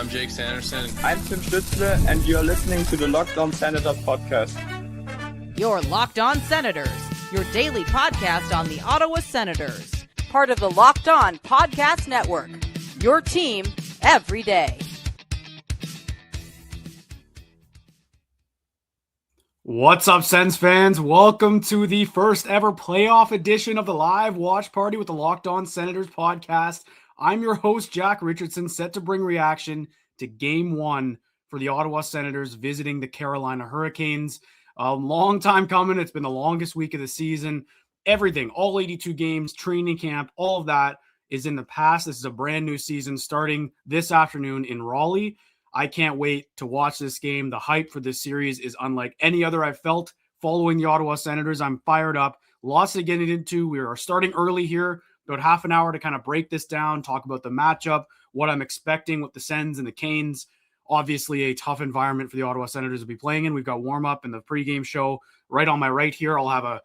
I'm Jake Sanderson. I'm Tim Stützle, and you're listening to the Locked On Senators podcast. Your Locked On Senators, your daily podcast on the Ottawa Senators. Part of the Locked On Podcast Network, your team every day. What's up, Sens fans? Welcome to the first ever playoff edition of the live watch party with the Locked On Senators podcast. I'm your host, Jack Richardson, set to bring reaction to Game 1 for the Ottawa Senators visiting the Carolina Hurricanes. A long time coming. It's been the longest week of the season. Everything, all 82 games, training camp, all of that is in the past. This is a brand new season starting this afternoon in Raleigh. I can't wait to watch this game. The hype for this series is unlike any other I've felt following the Ottawa Senators. I'm fired up. Lots to get into. We are starting early here, about half an hour to kind of break this down, talk about the matchup, what I'm expecting with the Sens and the Canes. Obviously, a tough environment for the Ottawa Senators to be playing in. We've got warm-up and the pregame show right on my right here. I'll have a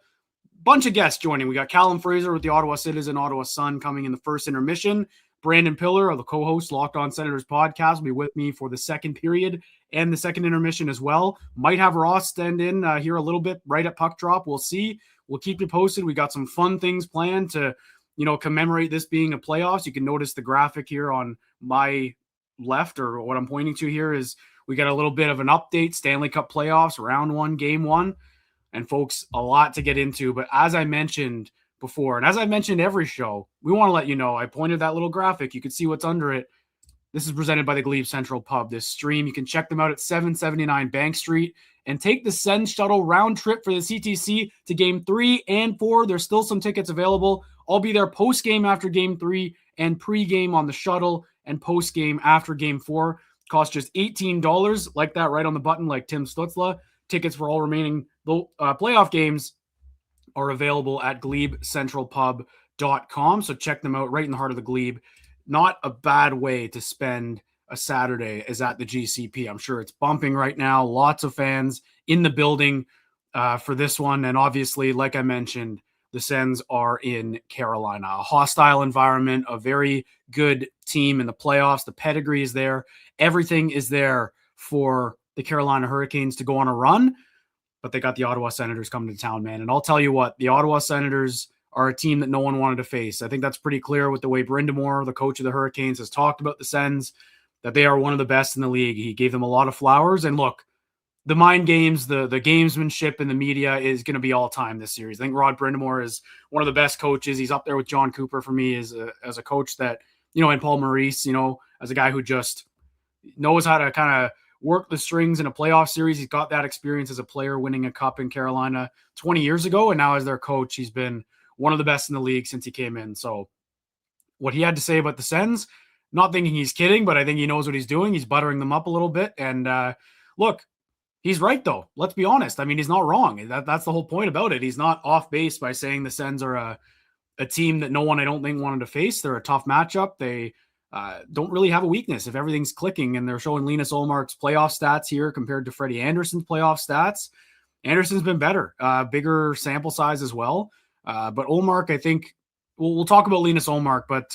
bunch of guests joining. We got Callum Fraser with the Ottawa Citizen, Ottawa Sun coming in the first intermission. Brandon Pillar, of the co-host Locked On Senators podcast, will be with me for the second period and the second intermission as well. Might have Ross stand in here a little bit right at puck drop. We'll see. We'll keep you posted. We got some fun things planned to, commemorate this being a playoffs. You can notice the graphic here on my left, or what I'm pointing to here is we got a little bit of an update. Stanley Cup playoffs, round 1, game 1. And folks, a lot to get into. But as I mentioned before, and as I mentioned every show, we want to let you know, I pointed that little graphic. You can see what's under it. This is presented by the Glebe Central Pub. This stream, you can check them out at 779 Bank Street and take the Sens shuttle round trip for the CTC to game 3 and 4. There's still some tickets available. I'll be there post-game after game 3 and pre-game on the shuttle and post-game after game 4. Costs just $18, like that right on the button, like Tim Stützle. Tickets for all remaining playoff games are available at glebecentralpub.com. So check them out right in the heart of the Glebe. Not a bad way to spend a Saturday is at the GCP. I'm sure it's bumping right now. Lots of fans in the building for this one. And obviously, like I mentioned, the Sens are in Carolina. A hostile environment, a very good team in the playoffs. The pedigree is there. Everything is there for the Carolina Hurricanes to go on a run. But they got the Ottawa Senators coming to town, man. And I'll tell you what, the Ottawa Senators are a team that no one wanted to face. I think that's pretty clear with the way Brind'Amour, the coach of the Hurricanes, has talked about the Sens, that they are one of the best in the league. He gave them a lot of flowers. And look, the mind games, the gamesmanship in the media is going to be all time this series. I think Rod Brind'Amour is one of the best coaches. He's up there with John Cooper for me as a coach that, and Paul Maurice, as a guy who just knows how to kind of work the strings in a playoff series. He's got that experience as a player winning a cup in Carolina 20 years ago. And now as their coach, he's been one of the best in the league since he came in. So what he had to say about the Sens, not thinking he's kidding, but I think he knows what he's doing. He's buttering them up a little bit. And look, he's right, though. Let's be honest. I mean, he's not wrong. That's the whole point about it. He's not off base by saying the Sens are a team that no one, I don't think, wanted to face. They're a tough matchup. They don't really have a weakness if everything's clicking, and they're showing Linus Ullmark's playoff stats here compared to Freddie Anderson's playoff stats. Anderson's been better, bigger sample size as well. But Ullmark, I think, we'll talk about Linus Ullmark, but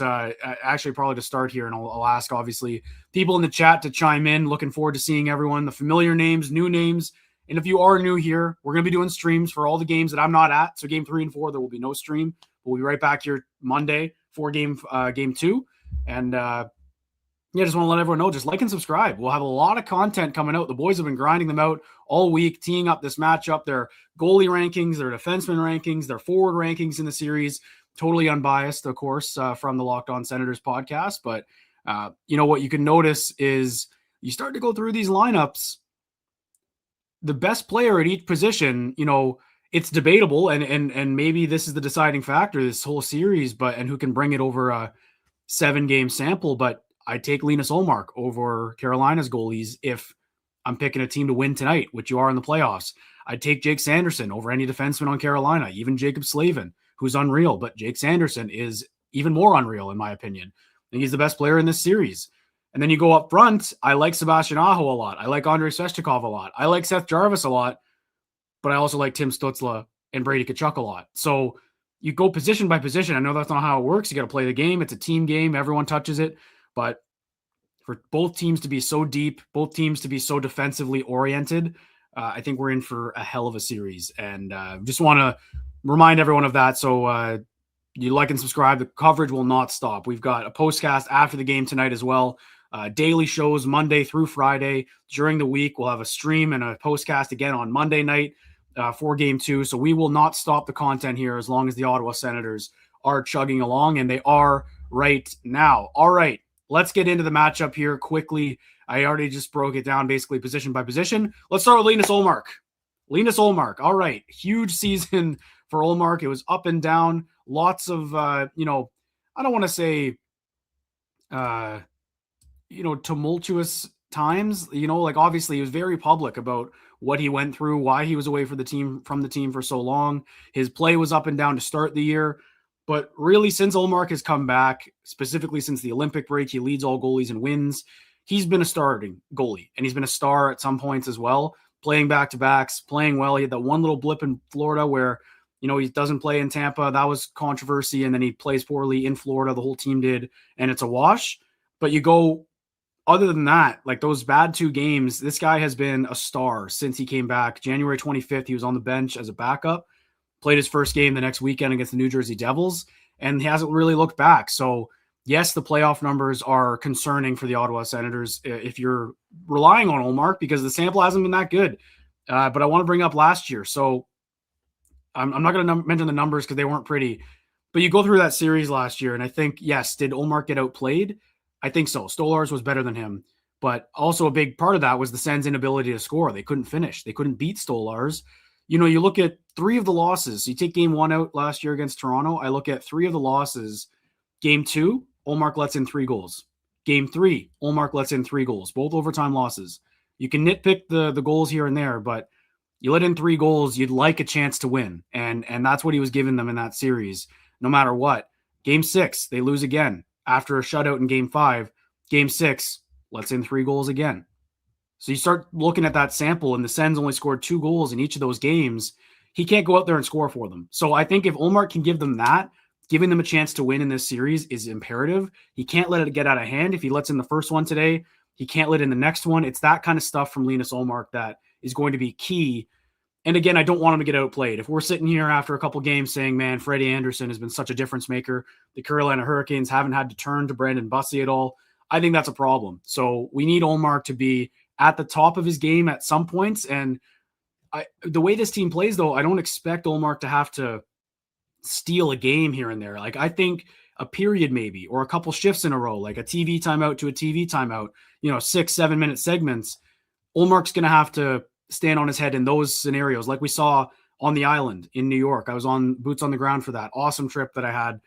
actually probably to start here, and I'll ask, obviously, people in the chat to chime in. Looking forward to seeing everyone, the familiar names, new names. And if you are new here, we're going to be doing streams for all the games that I'm not at. So game 3 and 4, there will be no stream. We'll be right back here Monday for game 2. And just want to let everyone know, just like and subscribe. We'll have a lot of content coming out. The boys have been grinding them out all week, teeing up this matchup, their goalie rankings, their defenseman rankings, their forward rankings in the series. Totally unbiased, of course, from the Locked On Senators podcast. But what you can notice is you start to go through these lineups. The best player at each position, it's debatable, and maybe this is the deciding factor this whole series, and who can bring it over a 7-game sample. But I take Linus Ullmark over Carolina's goalies if I'm picking a team to win tonight, which you are in the playoffs. I'd take Jake Sanderson over any defenseman on Carolina, even Jacob Slavin, who's unreal. But Jake Sanderson is even more unreal, in my opinion. I think he's the best player in this series. And then you go up front, I like Sebastian Aho a lot. I like Andrei Svechnikov a lot. I like Seth Jarvis a lot. But I also like Tim Stützle and Brady Tkachuk a lot. So you go position by position. I know that's not how it works. You got to play the game. It's a team game. Everyone touches it. But for both teams to be so deep, both teams to be so defensively oriented. I think we're in for a hell of a series, and just want to remind everyone of that. So you like and subscribe. The coverage will not stop. We've got a postcast after the game tonight as well. Daily shows Monday through Friday. During the week, we'll have a stream and a postcast again on Monday night for Game 2. So we will not stop the content here as long as the Ottawa Senators are chugging along, and they are right now. All right, let's get into the matchup here quickly. I already just broke it down basically position by position. Let's start with Linus Ullmark. Linus Ullmark, all right. Huge season for Ullmark. It was up and down. Lots of, I don't want to say, tumultuous times. Obviously he was very public about what he went through, why he was away from the team for so long. His play was up and down to start the year. But really, since Ullmark has come back, specifically since the Olympic break, he leads all goalies in wins. He's been a starting goalie, and he's been a star at some points as well, playing back-to-backs, playing well. He had that one little blip in Florida where, he doesn't play in Tampa. That was controversy, and then he plays poorly in Florida. The whole team did, and it's a wash. But you go, other than that, like those bad 2 games, this guy has been a star since he came back. January 25th, he was on the bench as a backup, played his first game the next weekend against the New Jersey Devils, and he hasn't really looked back. So, yes, the playoff numbers are concerning for the Ottawa Senators if you're relying on Ullmark because the sample hasn't been that good. But I want to bring up last year. So I'm not going to mention the numbers because they weren't pretty. But you go through that series last year, and I think, yes, did Ullmark get outplayed? I think so. Stolarz was better than him. But also a big part of that was the Sens' inability to score. They couldn't finish. They couldn't beat Stolarz. You look at 3 of the losses. You take game 1 out last year against Toronto. I look at 3 of the losses. Game 2, Ullmark lets in 3 goals. Game 3, Ullmark lets in 3 goals, both overtime losses. You can nitpick the goals here and there, but you let in 3 goals, you'd like a chance to win. And that's what he was giving them in that series, no matter what. Game 6, they lose again. After a shutout in game 5, game 6, lets in 3 goals again. So you start looking at that sample, and the Sens only scored 2 goals in each of those games. He can't go out there and score for them. So I think if Ullmark can give them that, giving them a chance to win in this series is imperative. He can't let it get out of hand. If he lets in the first one today, he can't let in the next one. It's that kind of stuff from Linus Ullmark that is going to be key. And again, I don't want him to get outplayed. If we're sitting here after a couple games saying, man, Freddie Anderson has been such a difference maker, the Carolina Hurricanes haven't had to turn to Brandon Bussey at all, I think that's a problem. So we need Ullmark to be at the top of his game at some points. And the way this team plays, though, I don't expect Ullmark to have to steal a game here and there. Like, I think a period maybe, or a couple shifts in a row, like a TV timeout to a TV timeout, 6-7 minute segments. Ullmark's going to have to stand on his head in those scenarios, like we saw on the island in New York. I was on boots on the ground for that awesome trip that I had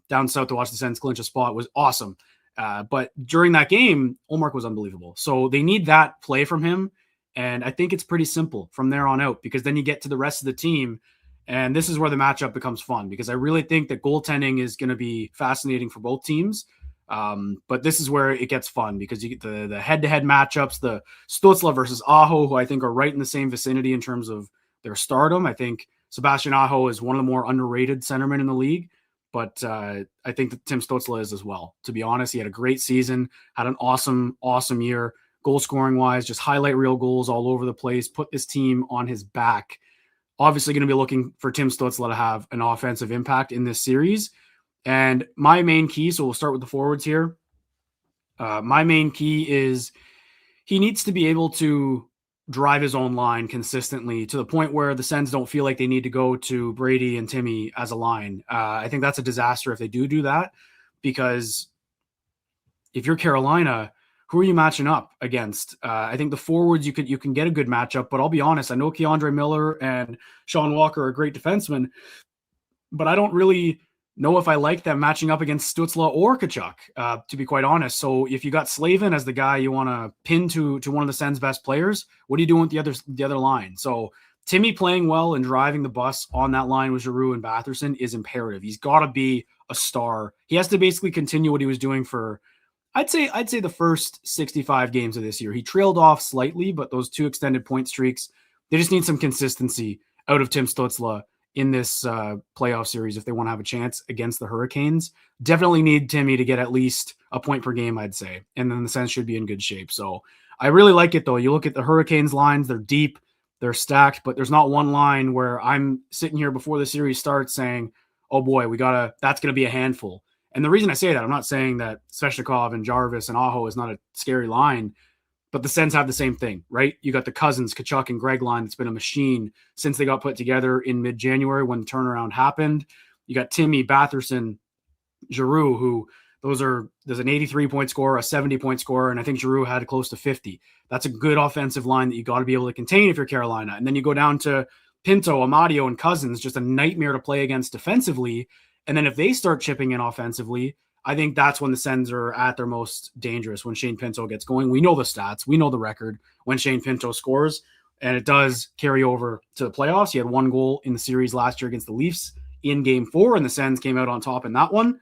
down south to watch the Sens clinch a spot. It was awesome. But during that game, Ullmark was unbelievable. So they need that play from him. And I think it's pretty simple from there on out, because then you get to the rest of the team. And this is where the matchup becomes fun, because I really think that goaltending is going to be fascinating for both teams. But this is where it gets fun, because you get the head-to-head matchups, the Stützle versus Aho, who I think are right in the same vicinity in terms of their stardom. I think Sebastian Aho is one of the more underrated centermen in the league, but I think that Tim Stützle is as well. To be honest, he had a great season, had an awesome, awesome year, goal-scoring wise, just highlight reel goals all over the place, put this team on his back. Obviously going to be looking for Tim Stützle to have an offensive impact in this series. And my main key, so we'll start with the forwards here. My main key is he needs to be able to drive his own line consistently to the point where the Sens don't feel like they need to go to Brady and Timmy as a line. I think that's a disaster if they do that, because if you're Carolina, who are you matching up against? I think the forwards, you can get a good matchup, but I'll be honest, I know Keandre Miller and Sean Walker are great defensemen, but I don't really know if I like them matching up against Stützle or Tkachuk, to be quite honest. So if you got Slavin as the guy you want to pin to one of the Sens' best players, what are you doing with the other line? So Timmy playing well and driving the bus on that line with Giroux and Batherson is imperative. He's got to be a star. He has to basically continue what he was doing for, I'd say the first 65 games of this year. He trailed off slightly, but those 2 extended point streaks, they just need some consistency out of Tim Stützle in this playoff series if they want to have a chance against the Hurricanes. Definitely need Timmy to get at least a point per game, I'd say. And then the Sens should be in good shape. So I really like it, though. You look at the Hurricanes lines, they're deep, they're stacked, but there's not one line where I'm sitting here before the series starts saying, oh boy, that's going to be a handful. And the reason I say that, I'm not saying that Svechnikov and Jarvis and Aho is not a scary line, but the Sens have the same thing, right? You got the Cousins, Kachuk, and Greg line that's been a machine since they got put together in mid-January when the turnaround happened. You got Timmy, Batherson, Giroux, who there's an 83-point scorer, a 70-point scorer, and I think Giroux had close to 50. That's a good offensive line that you got to be able to contain if you're Carolina. And then you go down to Pinto, Amadio, and Cousins, just a nightmare to play against defensively. And then if they start chipping in offensively, I think that's when the Sens are at their most dangerous, when Shane Pinto gets going. We know the stats. We know the record when Shane Pinto scores, and it does carry over to the playoffs. He had 1 goal in the series last year against the Leafs in Game 4, and the Sens came out on top in that one.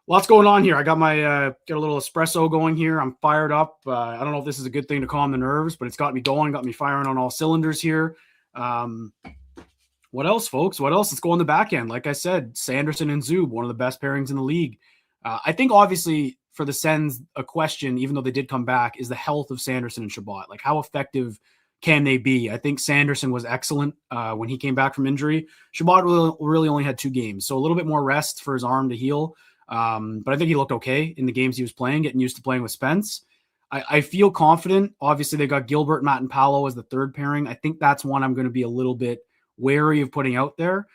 Lots going on here. I got my get a little espresso going here. I'm fired up. I don't know if this is a good thing to calm the nerves, but it's got me going, got me firing on all cylinders here. What else, folks? What else? Let's go on the back end. Like I said, Sanderson and Zub, one of the best pairings in the league. I think obviously for the Sens, a question, even though they did come back, is the health of Sanderson and Chabot. Like, how effective can they be? I think Sanderson was excellent when he came back from injury. Chabot really only had 2 games, so a little bit more rest for his arm to heal. But I think he looked okay in the games he was playing, getting used to playing with Spence. I feel confident. Obviously, they got Gilbert, Matt, and Paolo as the third pairing. I think that's one I'm going to be a little bit wary of putting out there.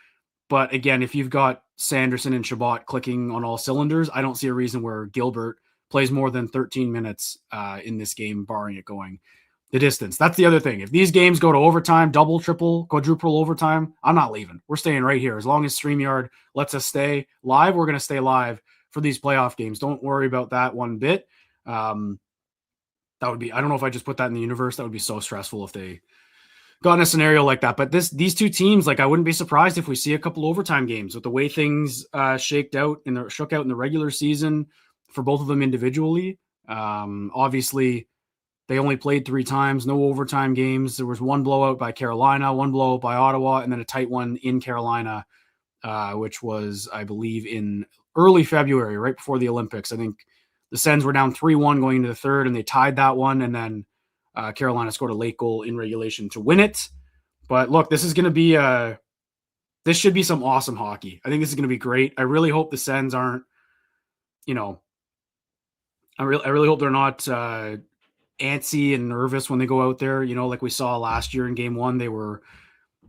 But again, if you've got Sanderson and Chabot clicking on all cylinders, I don't see a reason where Gilbert plays more than 13 minutes in this game, barring it going the distance. That's the other thing. If these games go to overtime, double, triple, quadruple overtime, I'm not leaving. We're staying right here. As long as StreamYard lets us stay live, we're going to stay live for these playoff games. Don't worry about that one bit. That would be, I don't know if I just put that in the universe. That would be so stressful if they got in a scenario like that. But these two teams, like, I wouldn't be surprised if we see a couple overtime games with the way things shook out in the regular season for both of them individually. Obviously, they only played 3 times, no overtime games. There was 1 blowout by Carolina, 1 blowout by Ottawa, and then a tight one in Carolina, which was, I believe, in early February, right before the Olympics. I think the Sens were down 3-1 going into the third, and they tied that one, and then Carolina scored a late goal in regulation to win it. But look, this should be some awesome hockey. I think this is going to be great. I really hope the Sens aren't, I really hope they're not antsy and nervous when they go out there, like we saw last year in Game 1.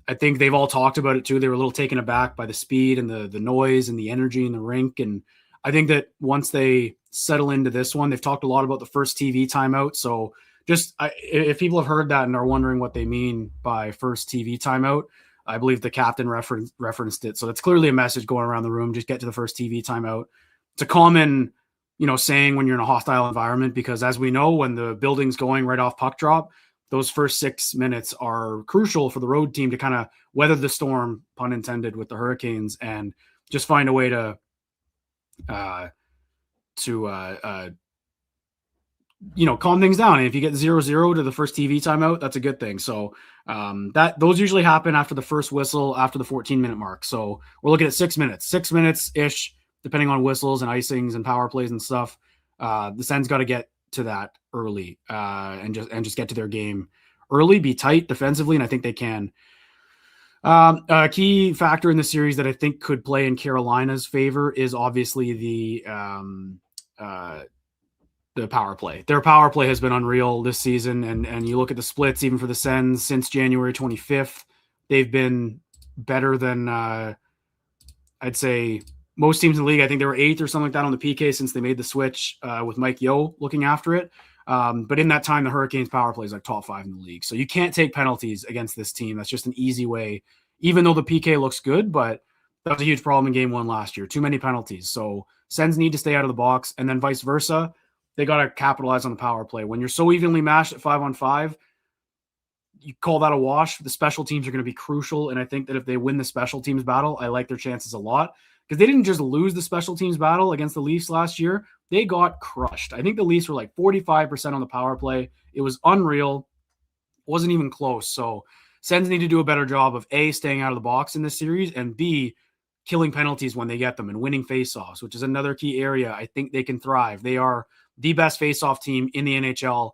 I think they've all talked about it too. They were a little taken aback by the speed and the noise and the energy in the rink. And I think that once they settle into this one, they've talked a lot about the first TV timeout. So if people have heard that and are wondering what they mean by first TV timeout, I believe the captain referenced it. So that's clearly a message going around the room. Just get to the first TV timeout. It's a common, saying when you're in a hostile environment, because as we know, when the building's going right off puck drop, those first 6 minutes are crucial for the road team to kind of weather the storm, pun intended, with the Hurricanes, and just find a way to calm things down. And if you get 0-0 to the first TV timeout, that's a good thing. So those usually happen after the first whistle, after the 14-minute mark. So we're looking at 6 minutes-ish, depending on whistles and icings and power plays and stuff. The Sens got to get to that early and just get to their game early, be tight defensively, and I think they can. A key factor in the series that I think could play in Carolina's favor is obviously the power play. Their power play has been unreal this season, and you look at the splits, even for the Sens since January 25th, they've been better than I'd say most teams in the league. I think they were 8th or something like that on the PK since they made the switch with Mike Yeo looking after it. But in that time, the Hurricanes power play is like top 5 in the league. So you can't take penalties against this team. That's just an easy way, even though the PK looks good, but that was a huge problem in Game 1 last year. Too many penalties. So Sens need to stay out of the box, and then vice versa. They got to capitalize on the power play. When you're so evenly matched at 5-on-5, you call that a wash. The special teams are going to be crucial, and I think that if they win the special teams battle, I like their chances a lot, because they didn't just lose the special teams battle against the Leafs last year. They got crushed. I think the Leafs were like 45% on the power play. It was unreal. It wasn't even close. So Sens need to do a better job of A, staying out of the box in this series, and B, killing penalties when they get them and winning faceoffs, which is another key area I think they can thrive. They are the best faceoff team in the NHL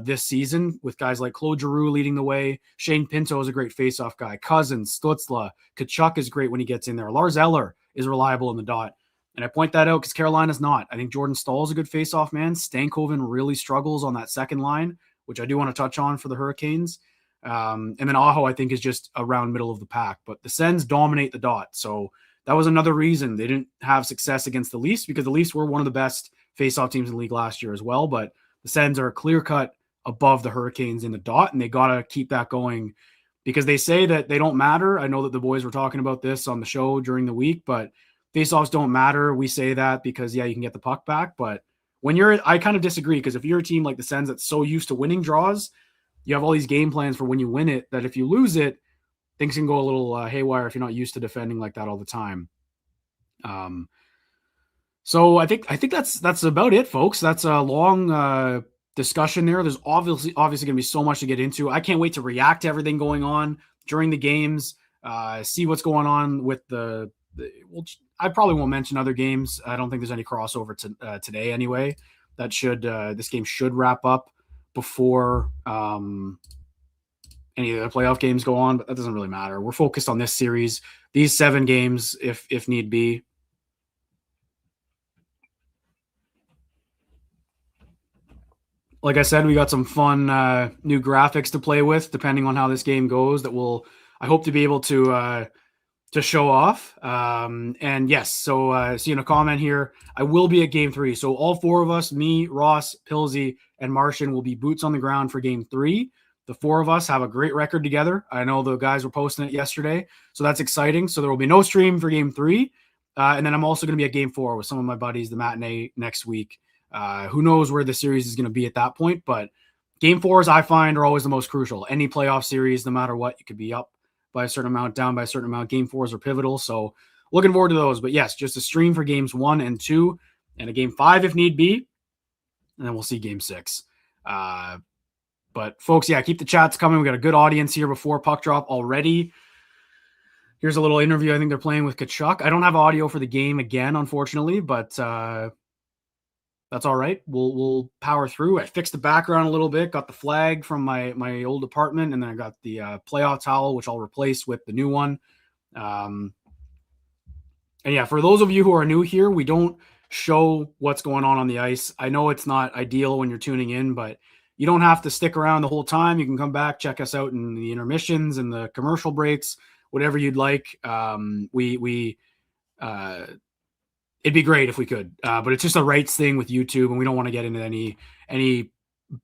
this season, with guys like Claude Giroux leading the way. Shane Pinto is a great faceoff guy. Cousins, Stützle, Tkachuk is great when he gets in there. Lars Eller is reliable in the dot. And I point that out because Carolina's not. I think Jordan Staal is a good faceoff man. Stankoven really struggles on that second line, which I do want to touch on for the Hurricanes. And then Aho, I think, is just around middle of the pack. But the Sens dominate the dot. So that was another reason they didn't have success against the Leafs, because the Leafs were one of the best faceoff teams in the league last year as well. But the Sens are clear-cut above the Hurricanes in the dot, and they got to keep that going because they say that they don't matter. I know that the boys were talking about this on the show during the week, but faceoffs don't matter. We say that because, yeah, you can get the puck back. But when I kind of disagree, because if you're a team like the Sens that's so used to winning draws, you have all these game plans for when you win it, that if you lose it, things can go a little haywire if you're not used to defending like that all the time. So I think that's about it, folks. That's a long discussion there. There's obviously going to be so much to get into. I can't wait to react to everything going on during the games, see what's going on with well, I probably won't mention other games. I don't think there's any crossover today anyway. That this game should wrap up before any of the playoff games go on, but that doesn't really matter. We're focused on this series, these 7 games, if need be. Like I said, we got some fun new graphics to play with, depending on how this game goes, that I hope to be able to show off. And yes, so seeing a comment here, I will be at game 3. So all 4 of us, me, Ross, Pilsy, and Martian, will be boots on the ground for game 3. The 4 of us have a great record together. I know the guys were posting it yesterday, so that's exciting. So there will be no stream for game 3. And then I'm also going to be at game 4 with some of my buddies, the matinee next week. Who knows where the series is going to be at that point, but game 4s I find are always the most crucial. Any playoff series, no matter what, you could be up by a certain amount, down by a certain amount. Game 4s are pivotal, so looking forward to those. But yes, just a stream for games 1 and 2, and a game 5 if need be, and then we'll see game 6. But folks, yeah, keep the chats coming. We got a good audience here before puck drop already. Here's a little interview. I think they're playing with Tkachuk. I don't have audio for the game again, unfortunately, but that's all right. We'll power through. I fixed the background a little bit, got the flag from my old apartment, and then I got the playoff towel, which I'll replace with the new one. And yeah, for those of you who are new here, we don't show what's going on the ice. I know it's not ideal when you're tuning in, but you don't have to stick around the whole time. You can come back, check us out in the intermissions and the commercial breaks, whatever you'd like. It'd be great if we could, but it's just a rights thing with YouTube, and we don't want to get into any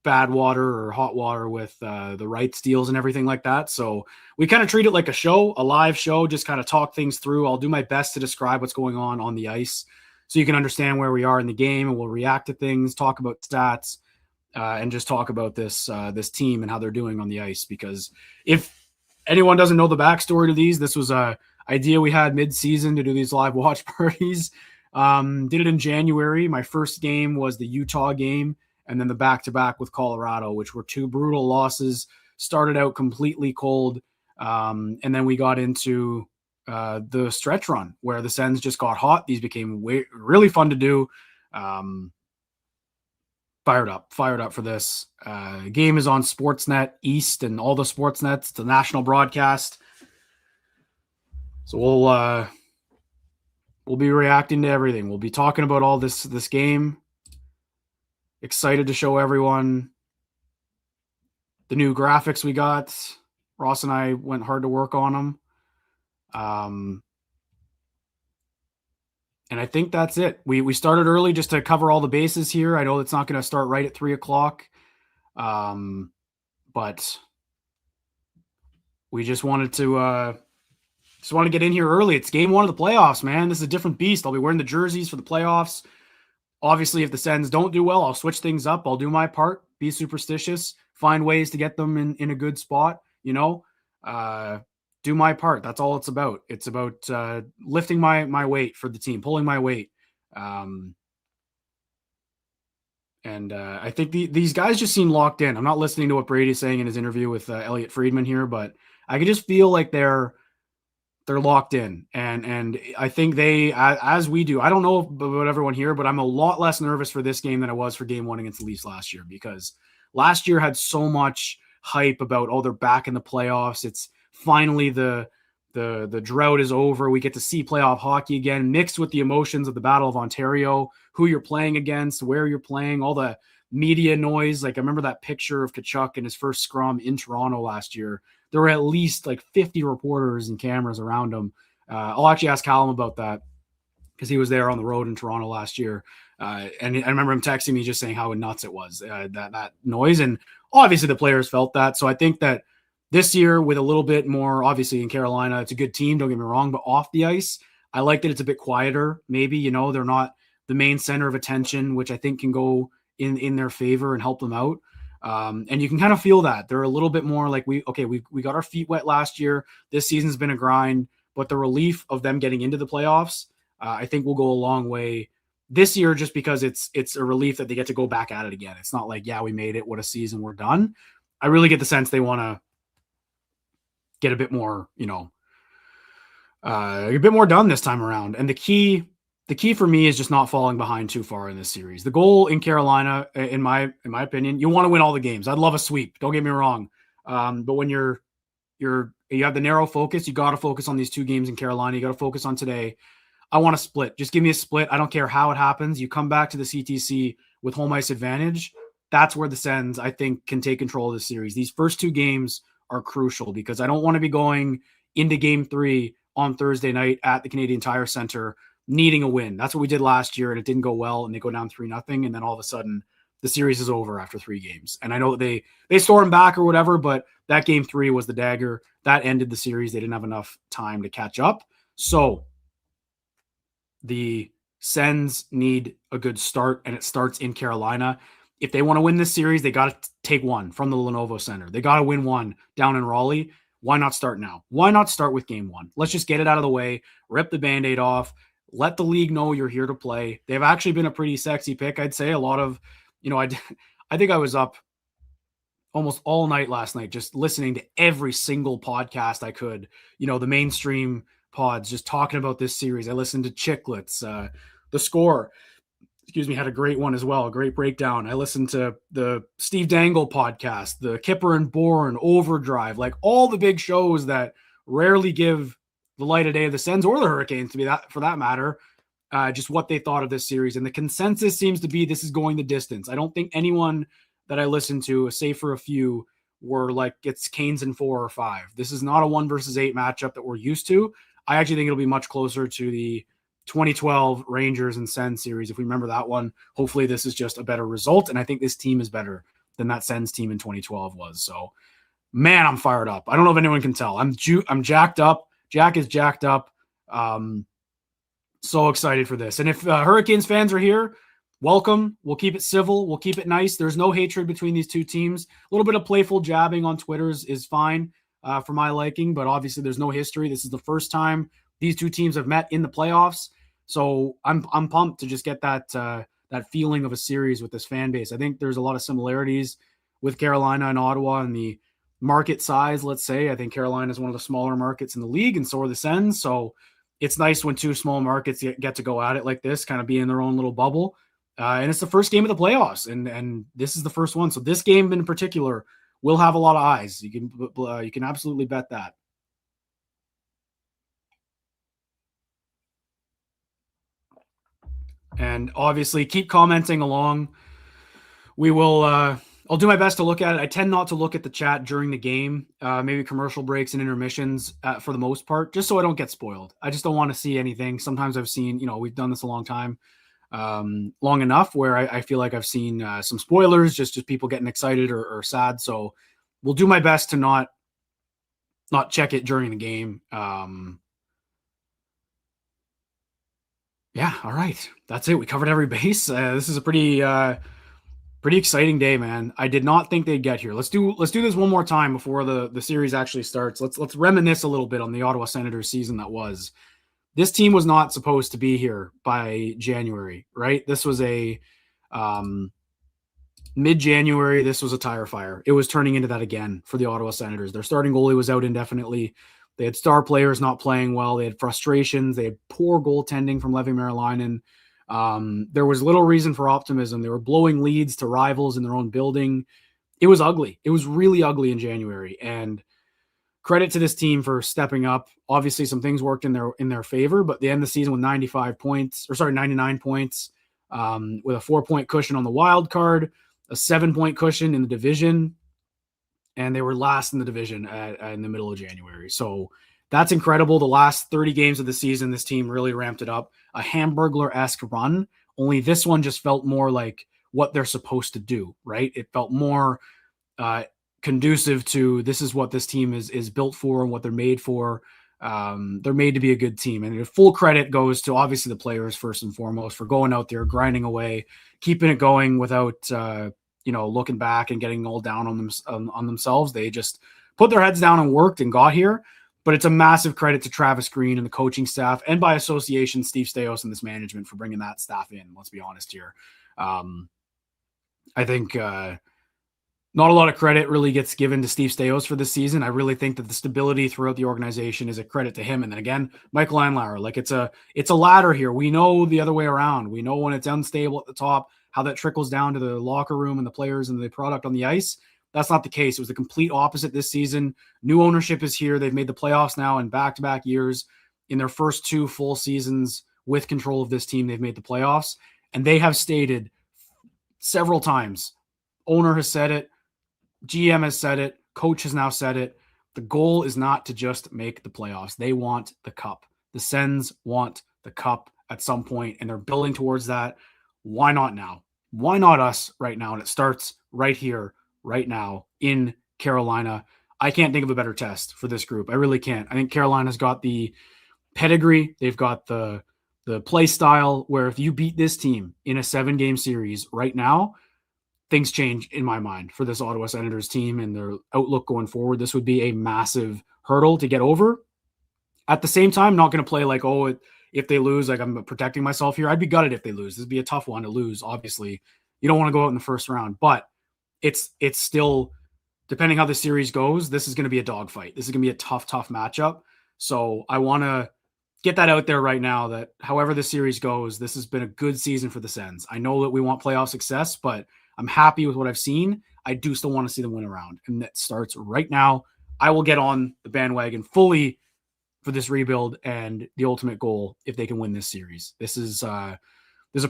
bad water or hot water with the rights deals and everything like that. So we kind of treat it like a show, a live show, just kind of talk things through. I'll do my best to describe what's going on the ice so you can understand where we are in the game, and we'll react to things, talk about stats, and just talk about this team and how they're doing on the ice. Because if anyone doesn't know the backstory to these, this was a idea we had mid-season to do these live watch parties. Did it in January. My first game was the Utah game, and then the back-to-back with Colorado, which were 2 brutal losses. Started out completely cold, and then we got into the stretch run where the Sens just got hot. These became really fun to do. Fired up for this. Game is on Sportsnet East and all the Sportsnets. It's a national broadcast. So we'll be reacting to everything. We'll be talking about all this game. Excited to show everyone the new graphics we got. Ross and I went hard to work on them. And I think that's it. We started early just to cover all the bases here. I know it's not going to start right at 3:00. But we just wanted to get in here early. It's game 1 of the playoffs, man. This is a different beast. I'll be wearing the jerseys for the playoffs. Obviously, if the Sens don't do well, I'll switch things up. I'll do my part, be superstitious, find ways to get them in a good spot, do my part. That's all it's about. It's about lifting my weight for the team, pulling my weight. And And I think these guys just seem locked in. I'm not listening to what Brady's saying in his interview with Elliot Friedman here, but I can just feel like they're locked in. And I think they, as we do, I don't know about everyone here, but I'm a lot less nervous for this game than I was for game 1 against the Leafs last year, because last year had so much hype about, oh, they're back in the playoffs. It's finally the drought is over. We get to see playoff hockey again, mixed with the emotions of the Battle of Ontario, who you're playing against, where you're playing, all the media noise. Like, I remember that picture of Tkachuk in his first scrum in Toronto last year. There were at least like 50 reporters and cameras around him. I'll actually ask Callum about that, because he was there on the road in Toronto last year. And I remember him texting me just saying how nuts it was, that noise. And obviously the players felt that. So I think that this year, with a little bit more, obviously in Carolina, it's a good team, don't get me wrong, but off the ice, I like that it's a bit quieter. Maybe, they're not the main center of attention, which I think can go in their favor and help them out. And you can kind of feel that they're a little bit more like, we got our feet wet last year. This season's been a grind, but the relief of them getting into the playoffs, I think will go a long way this year, just because it's a relief that they get to go back at it again. It's not like, yeah, we made it, what a season, we're done. I really get the sense they want to get a bit more, a bit more done this time around. And the key for me is just not falling behind too far in this series. The goal in Carolina, in my opinion, you want to win all the games. I'd love a sweep, don't get me wrong. But when you have the narrow focus, you got to focus on these 2 games in Carolina. You got to focus on today. I want a split. Just give me a split. I don't care how it happens. You come back to the CTC with home ice advantage. That's where the Sens, I think, can take control of the series. These first 2 games are crucial, because I don't want to be going into game 3 on Thursday night at the Canadian Tire Center needing a win. That's what we did last year, and it didn't go well, and they go down 3-0, and then all of a sudden the series is over after 3 games. And I know they stormed back or whatever, but that game 3 was the dagger. That ended the series. They didn't have enough time to catch up. So the Sens need a good start, and it starts in Carolina. If they want to win this series, they got to take 1 from the Lenovo Center. They got to win 1 down in Raleigh. Why not start now? Why not start with game 1? Let's just get it out of the way, rip the Band-Aid off, let the league know you're here to play. They've actually been a pretty sexy pick, I'd say. A lot of, I think I was up almost all night last night just listening to every single podcast I could, the mainstream pods just talking about this series. I listened to Chicklets, The Score, had a great one as well, a great breakdown. I listened to the Steve Dangle podcast, the Kipper and Bourne, Overdrive, like all the big shows that rarely give the light of day of the Sens or the Hurricanes, for that matter, just what they thought of this series. And the consensus seems to be this is going the distance. I don't think anyone that I listened to, save for a few, were like, it's Canes in 4 or 5. This is not a 1 versus 8 matchup that we're used to. I actually think it'll be much closer to the 2012 Rangers and Sens series. If we remember that one, hopefully this is just a better result. And I think this team is better than that Sens team in 2012 was. So, man, I'm fired up. I don't know if anyone can tell. I'm jacked up. Jack is jacked up. So excited for this. And if Hurricanes fans are here, welcome. We'll keep it civil. We'll keep it nice. There's no hatred between these 2 teams. A little bit of playful jabbing on Twitter is fine for my liking, but obviously there's no history. This is the first time these 2 teams have met in the playoffs. So I'm pumped to just get that feeling of a series with this fan base. I think there's a lot of similarities with Carolina and Ottawa and the market size, let's say. I think Carolina is one of the smaller markets in the league, and so are the Sens. So it's nice when 2 small markets get to go at it like this, kind of be in their own little bubble. And it's the first game of the playoffs, and this is the first one. So this game in particular will have a lot of eyes. You can absolutely bet that. And obviously keep commenting along. We will, I'll do my best to look at it. I tend not to look at the chat during the game, maybe commercial breaks and intermissions for the most part, just so I don't get spoiled. I just don't want to see anything. Sometimes I've seen, we've done this a long time, long enough where I feel like I've seen some spoilers, just people getting excited or sad. So we'll do my best to not check it during the game. Yeah, all right. That's it. We covered every base. This is a pretty exciting day, man. I did not think they'd get here. Let's do this one more time before the series actually starts. Let's reminisce a little bit on the Ottawa Senators season that was. This team was not supposed to be here by January, right? This was a mid-January, this was a tire fire. It was turning into that again for the Ottawa Senators. Their starting goalie was out indefinitely. They had star players not playing well. They had frustrations. They had poor goaltending from Levi Merilainen. There was little reason for optimism. They were blowing leads to rivals in their own building. It was ugly. It was really ugly in January. And credit to this team for stepping up. Obviously, some things worked in their favor, but they end the season with 99 points, with a 4-point cushion on the wild card, a 7-point cushion in the division, and they were last in the division in the middle of January. So that's incredible. The last 30 games of the season, this team really ramped it up. A Hamburglar-esque run, only this one just felt more like what they're supposed to do, right? It felt more conducive to this is what this team is built for and what they're made for. They're made to be a good team. And full credit goes to obviously the players first and foremost for going out there, grinding away, keeping it going without, looking back and getting all down on themselves. They just put their heads down and worked and got here. But it's a massive credit to Travis Green and the coaching staff, and by association, Steve Staios and this management for bringing that staff in. Let's be honest here. I think not a lot of credit really gets given to Steve Staios for this season. I really think that the stability throughout the organization is a credit to him. And then again, Michael Andlauer, like it's a ladder here. We know the other way around. We know when it's unstable at the top, how that trickles down to the locker room and the players and the product on the ice. That's not the case. It was the complete opposite this season. New ownership is here. They've made the playoffs now in back-to-back years. In their first 2 full seasons with control of this team, they've made the playoffs. And they have stated several times, owner has said it, GM has said it, coach has now said it, the goal is not to just make the playoffs. They want the cup. The Sens want the cup at some point, and they're building towards that. Why not now? Why not us right now? And it starts right here, right now in Carolina. I can't think of a better test for this group. I really can't. I think Carolina's got the pedigree. They've got the play style where if you beat this team in a 7-game series right now, things change in my mind for this Ottawa Senators team and their outlook going forward. This would be a massive hurdle to get over. At the same time, not going to play like, if they lose, like I'm protecting myself here. I'd be gutted if they lose. This would be a tough one to lose. Obviously, you don't want to go out in the first round, but it's still, depending how the series goes, this is going to be a dogfight. This is going to be a tough matchup. So I want to get that out there right now that however the series goes, this has been a good season for the Sens. I know that we want playoff success, but I'm happy with what I've seen. I do still want to see them win a round, and that starts right now. I will get on the bandwagon fully for this rebuild and the ultimate goal if they can win this series. This is a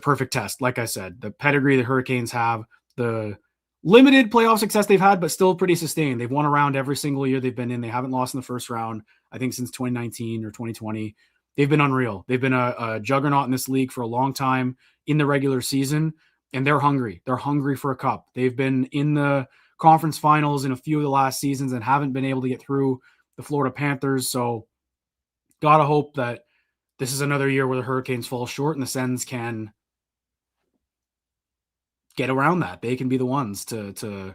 perfect test. Like I said, the pedigree the Hurricanes have, the limited playoff success they've had, but still pretty sustained. They've won a round every single year they've been in. They haven't lost in the first round, I think, since 2019 or 2020. They've been unreal. They've been a juggernaut in this league for a long time in the regular season, and they're hungry. They're hungry for a cup. They've been in the conference finals in a few of the last seasons and haven't been able to get through the Florida Panthers. So gotta hope that this is another year where the Hurricanes fall short and the Sens can get around that. They can be the ones to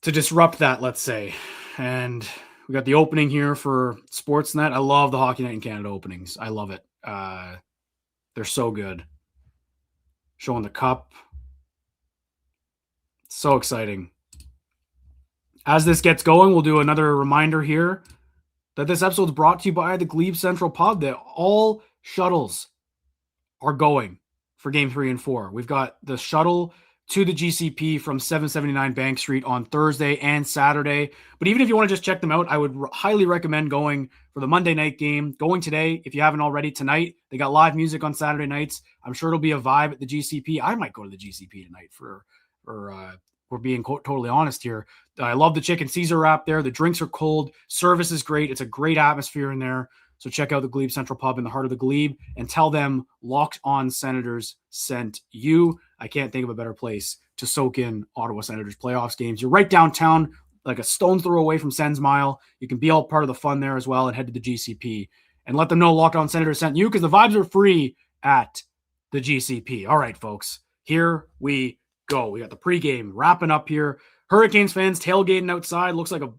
disrupt that, let's say. And we got the opening here for Sportsnet. I love the Hockey Night in Canada openings. I love it. They're so good. Showing the cup. So exciting. As this gets going, we'll do another reminder here that this episode is brought to you by the Glebe Central Pub, that all shuttles are going for Game 3 and 4. We've got the shuttle to the GCP from 779 Bank Street on Thursday and Saturday. But even if you want to just check them out, I would highly recommend going for the Monday night game. Going today, if you haven't already, tonight. They got live music on Saturday nights. I'm sure it'll be a vibe at the GCP. I might go to the GCP tonight for we're being totally honest here. I love the chicken Caesar wrap there. The drinks are cold. Service is great. It's a great atmosphere in there. So check out the Glebe Central Pub in the heart of the Glebe and tell them Locked On Senators sent you. I can't think of a better place to soak in Ottawa Senators playoffs games. You're right downtown, like a stone's throw away from Sens Mile. You can be all part of the fun there as well and head to the GCP and let them know Locked On Senators sent you, because the vibes are free at the GCP. All right, folks, here we go. We got the pregame wrapping up here. Hurricanes fans tailgating outside. Looks like an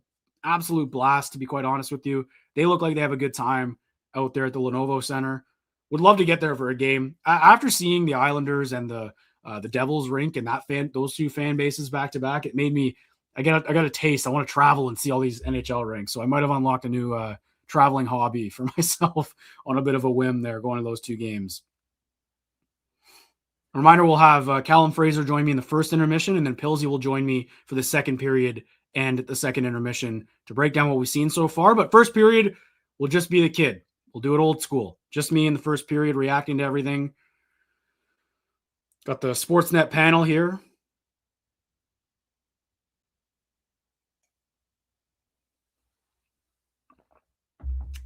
absolute blast, to be quite honest with you. They look like they have a good time out there at the Lenovo Center. Would love to get there for a game. After seeing the Islanders and the the Devils rink and those two fan bases back to back, it made me, I got a taste. I want to travel and see all these NHL rinks. So I might have unlocked a new traveling hobby for myself on a bit of a whim there, going to those two games. Reminder, we'll have Callum Fraser join me in the first intermission, and then Pilsy will join me for the second period and the second intermission to break down what we've seen so far. But first period will just be the kid. We'll do it old school. Just me in the first period reacting to everything. Got the Sportsnet panel here.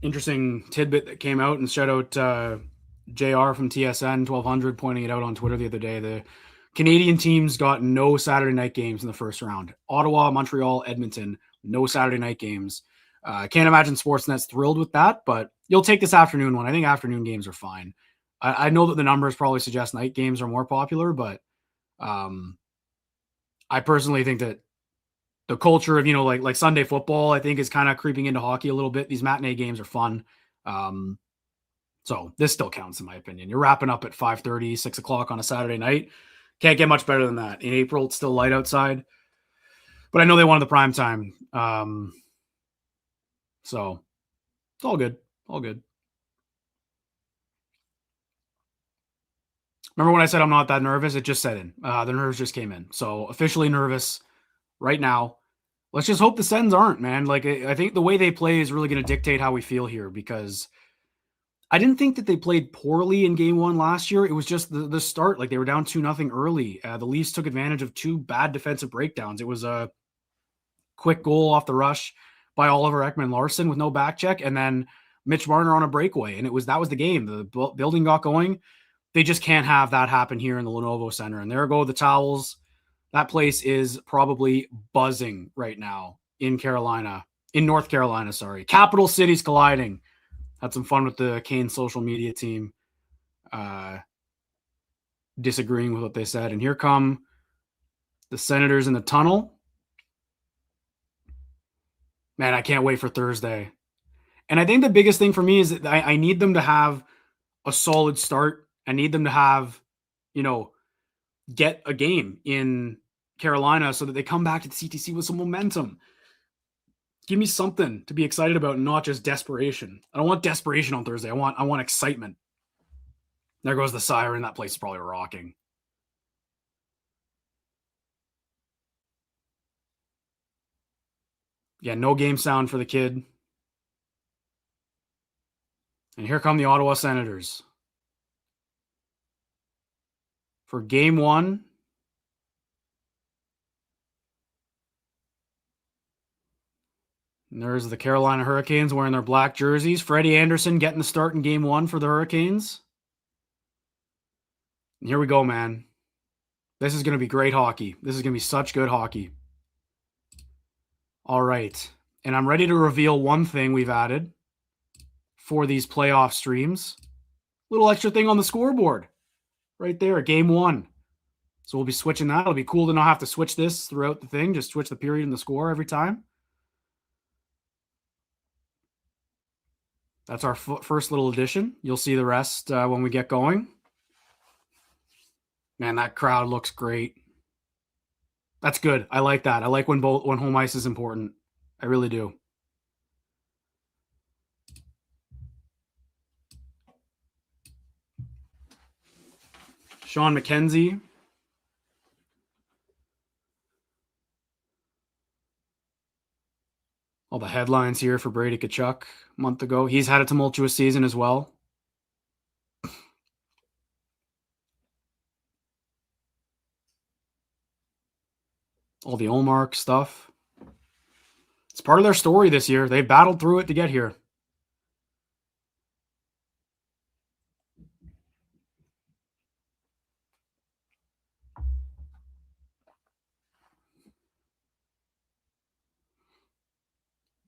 Interesting tidbit that came out, and shout out JR from TSN 1200 pointing it out on Twitter the other day. The Canadian teams got no Saturday night games in the first round. Ottawa, Montreal, Edmonton, no Saturday night games. I can't imagine Sportsnet's thrilled with that, but you'll take this afternoon one. I think afternoon games are fine. I know that the numbers probably suggest night games are more popular, but I personally think that the culture of, like Sunday football, I think is kind of creeping into hockey a little bit. These matinee games are fun. So this still counts in my opinion. You're wrapping up at 5:30, 6 o'clock on a Saturday night. Can't get much better than that. In April, it's still light outside, but I know they wanted the prime time. So it's all good. All good. Remember when I said I'm not that nervous? It just set in. The nerves just came in. So officially nervous right now. Let's just hope the Sens aren't, man. Like, I think the way they play is really going to dictate how we feel here, because I didn't think that they played poorly in game one last year. It was just the start. Like, they were down 2-0 early. The Leafs took advantage of two bad defensive breakdowns. It was a quick goal off the rush by Oliver Ekman-Larsson with no back check, and then Mitch Marner on a breakaway. And that was the game. The building got going. They just can't have that happen here in the Lenovo Center. And there go the towels. That place is probably buzzing right now in North Carolina, sorry. Capital cities colliding. Had some fun with the Canes social media team disagreeing with what they said. And here come the Senators in the tunnel. Man, I can't wait for Thursday. And I think the biggest thing for me is that I need them to have a solid start. I need them to have, get a game in Carolina so that they come back to the CTC with some momentum. Give me something to be excited about and not just desperation. I don't want desperation on Thursday. I want excitement. There goes the siren. That place is probably rocking. Yeah, no game sound for the kid. And here come the Ottawa Senators. For game one, and there's the Carolina Hurricanes wearing their black jerseys. Freddie Anderson getting the start in game one for the Hurricanes. And here we go, man. This is going to be great hockey. This is going to be such good hockey. All right. And I'm ready to reveal one thing we've added for these playoff streams. Little extra thing on the scoreboard. Right there, game one. So we'll be switching that. It'll be cool to not have to switch this throughout the thing. Just switch the period and the score every time. That's our first little addition. You'll see the rest when we get going. Man, that crowd looks great. That's good. I like that. I like when home ice is important. I really do. Sean McKenzie. All the headlines here for Brady Tkachuk a month ago. He's had a tumultuous season as well. All the Olmark stuff. It's part of their story this year. They battled through it to get here.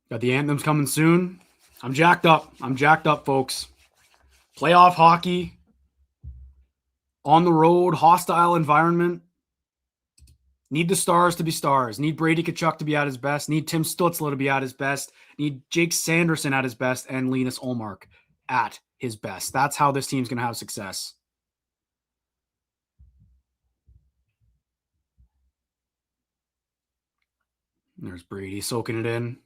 Got the Anthems coming soon. I'm jacked up. Folks. Playoff hockey. On the road. Hostile environment. Need the stars to be stars. Need Brady Tkachuk to be at his best. Need Tim Stützle to be at his best. Need Jake Sanderson at his best. And Linus Ullmark at his best. That's how this team's going to have success. There's Brady soaking it in.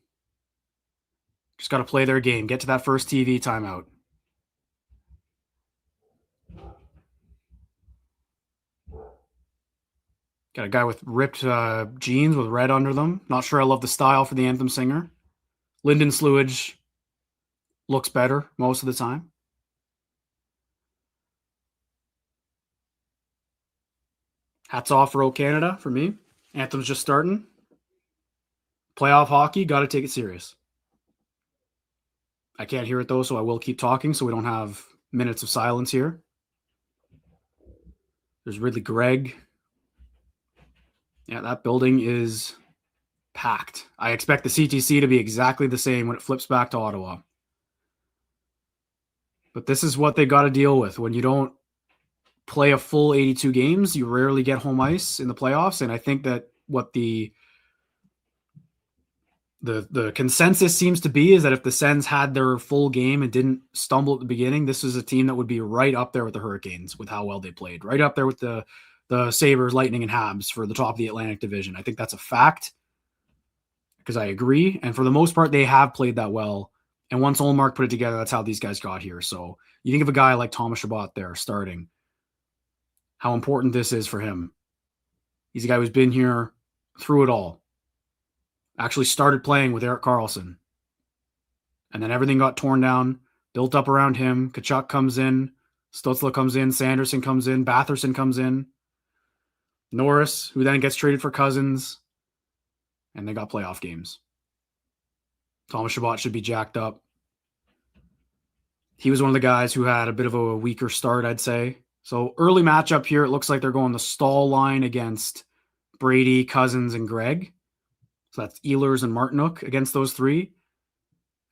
Just got to play their game. Get to that first TV timeout. Got a guy with ripped jeans with red under them. Not sure I love the style for the anthem singer. Lyndon Slewage looks better most of the time. Hats off for O Canada for me. Anthem's just starting. Playoff hockey, got to take it serious. I can't hear it though, so I will keep talking so we don't have minutes of silence here. There's Ridley Gregg. Yeah, that building is packed. I expect the CTC to be exactly the same when it flips back to Ottawa. But this is what they got to deal with. When you don't play a full 82 games, you rarely get home ice in the playoffs. And I think that what the consensus seems to be is that if the Sens had their full game and didn't stumble at the beginning, this is a team that would be right up there with the Hurricanes with how well they played. Right up there with the Sabres, Lightning, and Habs for the top of the Atlantic Division. I think that's a fact because I agree. And for the most part, they have played that well. And once Ullmark put it together, that's how these guys got here. So you think of a guy like Thomas Chabot there starting, how important this is for him. He's a guy who's been here through it all. Actually started playing with Erik Karlsson. And then everything got torn down, built up around him. Tkachuk comes in. Stutzla comes in. Sanderson comes in. Batherson comes in. Norris, who then gets traded for Cousins. And they got playoff games. Thomas Chabot should be jacked up. He was one of the guys who had a bit of a weaker start, I'd say. So early matchup here, it looks like they're going the Stahl line against Brady, Cousins, and Gregg. So that's Ehlers and Martinook against those three.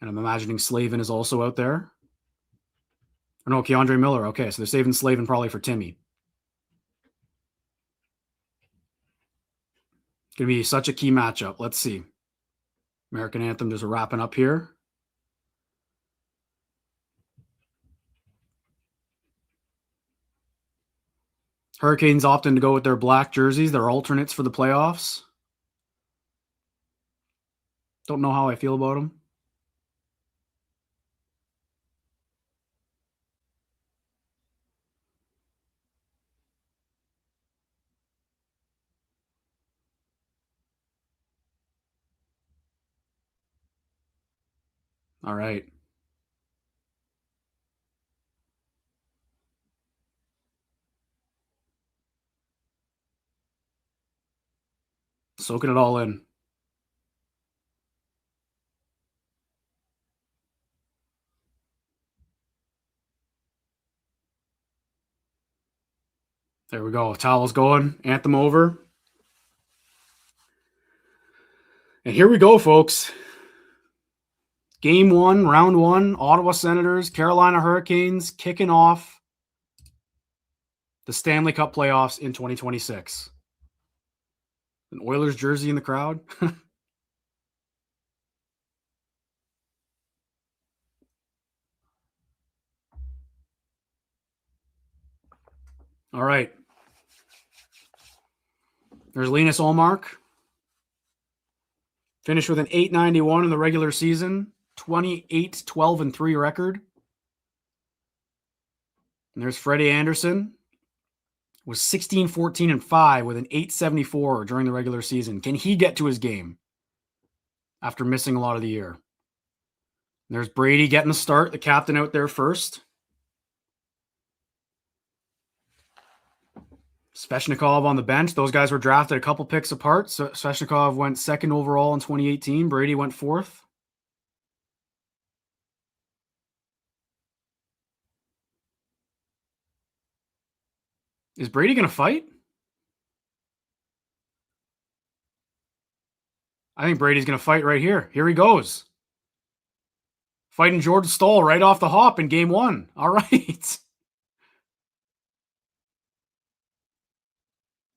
And I'm imagining Slavin is also out there. Or no, Keandre Miller. Okay, so they're saving Slavin probably for Timmy. It's going to be such a key matchup. Let's see. American Anthem just wrapping up here. Hurricanes opting to go with their black jerseys, their alternates for the playoffs. Don't know how I feel about them. All right. Soaking it all in. There we go. Towels going. Anthem over. And here we go, folks. Game 1, round 1, Ottawa Senators, Carolina Hurricanes kicking off the Stanley Cup playoffs in 2026. An Oilers jersey in the crowd. All right. There's Linus Ullmark. Finished with an .891 in the regular season. 28-12-3 record. And there's Freddie Anderson. Was 16-14-5 with an .874 during the regular season. Can he get to his game after missing a lot of the year? And there's Brady getting the start, the captain out there first. Svechnikov on the bench. Those guys were drafted a couple picks apart. So Svechnikov went second overall in 2018. Brady went fourth. Is Brady going to fight? I think Brady's going to fight right here. Here he goes. Fighting Jordan Stahl right off the hop in game 1. All right.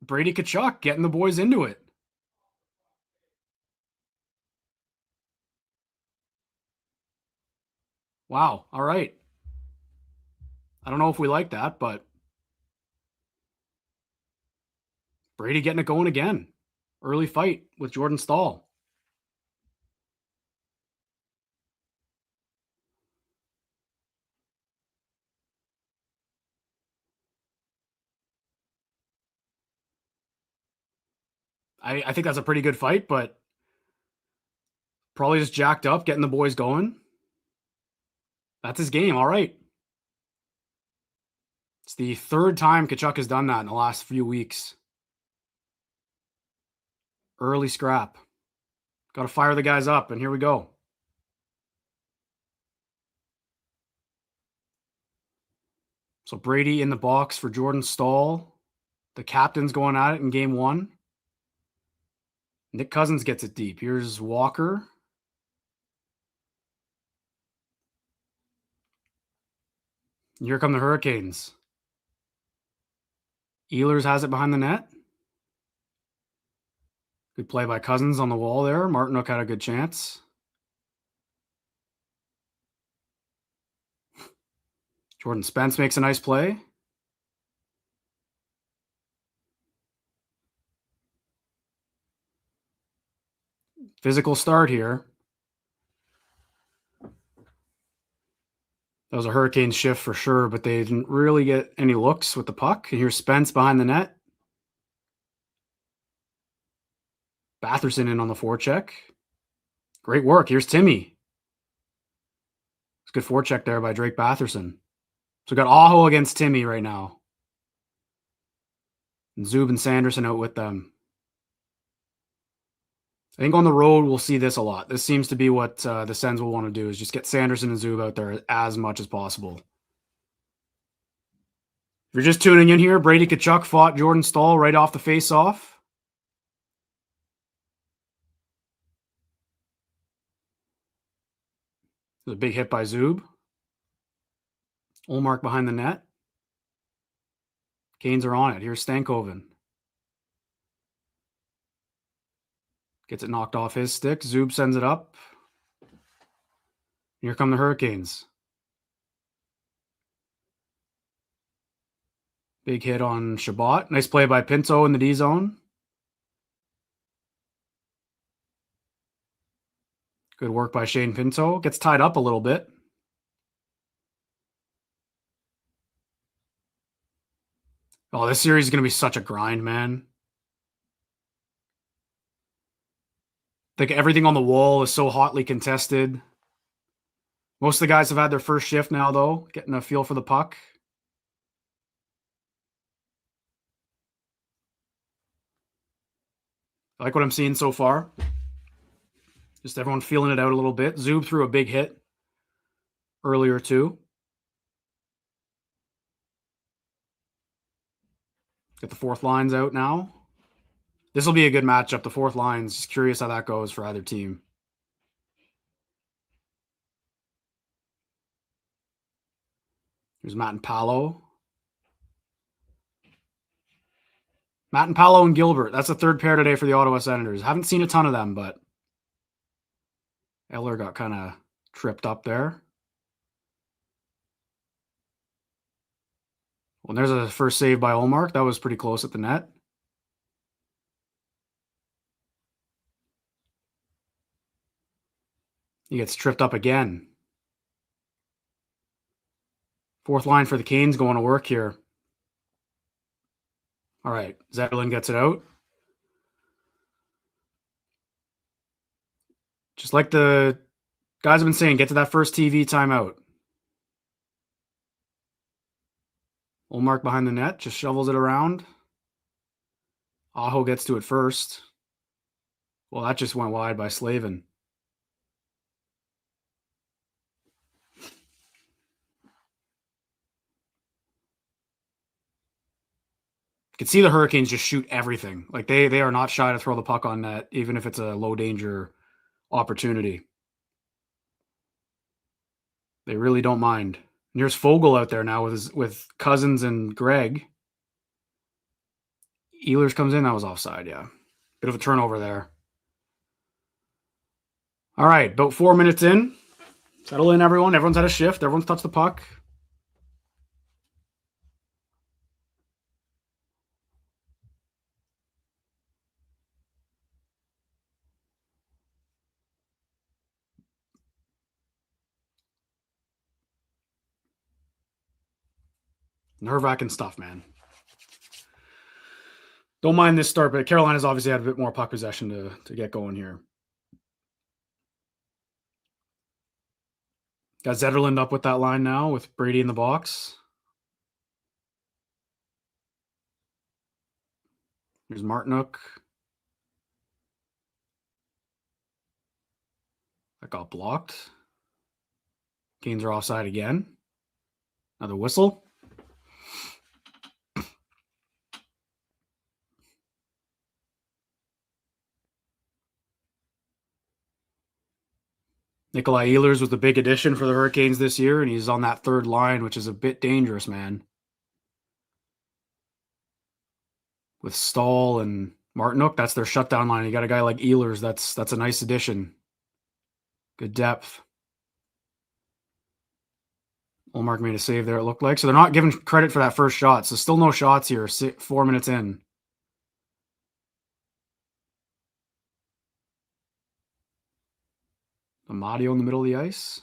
Brady Tkachuk getting the boys into it. Wow. All right. I don't know if we like that, but Brady getting it going again. Early fight with Jordan Stahl. I think that's a pretty good fight, but probably just jacked up, getting the boys going. That's his game. All right. It's the third time Tkachuk has done that in the last few weeks. Early scrap. Got to fire the guys up, and here we go. So Brady in the box for Jordan Staal. The captain's going at it in game one. Nick Cousins gets it deep. Here's Walker. Here come the Hurricanes. Ehlers has it behind the net. Good play by Cousins on the wall there. Martinook had a good chance. Jordan Spence makes a nice play. Physical start here. That was a Hurricanes shift for sure, but they didn't really get any looks with the puck. And here's Spence behind the net. Batherson in on the forecheck. Great work. Here's Timmy. It's a good forecheck there by Drake Batherson. So we got Aho against Timmy right now. And Zub and Sanderson out with them. I think on the road, we'll see this a lot. This seems to be what the Sens will want to do, is just get Sanderson and Zub out there as much as possible. If you're just tuning in here, Brady Tkachuk fought Jordan Staal right off the face-off. There's a big hit by Zub. Ullmark behind the net. Canes are on it. Here's Stankoven. Gets it knocked off his stick. Zub sends it up. Here come the Hurricanes. Big hit on Shabbat. Nice play by Pinto in the D zone. Good work by Shane Pinto. Gets tied up a little bit. Oh, this series is going to be such a grind, man. I think everything on the wall is so hotly contested. Most of the guys have had their first shift now, though, getting a feel for the puck. I like what I'm seeing so far. Just everyone feeling it out a little bit. Zub threw a big hit earlier, too. Get the fourth lines out now. This will be a good matchup. The fourth lines. Just curious how that goes for either team. Here's Matt and Paolo. Matt and Paolo and Gilbert. That's the third pair today for the Ottawa Senators. Haven't seen a ton of them, but Eller got kind of tripped up there. Well, there's a first save by Ullmark. That was pretty close at the net. He gets tripped up again. Fourth line for the Canes going to work here. All right, Zetterlund gets it out. Just like the guys have been saying, get to that first TV timeout. Ullmark behind the net, just shovels it around. Aho gets to it first. Well, that just went wide by Slavin. You can see the Hurricanes just shoot everything. Like they are not shy to throw the puck on net, even if it's a low danger opportunity. They really don't mind. And here's Fogle out there now with Cousins and Greg. Ehlers comes in. That was offside, yeah. Bit of a turnover there. All right, about 4 minutes in. Settle in, everyone. Everyone's had a shift. Everyone's touched the puck. Nerve-wracking stuff, man. Don't mind this start, but Carolina's obviously had a bit more puck possession to get going here. Got Zetterlund up with that line now with Brady in the box. Here's Martinook. That got blocked. Canes are offside again. Another whistle. Nikolai Ehlers was the big addition for the Hurricanes this year, and he's on that third line, which is a bit dangerous, man. With Stahl and Martinook, that's their shutdown line. You got a guy like Ehlers, that's a nice addition. Good depth. Ullmark made a save there, it looked like. So they're not giving credit for that first shot. So still no shots here, 4 minutes in. Amadio in the middle of the ice.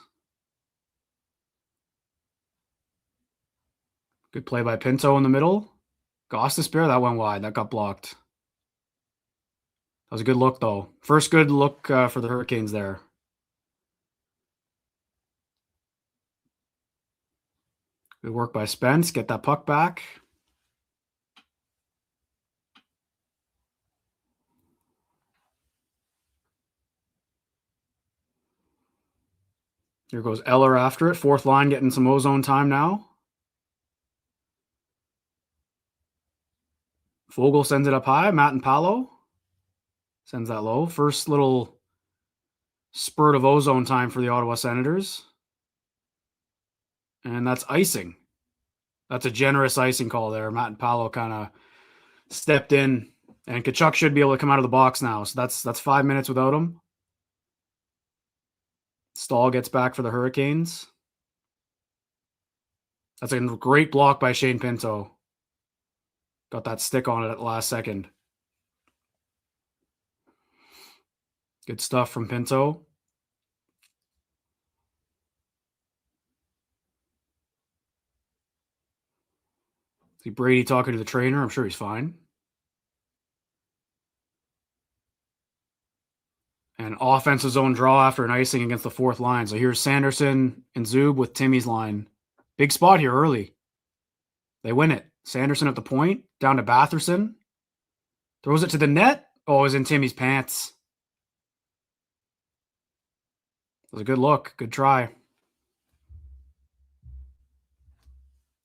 Good play by Pinto in the middle. Gostisbehere, that went wide. That got blocked. That was a good look, though. First good look for the Hurricanes there. Good work by Spence. Get that puck back. Here goes Eller after it. Fourth line getting some ozone time now. Fogle sends it up high. Matt and Paolo sends that low. First little spurt of ozone time for the Ottawa Senators. And that's icing. That's a generous icing call there. Matt and Paolo kind of stepped in. And Tkachuk should be able to come out of the box now. So that's 5 minutes without him. Stahl gets back for the Hurricanes. That's a great block by Shane Pinto. Got that stick on it at the last second. Good stuff from Pinto. See Brady talking to the trainer. I'm sure he's fine. And offensive zone draw after an icing against the fourth line. So here's Sanderson and Zub with Timmy's line. Big spot here early. They win it. Sanderson at the point. Down to Batherson. Throws it to the net. Oh, it was in Timmy's pants. It was a good look. Good try.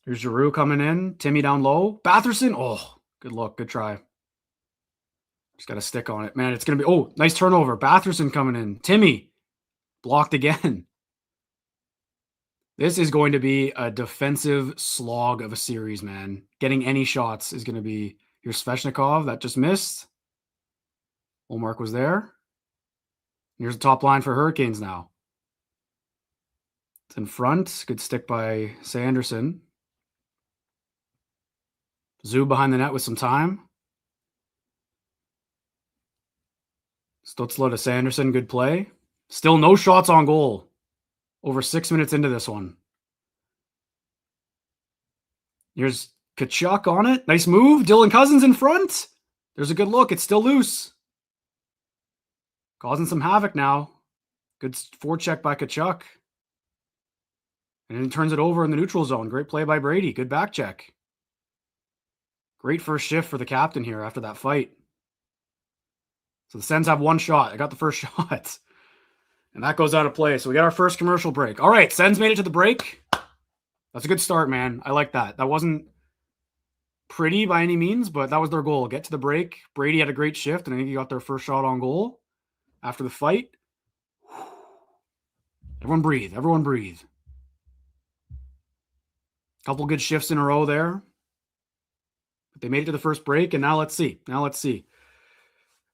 Here's Giroux coming in. Timmy down low. Batherson. Oh, good look. Good try. Just got a stick on it. Man, it's going to be... Oh, nice turnover. Batherson coming in. Timmy. Blocked again. This is going to be a defensive slog of a series, man. Getting any shots is going to be... Here's Svechnikov. That just missed. Ullmark was there. Here's the top line for Hurricanes now. It's in front. Good stick by Sanderson. Zub behind the net with some time. Stutzla to Sanderson, good play. Still no shots on goal. Over 6 minutes into this one. Here's Tkachuk on it. Nice move. Dylan Cousins in front. There's a good look. It's still loose. Causing some havoc now. Good forecheck by Tkachuk. And then he turns it over in the neutral zone. Great play by Brady. Good back check. Great first shift for the captain here after that fight. So the Sens have one shot. I got the first shot. And that goes out of play. So we got our first commercial break. All right, Sens made it to the break. That's a good start, man. I like that. That wasn't pretty by any means, but that was their goal. Get to the break. Brady had a great shift, and I think he got their first shot on goal after the fight. Everyone breathe. Everyone breathe. Couple good shifts in a row there. But they made it to the first break, and now let's see.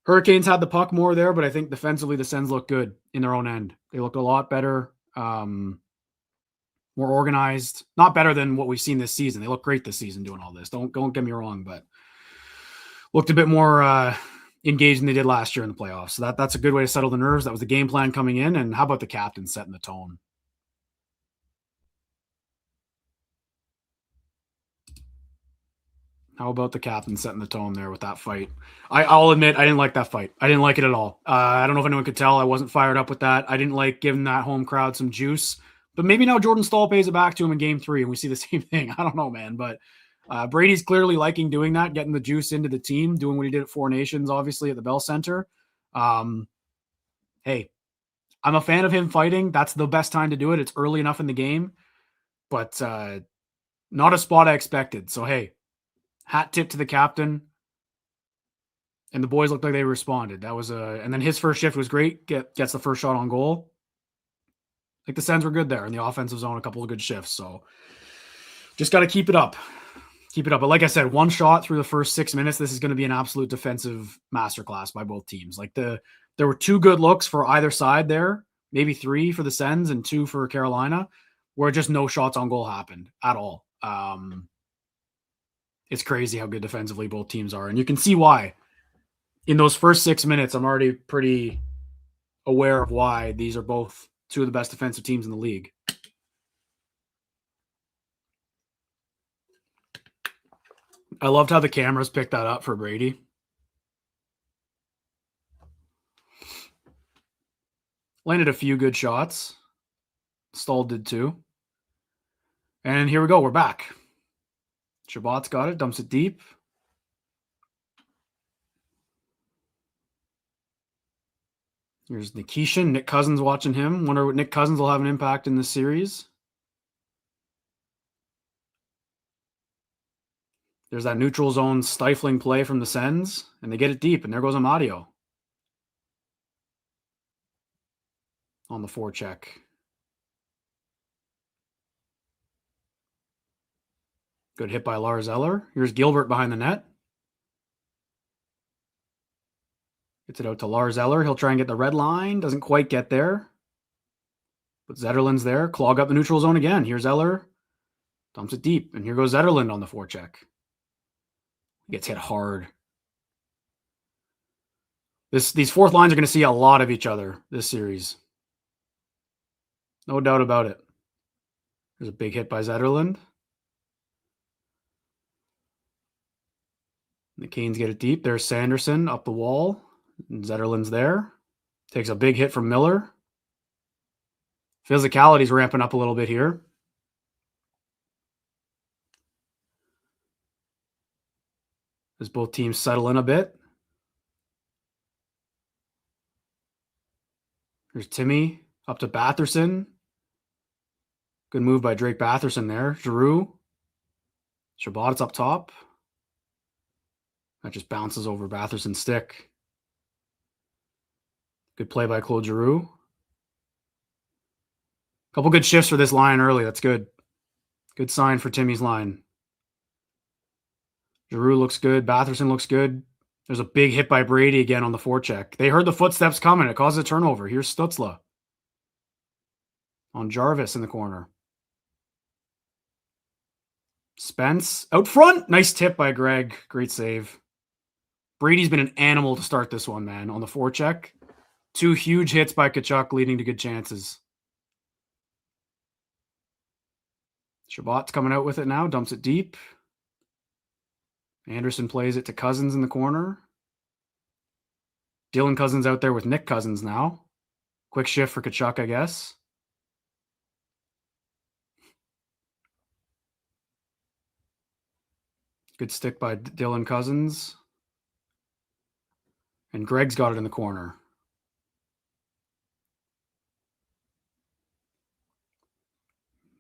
Hurricanes had the puck more there, but I think defensively the Sens looked good in their own end. They looked a lot better, more organized. Not better than what we've seen this season. They look great this season doing all this. Don't get me wrong, but looked a bit more engaged than they did last year in the playoffs. So that's a good way to settle the nerves. That was the game plan coming in. And how about the captain setting the tone? How about the captain setting the tone there with that fight? I'll admit I didn't like that fight. I didn't like it at all. I don't know if anyone could tell. I wasn't fired up with that. I didn't like giving that home crowd some juice. But maybe now Jordan Staal pays it back to him in game 3 and we see the same thing. I don't know, man. But Brady's clearly liking doing that, getting the juice into the team, doing what he did at Four Nations, obviously, at the Bell Center. Hey, I'm a fan of him fighting. That's the best time to do it. It's early enough in the game. But not a spot I expected. So, hey, hat tip to the captain. And the boys looked like they responded. That was and then his first shift was great. Gets the first shot on goal. I think the Sens were good there in the offensive zone, a couple of good shifts. So just got to keep it up. Keep it up. But like I said, one shot through the first 6 minutes, this is going to be an absolute defensive masterclass by both teams. Like there were 2 good looks for either side there, maybe 3 for the Sens and 2 for Carolina, where just no shots on goal happened at all. It's crazy how good defensively both teams are. And you can see why. In those first 6 minutes, I'm already pretty aware of why these are both 2 of the best defensive teams in the league. I loved how the cameras picked that up for Brady. Landed a few good shots. Staal did too. And here we go. We're back. Chabot's got it. Dumps it deep. Here's Nikishin. Nick Cousins watching him. Wonder what Nick Cousins will have an impact in this series. There's that neutral zone stifling play from the Sens, and they get it deep, and there goes Amadio on the forecheck. Good hit by Lars Eller. Here's Gilbert behind the net. Gets it out to Lars Eller. He'll try and get the red line. Doesn't quite get there. But Zetterlund's there. Clog up the neutral zone again. Here's Eller. Dumps it deep. And here goes Zetterlund on the forecheck. Gets hit hard. These fourth lines are going to see a lot of each other this series. No doubt about it. There's a big hit by Zetterlund. The Canes get it deep. There's Sanderson up the wall. And Zetterlund's there. Takes a big hit from Miller. Physicality's ramping up a little bit here. As both teams settle in a bit. There's Timmy up to Batherson. Good move by Drake Batherson there. Giroux. Chabot's up top. That just bounces over Batherson's stick. Good play by Claude Giroux. Couple good shifts for this line early. That's good. Good sign for Timmy's line. Giroux looks good. Batherson looks good. There's a big hit by Brady again on the forecheck. They heard the footsteps coming. It causes a turnover. Here's Stützle on Jarvis in the corner. Spence out front. Nice tip by Greg. Great save. Brady's been an animal to start this one, man, on the forecheck. 2 huge hits by Tkachuk leading to good chances. Chabot's coming out with it now. Dumps it deep. Anderson plays it to Cousins in the corner. Dylan Cousins out there with Nick Cousins now. Quick shift for Tkachuk, I guess. Good stick by Dylan Cousins. And Greg's got it in the corner.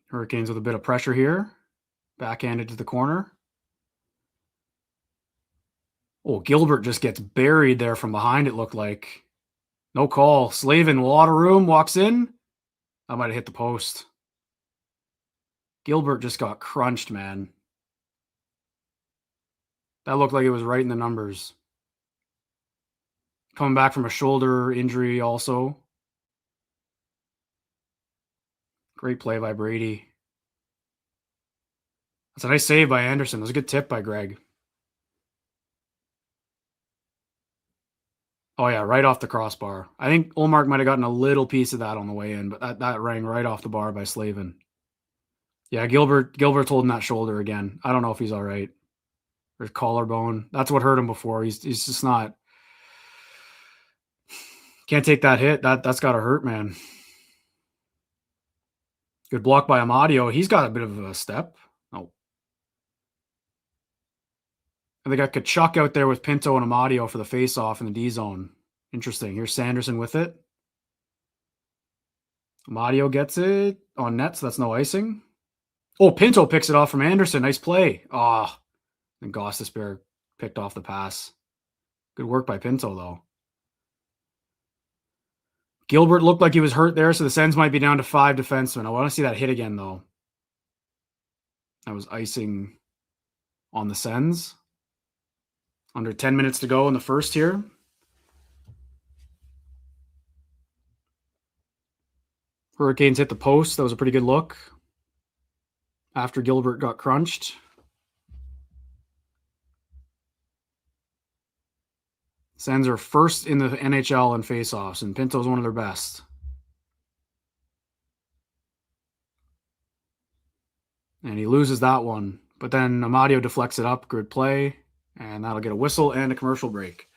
Hurricanes with a bit of pressure here. Backhanded to the corner. Oh, Gilbert just gets buried there from behind, it looked like. No call. Slavin, a lot of room, walks in. I might have hit the post. Gilbert just got crunched, man. That looked like it was right in the numbers. Coming back from a shoulder injury also. Great play by Brady. That's a nice save by Anderson. That was a good tip by Greg. Oh, yeah, right off the crossbar. I think Ullmark might have gotten a little piece of that on the way in, but that rang right off the bar by Slavin. Yeah, Gilbert's holding that shoulder again. I don't know if he's all right. or his collarbone. That's what hurt him before. He's just not. Can't take that hit. That's got to hurt, man. Good block by Amadio. He's got a bit of a step. Oh. And they got Kachuk out there with Pinto and Amadio for the face-off in the D zone. Interesting. Here's Sanderson with it. Amadio gets it on net, so that's no icing. Oh, Pinto picks it off from Anderson. Nice play. And Gostisbehere picked off the pass. Good work by Pinto, though. Gilbert looked like he was hurt there, so the Sens might be down to 5 defensemen. I want to see that hit again, though. That was icing on the Sens. Under 10 minutes to go in the first here. Hurricanes hit the post. That was a pretty good look after Gilbert got crunched. Sens are first in the NHL in faceoffs, and Pinto's one of their best. And he loses that one. But then Amadio deflects it up. Good play. And that'll get a whistle and a commercial break.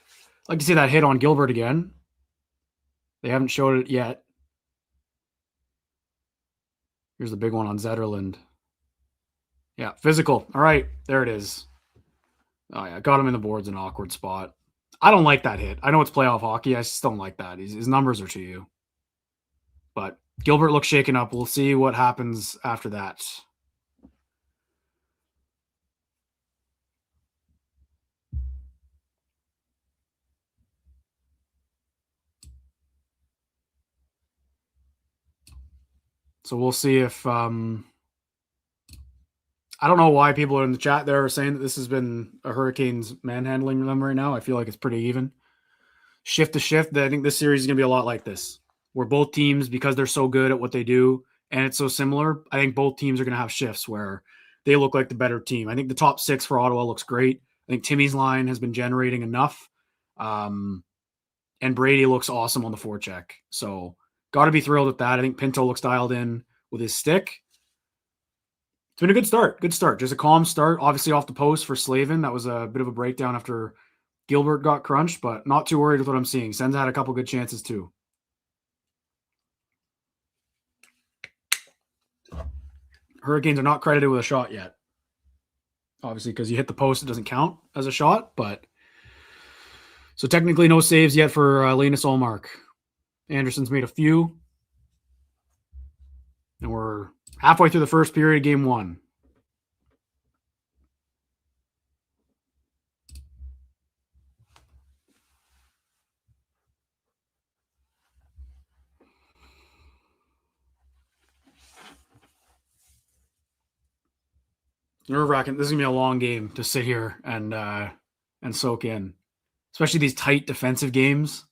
I'd like to see that hit on Gilbert again. They haven't showed it yet. Here's the big one on Zetterlund. Yeah, physical. All right, there it is. Oh, yeah, got him in the boards in an awkward spot. I don't like that hit. I know it's playoff hockey. I just don't like that. His numbers are to you. But Gilbert looks shaken up. We'll see what happens after that. So we'll see if I don't know why people in the chat there are saying that this has been a Hurricanes manhandling them right now. I feel like it's pretty even. Shift to shift, I think this series is going to be a lot like this, where both teams, because they're so good at what they do and it's so similar, I think both teams are going to have shifts where they look like the better team. I think the top 6 for Ottawa looks great. I think Timmy's line has been generating enough. And Brady looks awesome on the forecheck. So got to be thrilled with that. I think Pinto looks dialed in with his stick. It's been a good start. Good start. Just a calm start. Obviously off the post for Slavin. That was a bit of a breakdown after Gilbert got crunched, but not too worried with what I'm seeing. Sens had a couple good chances too. Hurricanes are not credited with a shot yet. Obviously, because you hit the post, it doesn't count as a shot, but so technically no saves yet for Linus Ullmark. Anderson's made a few. And we're halfway through the first period, game 1. Nerve-wracking. This is going to be a long game to sit here and soak in. Especially these tight defensive games.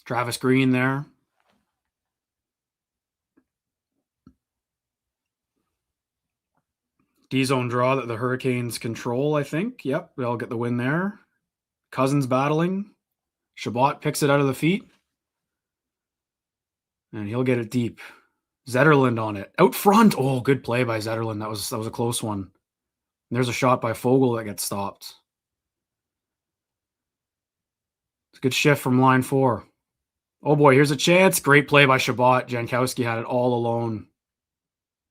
Travis Green there. D-zone draw that the Hurricanes control, I think. Yep, they'll get the win there. Cousins battling. Chabot picks it out of the feet. And he'll get it deep. Zetterlund on it. Out front. Oh, good play by Zetterlund. That was a close one. And there's a shot by Fogle that gets stopped. It's a good shift from line 4. Oh boy, here's a chance. Great play by Chabot. Jankowski had it all alone.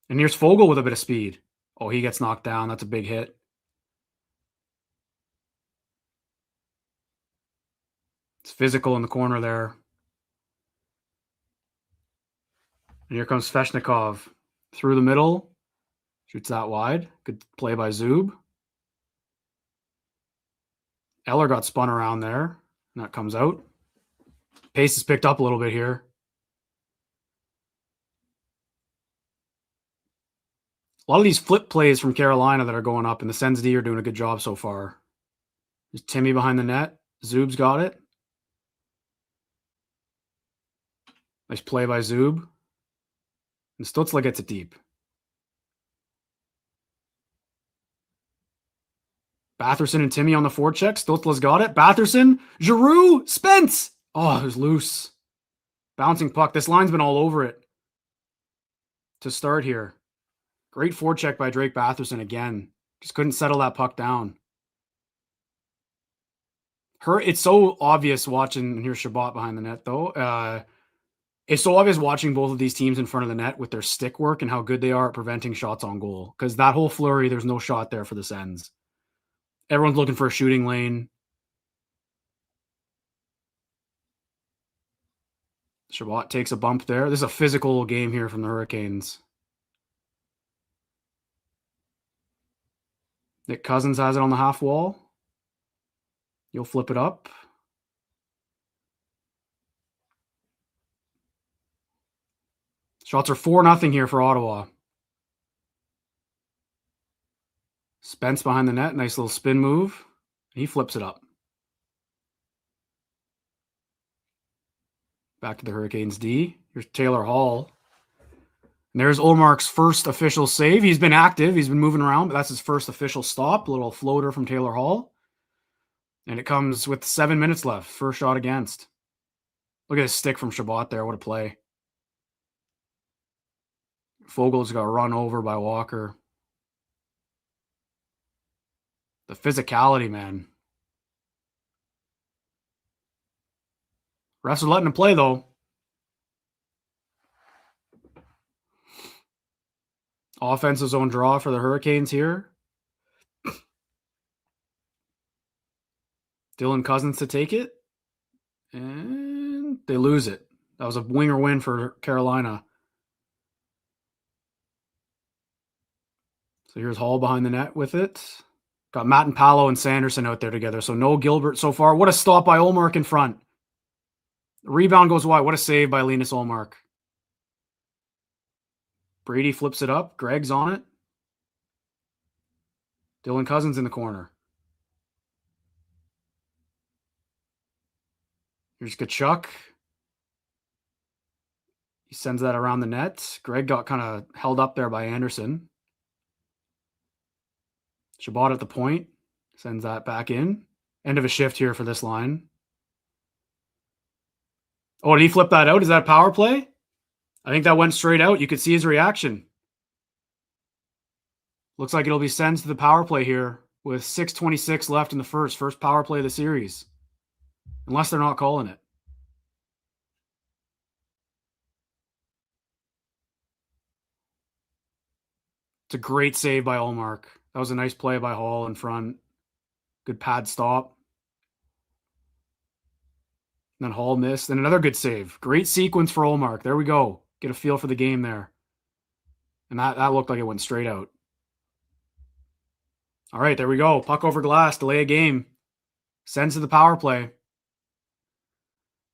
And here's Fogle with a bit of speed. Oh, he gets knocked down. That's a big hit. It's physical in the corner there. And here comes Sveshnikov. Through the middle. Shoots that wide. Good play by Zub. Eller got spun around there. And that comes out. Pace is picked up a little bit here. A lot of these flip plays from Carolina that are going up, and the Sens D are doing a good job so far. There's Timmy behind the net. Zub's got it. Nice play by Zub. And Stutzla gets it deep. Batherson and Timmy on the forecheck. Stutzla's got it. Batherson. Giroux. Spence. Oh, it was loose. Bouncing puck. This line's been all over it to start here. Great forecheck by Drake Batherson again. Just couldn't settle that puck down. It's so obvious watching, here's Chabot behind the net though. It's so obvious watching both of these teams in front of the net with their stick work and how good they are at preventing shots on goal. Because that whole flurry, there's no shot there for the Sens. Everyone's looking for a shooting lane. Chabot takes a bump there. This is a physical game here from the Hurricanes. Nick Cousins has it on the half wall. You'll flip it up. Shots are 4-0 here for Ottawa. Spence behind the net. Nice little spin move. He flips it up. Back to the Hurricanes D. Here's Taylor Hall. And there's Olmark's first official save. He's been active. He's been moving around, but that's his first official stop. A little floater from Taylor Hall. And it comes with 7 minutes left. First shot against. Look at his stick from Chabot there. What a play. Fogel's got run over by Walker. The physicality, man. Refs are letting him play, though. Offensive zone draw for the Hurricanes here. Dylan Cousins to take it. And they lose it. That was a winger win for Carolina. So here's Hall behind the net with it. Got Matt and Paolo and Sanderson out there together. So no Gilbert so far. What a stop by Olmark in front. The rebound goes wide. What a save by Linus Olmark. Brady flips it up. Greg's on it. Dylan Cousins in the corner. Here's Kachuk. He sends that around the net. Greg got kind of held up there by Anderson. Chabot at the point. Sends that back in. End of a shift here for this line. Oh, did he flip that out? Is that a power play? I think that went straight out. You could see his reaction. Looks like it'll be Sens to the power play here with 6:26 left in the first. First power play of the series. Unless they're not calling it. It's a great save by Olmark. That was a nice play by Hall in front. Good pad stop. And then Hall missed. And another good save. Great sequence for Olmark. There we go. Get a feel for the game there. And that looked like it went straight out. All right, there we go. Puck over glass. Delay a game. Sends to the power play.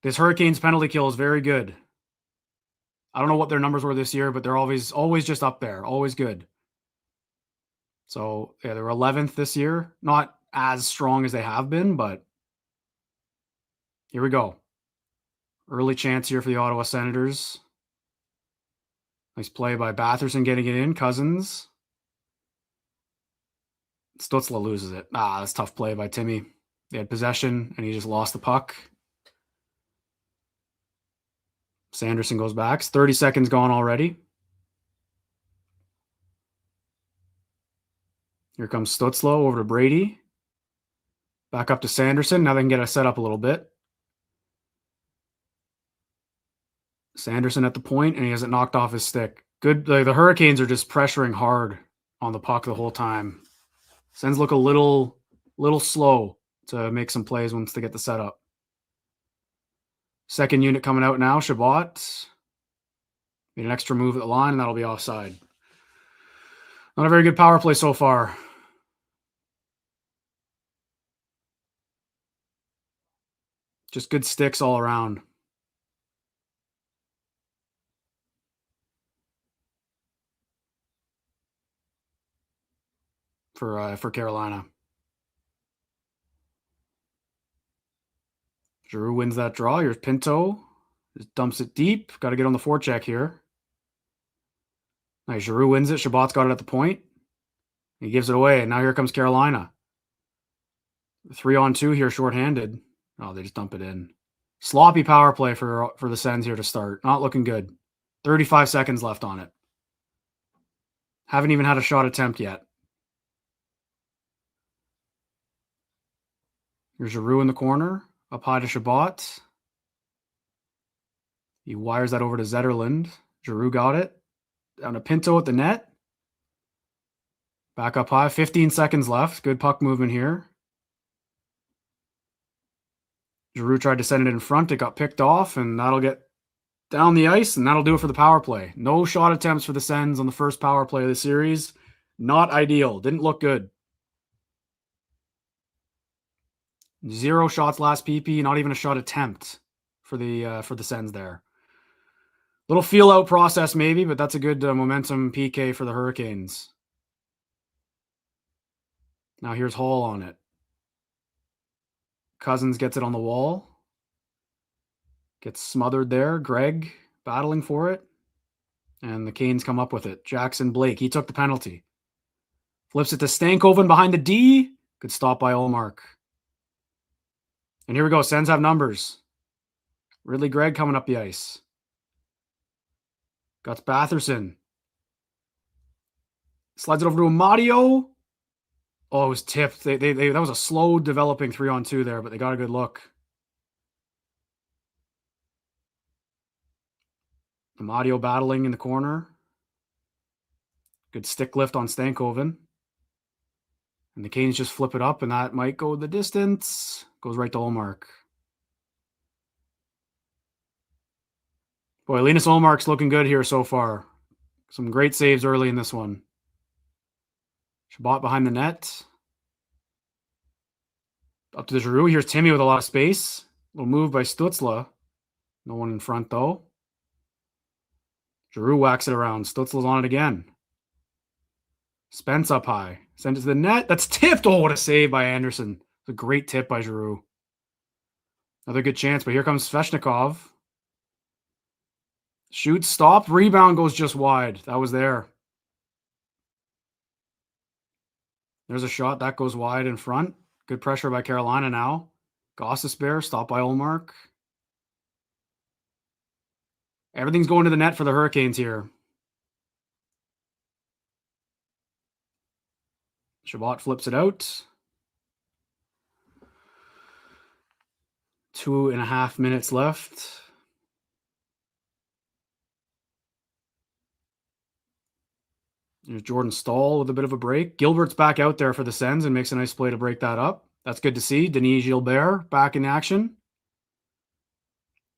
This Hurricanes penalty kill is very good. I don't know what their numbers were this year, but they're always just up there. Always good. So, yeah, they were 11th this year. Not as strong as they have been, but here we go. Early chance here for the Ottawa Senators. Nice play by Batherson getting it in. Cousins. Stutzla loses it. That's a tough play by Timmy. They had possession, and he just lost the puck. Sanderson goes back. 30 seconds gone already. Here comes Stutzla over to Brady. Back up to Sanderson. Now they can get a set up a little bit. Sanderson at the point, and he has it knocked off his stick. Good. The Hurricanes are just pressuring hard on the puck the whole time. Sens look a little slow to make some plays once they get the setup. Second unit coming out now. Chabot made an extra move at the line, and that'll be offside. Not a very good power play so far. Just good sticks all around. For Carolina. Giroux wins that draw. Here's Pinto. Just dumps it deep. Got to get on the forecheck here. Nice. Giroux wins it. Chabot's got it at the point. He gives it away. And now here comes Carolina. 3-on-2 here, shorthanded. Oh, they just dump it in. Sloppy power play for the Sens here to start. Not looking good. 35 seconds left on it. Haven't even had a shot attempt yet. Here's Giroux in the corner. Up high to Chabot. He wires that over to Zetterlund. Giroux got it. Down to Pinto at the net. Back up high. 15 seconds left. Good puck movement here. Giroux tried to send it in front. It got picked off, and that'll get down the ice, and that'll do it for the power play. No shot attempts for the Sens on the first power play of the series. Not ideal. Didn't look good. 0 shots last PP. Not even a shot attempt for the Sens there. Little feel out process maybe, but that's a good momentum PK for the Hurricanes. Now here's Hall on it. Cousins gets it on the wall. Gets smothered there. Greg battling for it. And the Canes come up with it. Jackson Blake, he took the penalty. Flips it to Stankoven behind the D. Good stop by Ullmark. And here we go. Sens have numbers. Ridley Gregg coming up the ice. Got Batherson. Slides it over to Amadio. Oh, it was tipped. That was a slow developing 3-on-2 there, but they got a good look. Amadio battling in the corner. Good stick lift on Stankoven. And the Canes just flip it up, and that might go the distance. Goes right to Ullmark. Boy, Linus Ullmark's looking good here so far. Some great saves early in this one. Chabot behind the net. Up to the Giroux. Here's Timmy with a lot of space. Little move by Stützle. No one in front, though. Giroux whacks it around. Stützle's on it again. Spence up high. Send it to the net. That's tipped. Oh, what a save by Anderson. It's a great tip by Giroux. Another good chance, but here comes Svechnikov. Shoots, stopped. Rebound goes just wide. That was there. There's a shot. That goes wide in front. Good pressure by Carolina now. Gossesbear, stopped by Ullmark. Everything's going to the net for the Hurricanes here. Chabot flips it out. 2.5 minutes left. There's Jordan Staal with a bit of a break. Gilbert's back out there for the Sens and makes a nice play to break that up. That's good to see. Denis Gilbert back in action.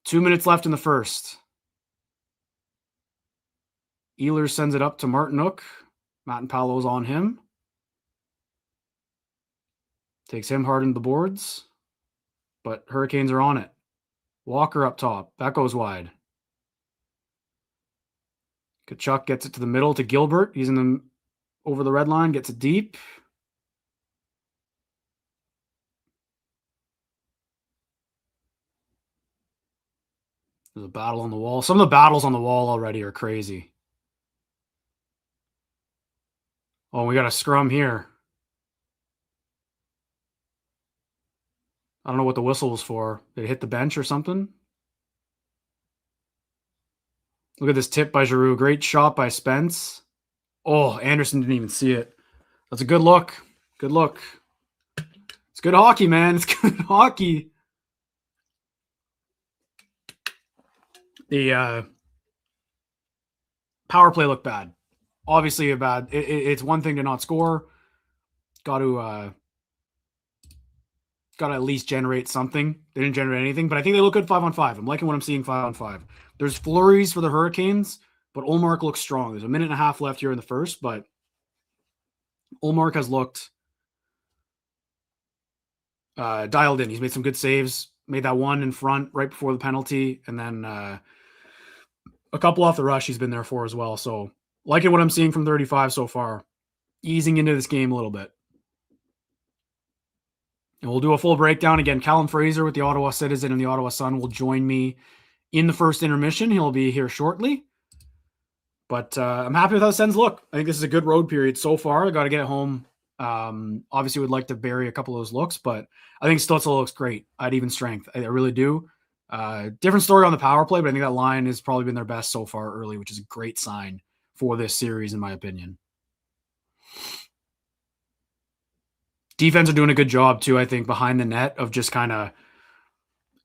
2 minutes left in the first. Ehlers sends it up to Martinook. Matt and Paolo's on him. Takes him hard into the boards. But Hurricanes are on it. Walker up top. That goes wide. Kachuk gets it to the middle to Gilbert. He's in the over the red line. Gets it deep. There's a battle on the wall. Some of the battles on the wall already are crazy. Oh, we got a scrum here. I don't know what the whistle was for. Did it hit the bench or something? Look at this tip by Giroux. Great shot by Spence. Oh, Anderson didn't even see it. That's a good look. Good look. It's good hockey, man. It's good hockey. The power play looked bad. Obviously, it's one thing to not score. Got to at least generate something. They didn't generate anything, but I think they look good 5-on-5. I'm liking what I'm seeing 5-on-5. There's flurries for the Hurricanes, but Ullmark looks strong. There's a minute and a half left here in the first, but Ullmark has looked dialed in. He's made some good saves. Made that one in front right before the penalty, and then a couple off the rush he's been there for as well. So liking what I'm seeing from 35 so far. Easing into this game a little bit. And we'll do a full breakdown. Again, Callum Fraser with the Ottawa Citizen and the Ottawa Sun will join me in the first intermission. He'll be here shortly. But I'm happy with how the Sens look. I think this is a good road period so far. I got to get it home. Obviously, would like to bury a couple of those looks, but I think Stützle looks great at even strength. I really do. Different story on the power play, but I think that line has probably been their best so far early, which is a great sign for this series, in my opinion. Defense are doing a good job too, I think, behind the net of just kind of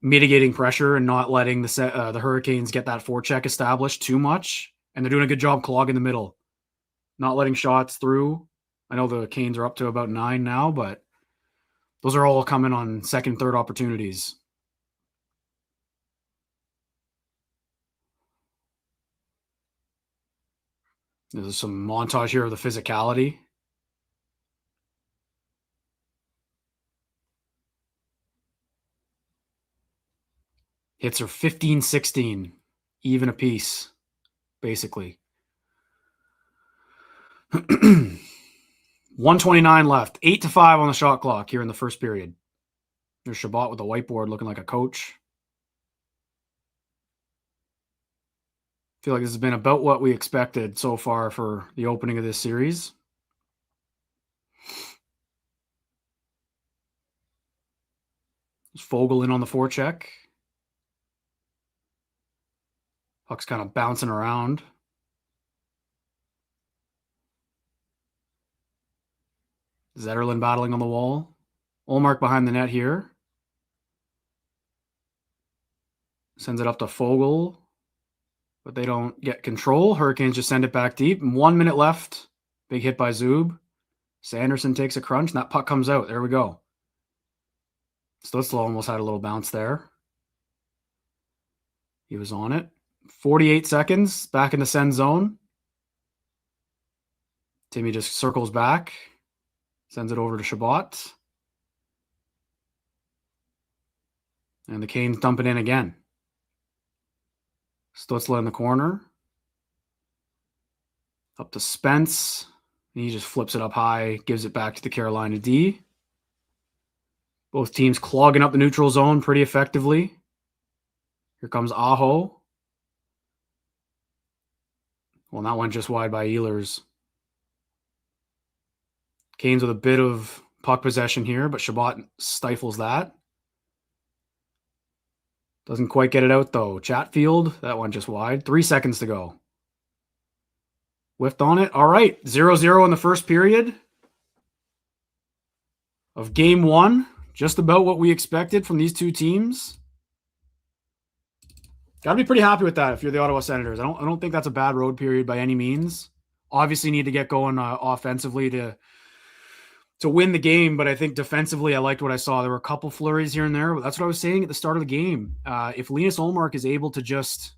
mitigating pressure and not letting the Hurricanes get that forecheck established too much. And they're doing a good job clogging the middle, not letting shots through. I know the Canes are up to about 9 now, but those are all coming on second, third opportunities. There's some montage here of the physicality. Hits are 15-16, even apiece, basically. 1:29 left, 8-5 on the shot clock here in the first period. There's Chabot with a whiteboard looking like a coach. I feel like this has been about what we expected so far for the opening of this series. There's Foegele in on the forecheck. Puck's kind of bouncing around. Zetterlund battling on the wall. Ullmark behind the net here. Sends it up to Foegele, but they don't get control. Hurricanes just send it back deep. 1 minute left. Big hit by Zub. Sanderson takes a crunch, and that puck comes out. There we go. Stutzla almost had a little bounce there. He was on it. 48 seconds, back in the send zone. Timmy just circles back, sends it over to Chabot. And the Canes dump it in again. Stutzla in the corner. Up to Spence. And he just flips it up high, gives it back to the Carolina D. Both teams clogging up the neutral zone pretty effectively. Here comes Aho. Well, that one just wide by Ehlers. Canes with a bit of puck possession here, but Chabot stifles that. Doesn't quite get it out, though. Chatfield, that one just wide. 3 seconds to go. Whiffed on it. All right, 0-0 in the first period of Game 1. Just about what we expected from these two teams. Got to be pretty happy with that if you're the Ottawa Senators. I don't think that's a bad road period by any means. Obviously need to get going offensively to win the game, but I think defensively I liked what I saw. There were a couple flurries here and there, but that's what I was saying at the start of the game. If Linus Ullmark is able to just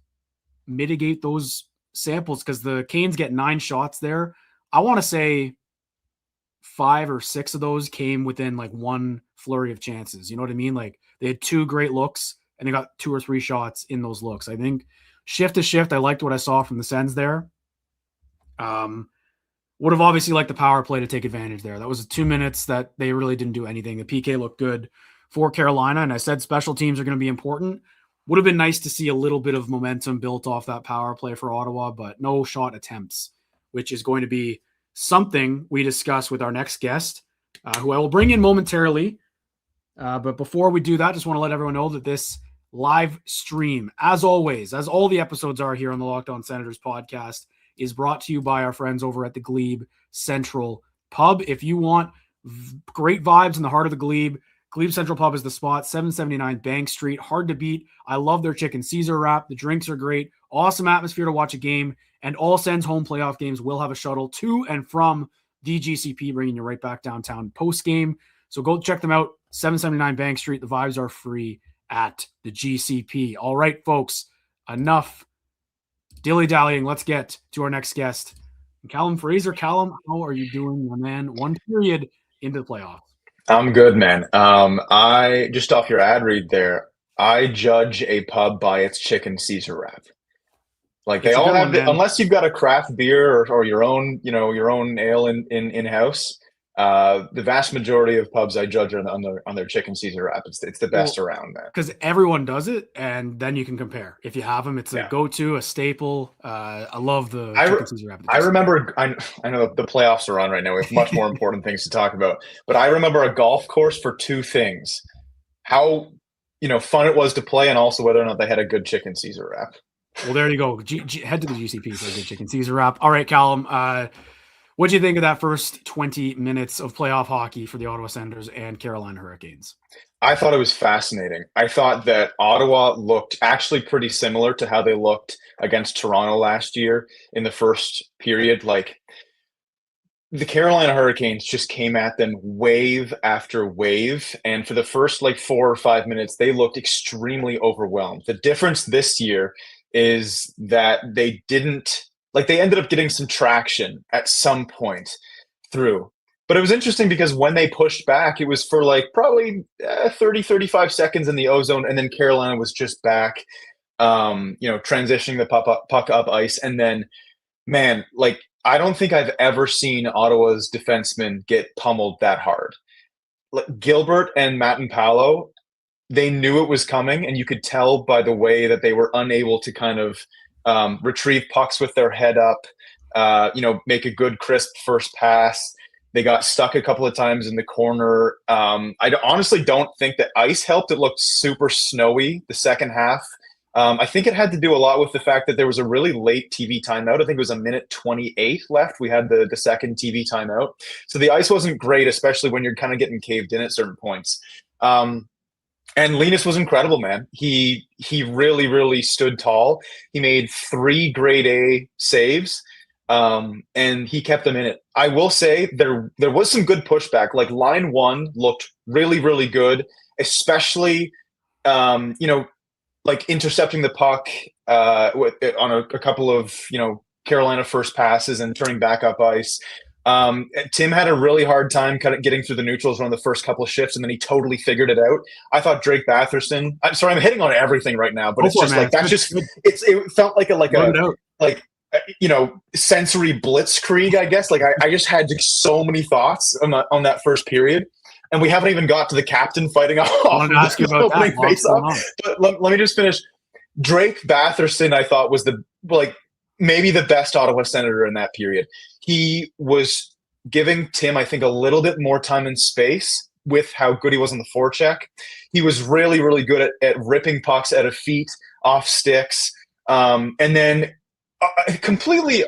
mitigate those samples, because the Canes get 9 shots there, I want to say 5 or 6 of those came within like one flurry of chances. You know what I mean? Like they had 2 great looks, and they got 2 or 3 shots in those looks. I think shift to shift, I liked what I saw from the Sens there. Would have obviously liked the power play to take advantage there. That was 2 minutes that they really didn't do anything. The PK looked good for Carolina, and I said special teams are going to be important. Would have been nice to see a little bit of momentum built off that power play for Ottawa, but no shot attempts, which is going to be something we discuss with our next guest, who I will bring in momentarily. But before we do that, just want to let everyone know that this live stream, as always, as all the episodes are here on the Locked On Senators podcast, is brought to you by our friends over at the Glebe Central Pub. If you want great vibes in the heart of the Glebe, Glebe Central Pub is the spot. 779 Bank Street, hard to beat. I love their chicken Caesar wrap. The drinks are great. Awesome atmosphere to watch a game. And all Sens home playoff games will have a shuttle to and from the GCP, bringing you right back downtown post-game. So go check them out. 779 Bank Street. The vibes are free at the GCP. All right, folks, enough dilly-dallying. Let's get to our next guest. Callum Fraser. Callum, how are you doing, my man? 1 period into the playoffs. I'm good, man. I just off your ad read there, I judge a pub by its chicken Caesar wrap. Like they all have, unless you've got a craft beer or your own, your own ale in house. The vast majority of pubs I judge on their chicken Caesar wrap. It's the best around, man. Because everyone does it, and then you can compare. If you have them, it's a go-to, a staple. I love the chicken Caesar wrap. I remember. I know the playoffs are on right now. We have much more important things to talk about. But I remember a golf course for 2 things: how fun it was to play, and also whether or not they had a good chicken Caesar wrap. Well, there you go. Head to the GCP for a good chicken Caesar wrap. All right, Callum, what do you think of that first 20 minutes of playoff hockey for the Ottawa Senators and Carolina Hurricanes? I thought it was fascinating. I thought that Ottawa looked actually pretty similar to how they looked against Toronto last year in the first period. Like, the Carolina Hurricanes just came at them wave after wave. And for the first 4 or 5 minutes, they looked extremely overwhelmed. The difference this year is that they ended up getting some traction at some point through. But it was interesting because when they pushed back, it was for probably 30, 35 seconds in the ozone. And then Carolina was just back, transitioning the puck up ice. And then, man, I don't think I've ever seen Ottawa's defensemen get pummeled that hard. Gilbert and Matt-Paolo, they knew it was coming, and you could tell by the way that they were unable to kind of retrieve pucks with their head up, make a good, crisp first pass. They got stuck a couple of times in the corner. I honestly don't think that ice helped. It looked super snowy the second half. I think it had to do a lot with the fact that there was a really late TV timeout. I think it was a minute 28 left. We had the second TV timeout. So the ice wasn't great, especially when you're kind of getting caved in at certain points. And Linus was incredible, man. He really, really stood tall. He made 3 grade A saves, and he kept them in it. I will say there was some good pushback. Line 1 looked really, really good, especially intercepting the puck on a couple of Carolina first passes and turning back up ice. Tim had a really hard time kind of getting through the neutrals on the first couple of shifts, and then he totally figured it out. I thought Drake Batherson. I'm sorry, I'm hitting on everything right now, but it's just it felt like a sensory blitzkrieg, I guess. I just had so many thoughts on that first period, and we haven't even got to the captain fighting off. I wanted to ask you about that. But let me just finish. Drake Batherson, I thought, was maybe the best Ottawa Senator in that period. He was giving Tim, I think, a little bit more time and space with how good he was on the forecheck. He was really, really good at ripping pucks out of feet, off sticks. And then completely,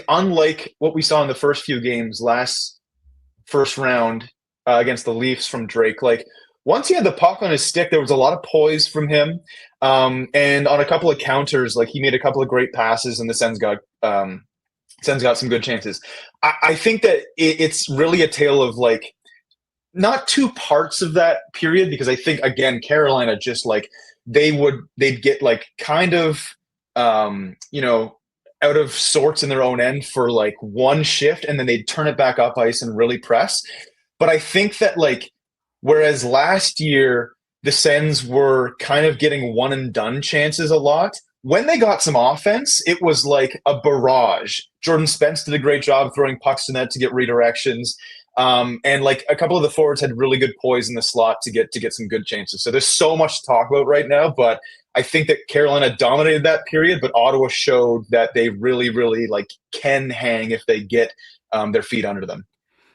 unlike what we saw in the first few games first round against the Leafs from Drake, once he had the puck on his stick, there was a lot of poise from him. And on a couple of counters, he made a couple of great passes, and the Sens got some good chances. I think that it's really a tale of not two parts of that period, because I think, again, Carolina just they'd get kind of out of sorts in their own end for one shift, and then they'd turn it back up ice and really press. But I think that whereas last year the Sens were kind of getting one and done chances a lot, when they got some offense, it was like a barrage. Jordan Spence did a great job throwing pucks to net to get redirections. And a couple of the forwards had really good poise in the slot to get some good chances. So there's so much to talk about right now, but I think that Carolina dominated that period, but Ottawa showed that they really, really can hang if they get their feet under them.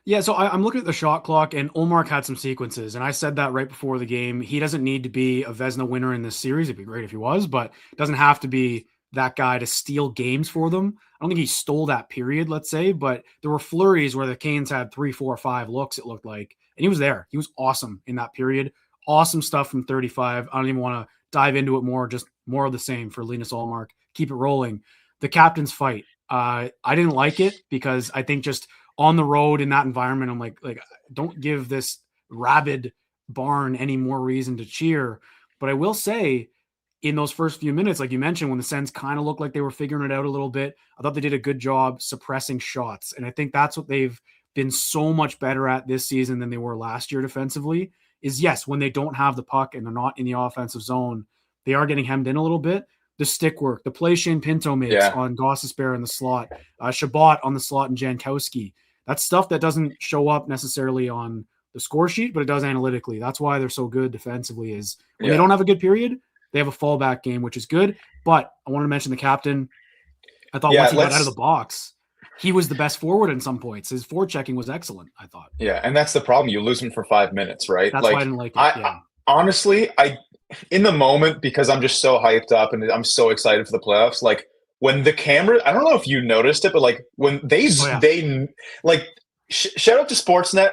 Yeah, so I'm looking at the shot clock, and Ullmark had some sequences, and I said that right before the game. He doesn't need to be a Vezina winner in this series. It'd be great if he was, but doesn't have to be that guy to steal games for them. I don't think he stole that period, let's say, but there were flurries where the Canes had 3, 4, 5 looks, it looked like, and he was there. He was awesome in that period. Awesome stuff from 35. I don't even want to dive into it more, just more of the same for Linus Ullmark. Keep it rolling. The captain's fight. I didn't like it because I think just on the road in that environment, I'm like, don't give this rabid barn any more reason to cheer. But I will say, in those first few minutes, like you mentioned, when the Sens kind of looked like they were figuring it out a little bit, I thought they did a good job suppressing shots. And I think that's what they've been so much better at this season than they were last year defensively, is yes, when they don't have the puck and they're not in the offensive zone, they are getting hemmed in a little bit. The stick work, the play Shane Pinto makes on Gostisbehere in the slot, Shabbat on the slot, and Jankowski. That's stuff that doesn't show up necessarily on the score sheet, but it does analytically. That's why they're so good defensively, is when they don't have a good period, they have a fallback game, which is good. But I want to mention the captain. I thought once he got out of the box, he was the best forward in some points. His forechecking was excellent, I thought. Yeah, and that's the problem. You lose him for 5 minutes, right? That's why I didn't like it. Honestly, in the moment, because I'm just so hyped up and I'm so excited for the playoffs, like when the camera, I don't know if you noticed it, but like when they like shout out to Sportsnet.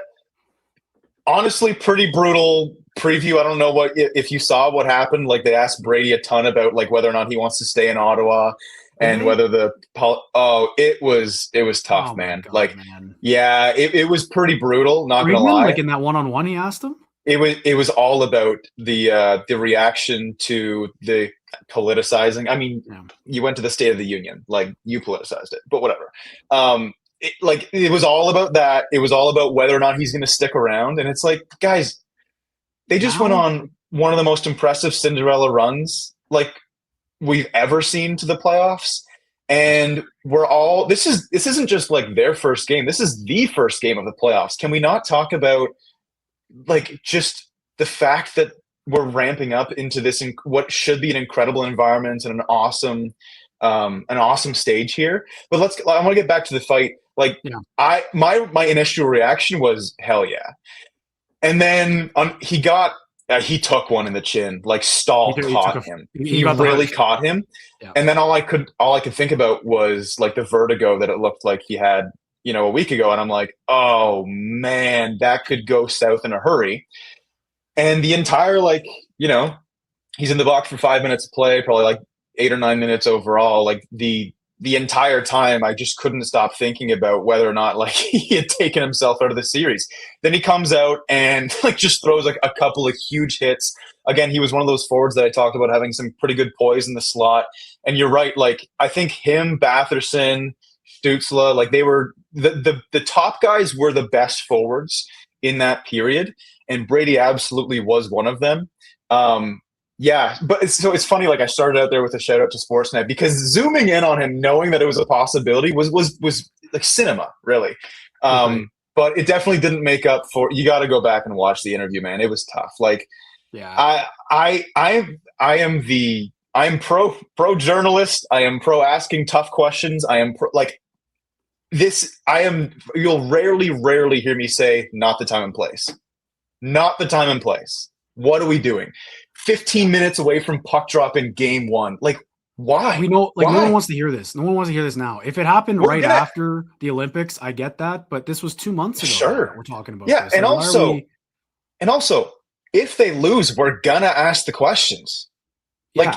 Honestly, pretty brutal preview. I don't know if you saw what happened. Like they asked Brady a ton about like whether or not he wants to stay in Ottawa and whether it was tough, man. God, like, man. Yeah, it was pretty brutal. Not Friedman, gonna lie. like in that one-on-one, he asked him. It was all about the reaction to the politicizing. I mean, you went to the State of the Union, like you politicized it, but whatever. It was all about that. It was all about whether or not he's going to stick around. And it's like, guys, they just went on one of the most impressive Cinderella runs like we've ever seen to the playoffs. And this isn't just like their first game. This is the first game of the playoffs. Can we not talk about like just the fact that we're ramping up into this what should be an incredible environment and an awesome stage here? But I want to get back to the fight. Like my initial reaction was hell yeah, and then he took one in the chin. Like Stahl caught him. He really caught him. Yeah. And then all I could think about was like the vertigo that it looked like he had, a week ago. And I'm like, oh man, that could go south in a hurry. And the entire he's in the box for 5 minutes of play, probably like 8 or 9 minutes overall. Like the entire time, I just couldn't stop thinking about whether or not like he had taken himself out of the series. Then he comes out and like just throws like a couple of huge hits. Again, he was one of those forwards that I talked about having some pretty good poise in the slot. And you're right. Like I think him, Batherson, Stützle, like they were the top guys were the best forwards in that period. And Brady absolutely was one of them. Yeah, but it's funny. Like I started out there with a shout out to Sportsnet because zooming in on him, knowing that it was a possibility, was like cinema, really. But it definitely didn't make up for. You got to go back and watch the interview, man. It was tough. Like, yeah, I'm pro journalist. I am pro asking tough questions. I am pro, like this. You'll rarely hear me say not the time and place. Not the time and place. What are we doing? 15 minutes away from puck drop in game one. Like, why? We know, like, no one wants to hear this. No one wants to hear this now. If it happened after the Olympics, I get that. But this was 2 months ago. Sure. We're talking about this. And also, if they lose, we're going to ask the questions. Like,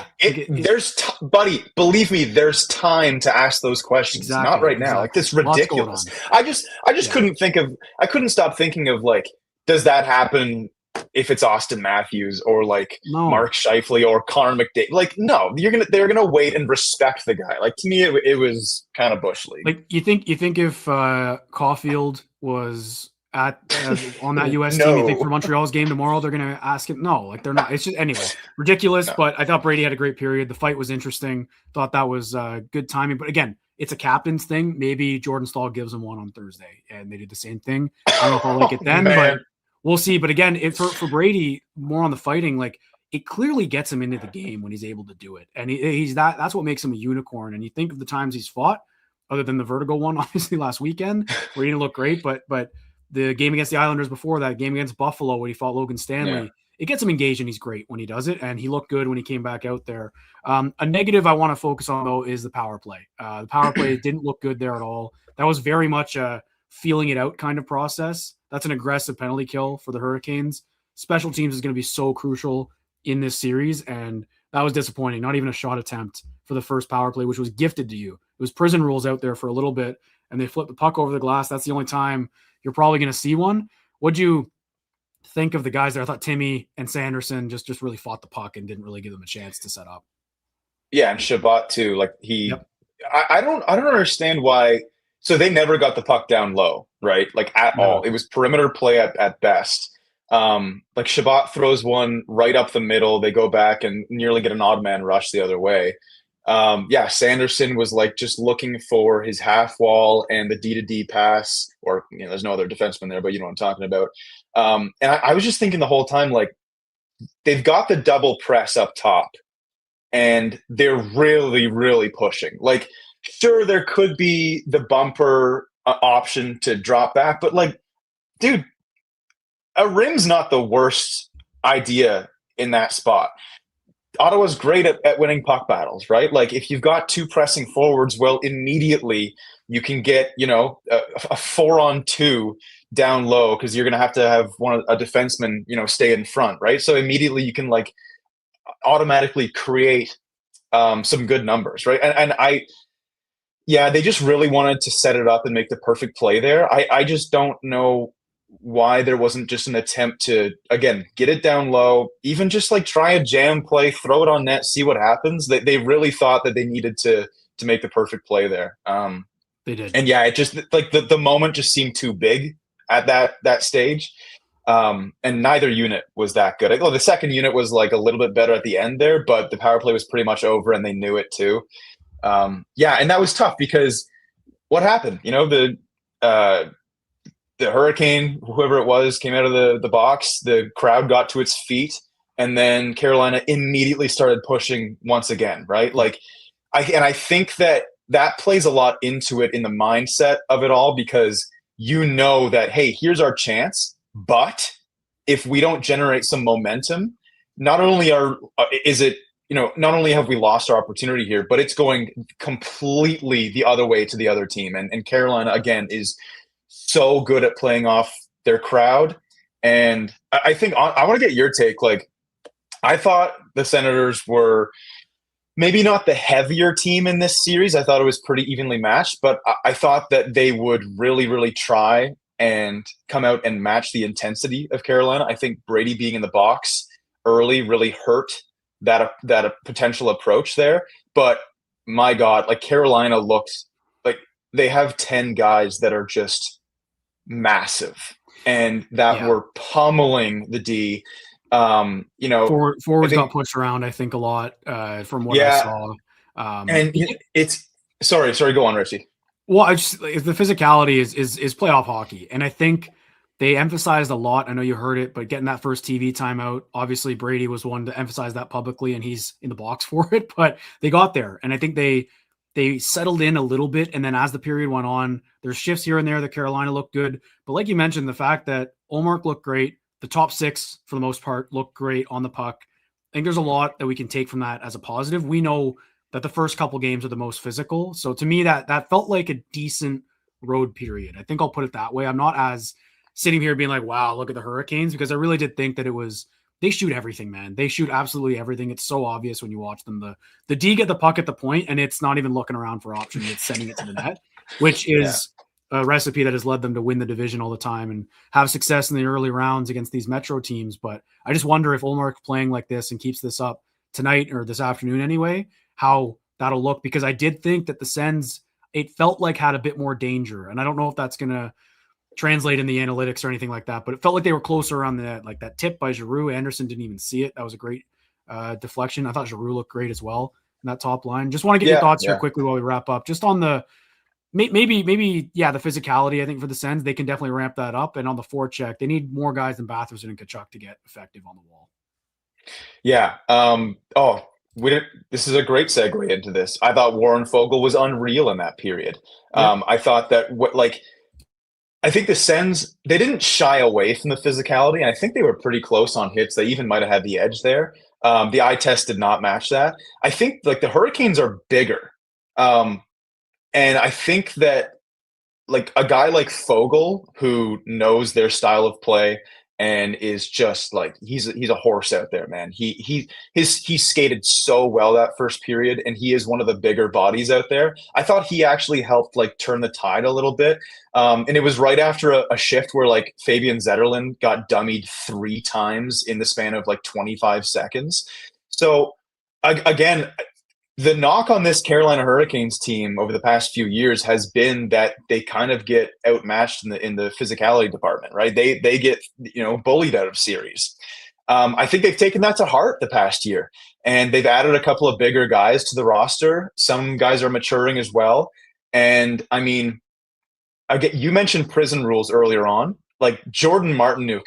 buddy, believe me, there's time to ask those questions. Exactly, not right now. Like, this is ridiculous. I just couldn't stop thinking of, like, does that happen if it's Austin Matthews or like Mark Scheifele or Connor McDavid? Like, no, they're gonna wait and respect the guy. Like, to me, it was kind of bush league. Like, you think if Caulfield was on that US team, you think for Montreal's game tomorrow they're gonna ask him? No, like they're not. It's just anyway ridiculous. No. But I thought Brady had a great period. The fight was interesting. Thought that was good timing. But again, it's a captain's thing. Maybe Jordan Stahl gives him one on Thursday, and they did the same thing. I don't know if I'll like it then, but we'll see. But again, for Brady, more on the fighting, like it clearly gets him into the game when he's able to do it. And that's what makes him a unicorn. And you think of the times he's fought, other than the vertigo one, obviously last weekend, where he didn't look great, but the game against the Islanders before that, game against Buffalo when he fought Logan Stanley, it gets him engaged and he's great when he does it. And he looked good when he came back out there. A negative I want to focus on, though, is the power play. The power play didn't look good there at all. That was very much a feeling it out kind of process. That's an aggressive penalty kill for the Hurricanes. Special teams is going to be so crucial in this series, and that was disappointing. Not even a shot attempt for the first power play, which was gifted to you. It was prison rules out there for a little bit, and they flipped the puck over the glass. That's the only time you're probably going to see one. What'd you think of the guys there? I thought Timmy and Sanderson just really fought the puck and didn't really give them a chance to set up. Yeah, and Shabbat too. Like I don't understand why. So they never got the puck down low, right? Like at all. It was perimeter play at best. Like Shabbat throws one right up the middle. They go back and nearly get an odd man rush the other way. Sanderson was like just looking for his half wall and the D-to-D pass, or there's no other defenseman there, but you know what I'm talking about. And I was just thinking the whole time, like, they've got the double press up top and they're really, really pushing. Like, sure, there could be the bumper option to drop back, but like, dude, a rim's not the worst idea in that spot. Ottawa's great at winning puck battles, right? Like if you've got two pressing forwards, well, immediately you can get, a 4-on-2 down low because you're going to have a defenseman, stay in front, right? So immediately you can like automatically create some good numbers, right? They just really wanted to set it up and make the perfect play there. I just don't know why there wasn't just an attempt to, again, get it down low, even just like try a jam play, throw it on net, see what happens. They really thought that they needed to make the perfect play there. They did. And it just like the moment just seemed too big at that stage. And neither unit was that good. Well, the second unit was like a little bit better at the end there, but the power play was pretty much over and they knew it too. And that was tough because what happened? The Hurricane, whoever it was, came out of the box. The crowd got to its feet, and then Carolina immediately started pushing once again, right? Like, I think that plays a lot into it in the mindset of it all because that, hey, here's our chance, but if we don't generate some momentum, not only have we lost our opportunity here, but it's going completely the other way to the other team. And Carolina, again, is so good at playing off their crowd. And I think I want to get your take. Like, I thought the Senators were maybe not the heavier team in this series. I thought it was pretty evenly matched, but I thought that they would really, really try and come out and match the intensity of Carolina. I think Brady being in the box early really hurt that potential approach there. But my God, like Carolina looked like they have 10 guys that are just massive and that were pummeling the D. Forwards got pushed around, I think, a lot from what I saw. And it's sorry, go on, Richie. Well, the physicality is playoff hockey, and I think they emphasized a lot. I know you heard it, but getting that first TV timeout, obviously Brady was one to emphasize that publicly, and he's in the box for it. But they got there, and I think they settled in a little bit. And then as the period went on, there's shifts here and there that Carolina looked good. But like you mentioned, the fact that Ullmark looked great, the top six for the most part looked great on the puck. I think there's a lot that we can take from that as a positive. We know that the first couple games are the most physical. So to me, that felt like a decent road period. I think I'll put it that way. I'm not as sitting here being like, wow, look at the Hurricanes, because I really did think that they shoot everything, man. They shoot absolutely everything. It's so obvious when you watch them. The D get the puck at the point, and it's not even looking around for options. It's sending it to the net, which is a recipe that has led them to win the division all the time and have success in the early rounds against these Metro teams. But I just wonder if Ullmark playing like this and keeps this up tonight or this afternoon anyway, how that'll look, because I did think that the Sens, it felt like had a bit more danger. And I don't know if that's going to translate in the analytics or anything like that, but it felt like they were closer on that tip by Giroux. Anderson didn't even see it. That was a great deflection. I thought Giroux looked great as well in that top line. Just want to get your thoughts here quickly while we wrap up. Just on the maybe the physicality. I think for the Sens, they can definitely ramp that up. And on the forecheck, they need more guys than Batherson and Tkachuk to get effective on the wall. Yeah. This is a great segue into this. I thought Warren Fogle was unreal in that period. I thought that I think the Sens, they didn't shy away from the physicality, and I think they were pretty close on hits. They even might have had the edge there. The eye test did not match that. I think like the Hurricanes are bigger. And I think that like a guy like Fogle, who knows their style of play and is just like he's a horse out there, man. He skated so well that first period, and he is one of the bigger bodies out there. I thought he actually helped like turn the tide a little bit. And it was right after a shift where like Fabian Zetterlund got dummied 3 times in the span of like 25 seconds. So again, the knock on this Carolina Hurricanes team over the past few years has been that they kind of get outmatched in the physicality department, right? They get bullied out of series. I think they've taken that to heart the past year, and they've added a couple of bigger guys to the roster. Some guys are maturing as well, and I mean, you mentioned prison rules earlier on. Like Jordan Martinook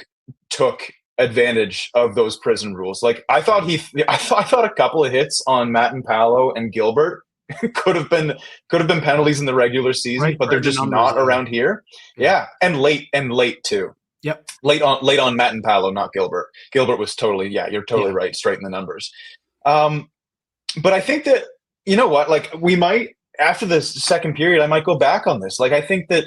took advantage of those prison rules. Like I thought a couple of hits on Matt and Paolo and Gilbert could have been penalties in the regular season, but they're just not around here. Yeah. And late too. Yep. Late on Matt and Paolo, not Gilbert. Gilbert was totally, you're totally right. Straighten the numbers. But I think that, you know what, like we might, after this second period, I might go back on this. Like, I think that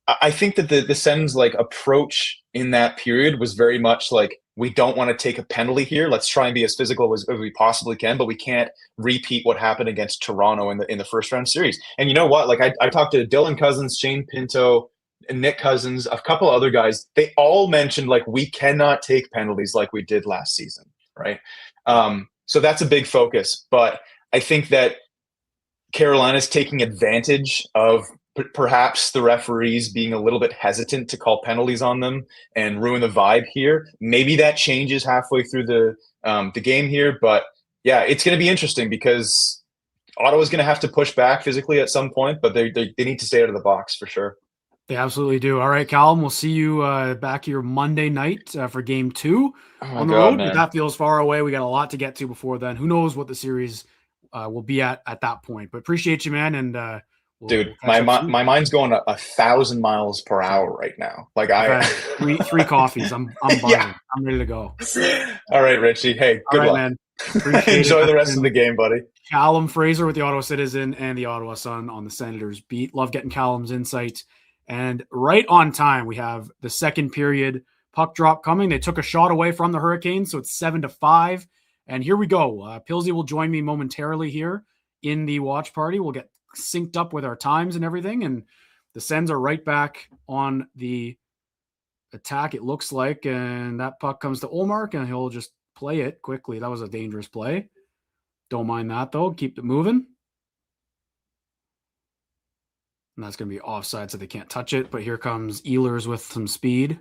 the Sens like approach in that period was very much like, we don't want to take a penalty here. Let's try and be as physical as we possibly can, but we can't repeat what happened against Toronto in the first round series. And you know what? Like I talked to Dylan Cousins, Shane Pinto, and Nick Cousins, a couple of other guys. They all mentioned like, we cannot take penalties like we did last season, right? So that's a big focus. But I think that Carolina's taking advantage of perhaps the referees being a little bit hesitant to call penalties on them and ruin the vibe here. Maybe that changes halfway through the game here, but yeah, it's going to be interesting because Ottawa's going to have to push back physically at some point, but they need to stay out of the box for sure. They absolutely do. All right, Callum, we'll see you back here Monday night for Game 2 on the road. But that feels far away. We got a lot to get to before then. Who knows what the series will be at that point? But appreciate you, man, and. Dude, my mind's going 1,000 miles per hour right now. Like three coffees. I'm buzzing. Yeah. I'm ready to go. All right, Richie. Hey, good luck, man. Enjoy the rest of the game, buddy. Callum Fraser with the Ottawa Citizen and the Ottawa Sun on the Senators beat. Love getting Callum's insight. And right on time, we have the second period puck drop coming. They took a shot away from the Hurricanes, so it's 7-5. And here we go. Pilsy will join me momentarily here in the watch party. We'll get synced up with our times and everything, and the Sens are right back on the attack, it looks like, and that puck comes to Ullmark and he'll just play it quickly. That was a dangerous play. Don't mind that though. Keep it moving. And that's going to be offside, so they can't touch it, but here comes Ehlers with some speed.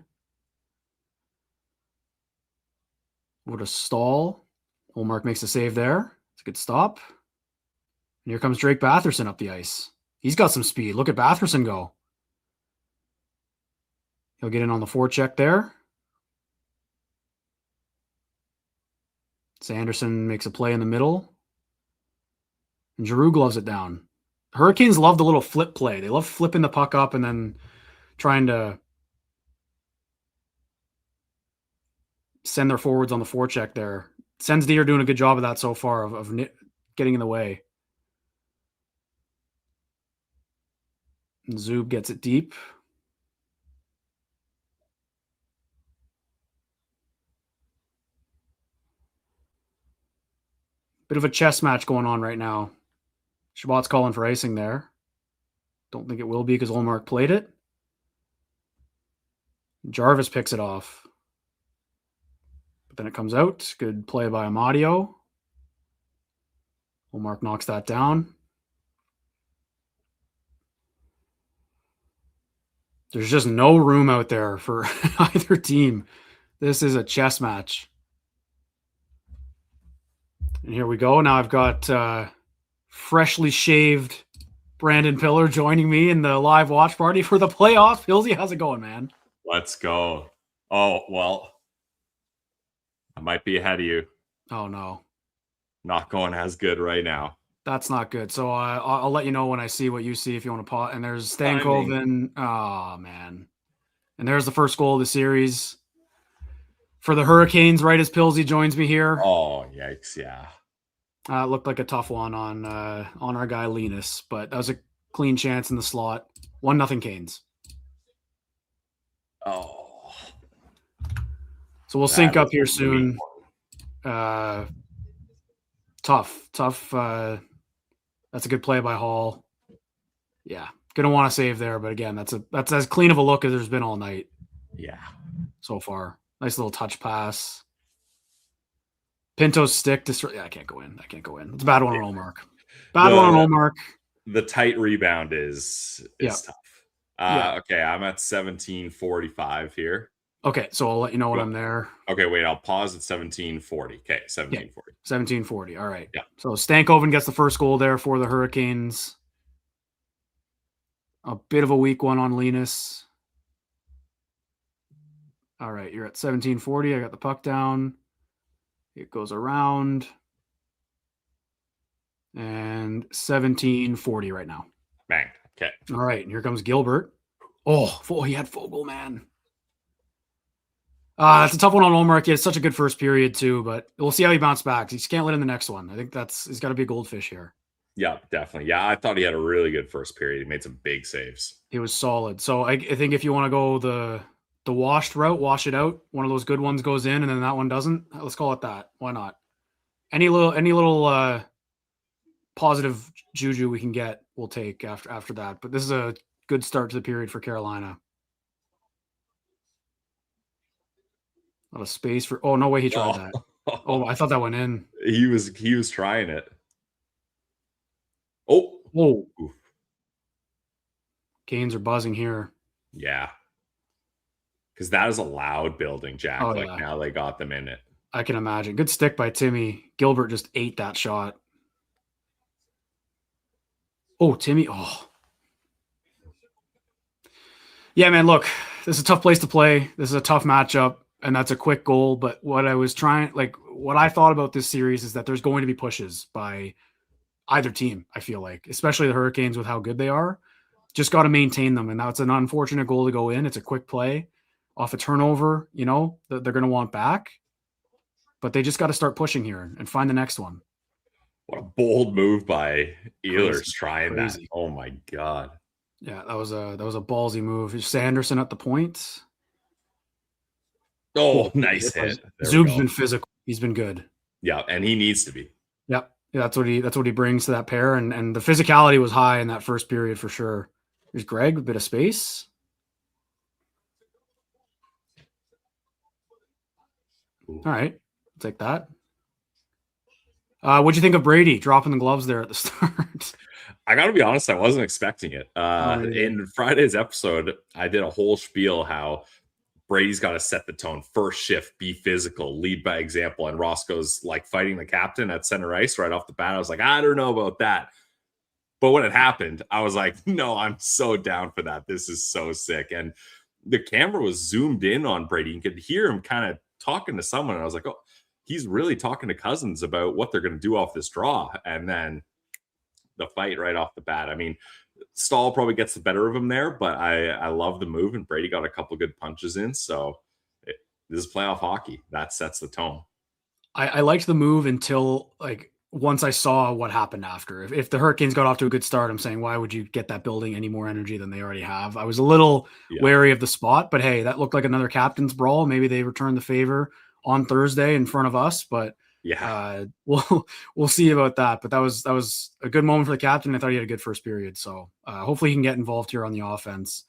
What a stall. Ullmark makes a save there. It's a good stop. And here comes Drake Batherson up the ice. He's got some speed. Look at Batherson go. He'll get in on the forecheck there. Sanderson makes a play in the middle. And Giroux gloves it down. Hurricanes love the little flip play. They love flipping the puck up and then trying to send their forwards on the forecheck there. Sens D are doing a good job of that so far, of getting in the way. And Zub gets it deep. Bit of a chess match going on right now. Shabbat's calling for icing there. Don't think it will be because Ullmark played it. Jarvis picks it off. But then it comes out. Good play by Amadio. Ullmark knocks that down. There's just no room out there for either team. This is a chess match. And here we go. Now I've got freshly shaved Brandon Pillar joining me in the live watch party for the playoffs. Pilsy, how's it going, man? Let's go. Oh, well, I might be ahead of you. Oh, no. Not going as good right now. That's not good. So I'll let you know when I see what you see if you want to pause. And there's Stankoven. Oh, man. And there's the first goal of the series for the Hurricanes, right as Pilsy joins me here. Oh, yikes, yeah. It looked like a tough one on our guy Linus, but that was a clean chance in the slot. 1-0 Canes. Oh. So we'll sync up here soon. Tough. That's a good play by Hall. Yeah, gonna want to save there, but again, that's as clean of a look as there's been all night. Yeah, so far. Nice little touch pass. Pinto's stick. I can't go in. It's a bad one on Ullmark. Bad one on Ullmark. The tight rebound is tough. Okay, I'm at 17:45 here. Okay, so I'll let you know when I'm there. Okay, wait, I'll pause at 17:40. Okay, 17:40. Yeah, 17:40. All right. Yeah. So Stankoven gets the first goal there for the Hurricanes. A bit of a weak one on Linus. All right, you're at 17:40. I got the puck down. It goes around. And 17:40 right now. Bang. Okay. All right, and here comes Gilbert. Oh, he had Fogle, man. That's a tough one on Ullmark. He had such a good first period too, but we'll see how he bounces back. He can't let in the next one. I think he's got to be a goldfish here. Yeah, definitely. Yeah, I thought he had a really good first period. He made some big saves. He was solid. So I think if you want to go the washed route, wash it out. One of those good ones goes in, and then that one doesn't. Let's call it that. Why not? Any little positive juju we can get, we'll take after that. But this is a good start to the period for Carolina. A lot of space for. Oh no way, he tried that. Oh, I thought that went in. He was trying it. Oh, whoa! Oof. Canes are buzzing here. Yeah, because that is a loud building, Jack. Oh, like now they got them in it. I can imagine. Good stick by Timmy. Gilbert just ate that shot. Oh, Timmy. Oh. Yeah, man, look, this is a tough place to play. This is a tough matchup, and that's a quick goal. But what I thought about this series is that there's going to be pushes by either team, I feel like, especially the Hurricanes with how good they are. Just got to maintain them, and that's an unfortunate goal to go in. It's a quick play off a turnover, that they're going to want back. But they just got to start pushing here and find the next one. What a bold move by Ehlers trying that. Oh my God. Yeah, that was a ballsy move. Sanderson at the point. Oh, nice hit. Zub's been physical. He's been good. Yeah, and he needs to be. Yep. Yeah, that's what he brings to that pair. And the physicality was high in that first period for sure. There's Greg, a bit of space. Ooh. All right. I'll take that. What'd you think of Brady dropping the gloves there at the start? I got to be honest, I wasn't expecting it. In Friday's episode, I did a whole spiel how Brady's got to set the tone. First shift, be physical, lead by example. And Roscoe's like fighting the captain at center ice right off the bat. I was like, I don't know about that. But when it happened, I was like, no, I'm so down for that. This is so sick. And the camera was zoomed in on Brady. You could hear him kind of talking to someone. And I was like, oh, he's really talking to Cousins about what they're going to do off this draw. And then the fight right off the bat. I mean, Stahl probably gets the better of him there, but I love the move, and Brady got a couple good punches in. So this is playoff hockey. That sets the tone. I liked the move until once I saw what happened after. If the Hurricanes got off to a good start, I'm saying, why would you get that building any more energy than they already have? I was a little wary of the spot, but hey, that looked like another captain's brawl. Maybe they returned the favor on Thursday in front of us, but we'll see about that. But that was a good moment for the captain. I thought he had a good first period, so hopefully he can get involved here on the offense.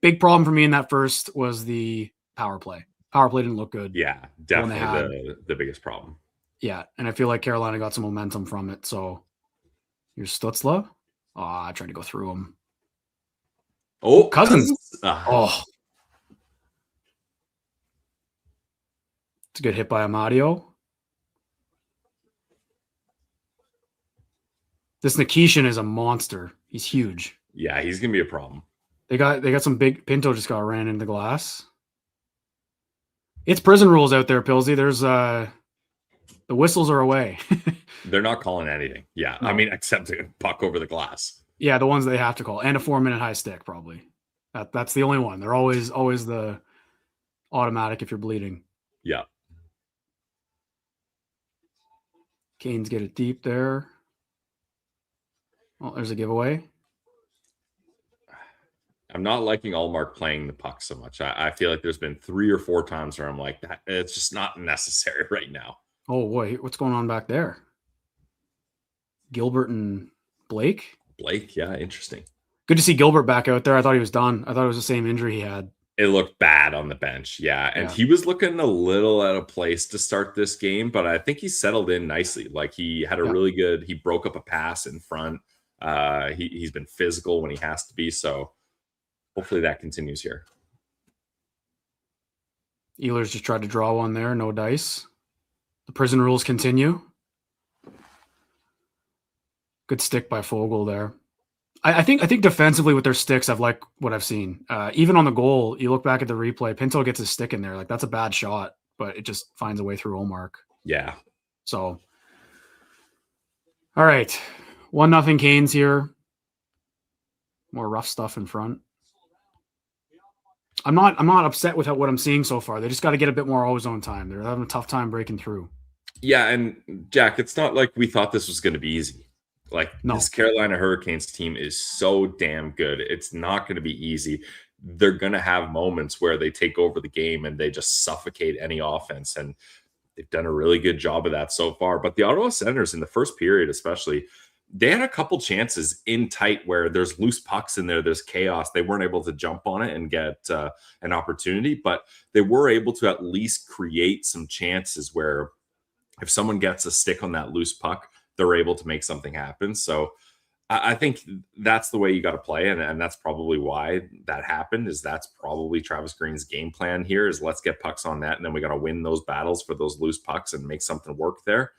Big problem for me in that first was the power play. Power play didn't look good. Yeah, definitely the biggest problem. Yeah, and I feel like Carolina got some momentum from it. So here's Stutzla. Oh, I tried to go through him. Oh, Cousins. Oh. It's a good hit by Amadio. This Nikishin is a monster. He's huge. Yeah, he's gonna be a problem. They got some big. Pinto just got ran into the glass. It's prison rules out there, Pilsy. There's the whistles are away. They're not calling anything. Yeah, no. I mean, except a puck over the glass. Yeah, the ones they have to call, and a 4-minute high stick probably. That's the only one. They're always the automatic if you're bleeding. Yeah. Canes get it deep there. Oh, there's a giveaway. I'm not liking Ullmark playing the puck so much. I feel like there's been 3 or 4 times where I'm like, it's just not necessary right now. Oh, boy. What's going on back there? Gilbert and Blake? Blake, yeah, interesting. Good to see Gilbert back out there. I thought he was done. I thought it was the same injury he had. It looked bad on the bench, yeah. And he was looking a little out of place to start this game, but I think he settled in nicely. Like he had a really good, he broke up a pass in front. He's been physical when he has to be, so hopefully that continues here. Ehlers just tried to draw one there, no dice. The prison rules continue. Good stick by Fogle there. I think defensively with their sticks, I've liked what I've seen. Even on the goal, you look back at the replay, Pinto gets his stick in there. Like that's a bad shot, but it just finds a way through Ullmark. Yeah. So, all right. 1-0 Canes here. More rough stuff in front. I'm not upset with what I'm seeing so far. They just got to get a bit more ozone time. They're having a tough time breaking through. Yeah, and Jack, it's not like we thought this was going to be easy. Like, this Carolina Hurricanes team is so damn good. It's not going to be easy. They're going to have moments where they take over the game and they just suffocate any offense. And they've done a really good job of that so far. But the Ottawa Senators in the first period, especially, they had a couple chances in tight where there's loose pucks in there. There's chaos. They weren't able to jump on it and get an opportunity, but they were able to at least create some chances where if someone gets a stick on that loose puck, they're able to make something happen. So I think that's the way you got to play. And that's probably why that happened, is that's probably Travis Green's game plan here is let's get pucks on net. And then we got to win those battles for those loose pucks and make something work there.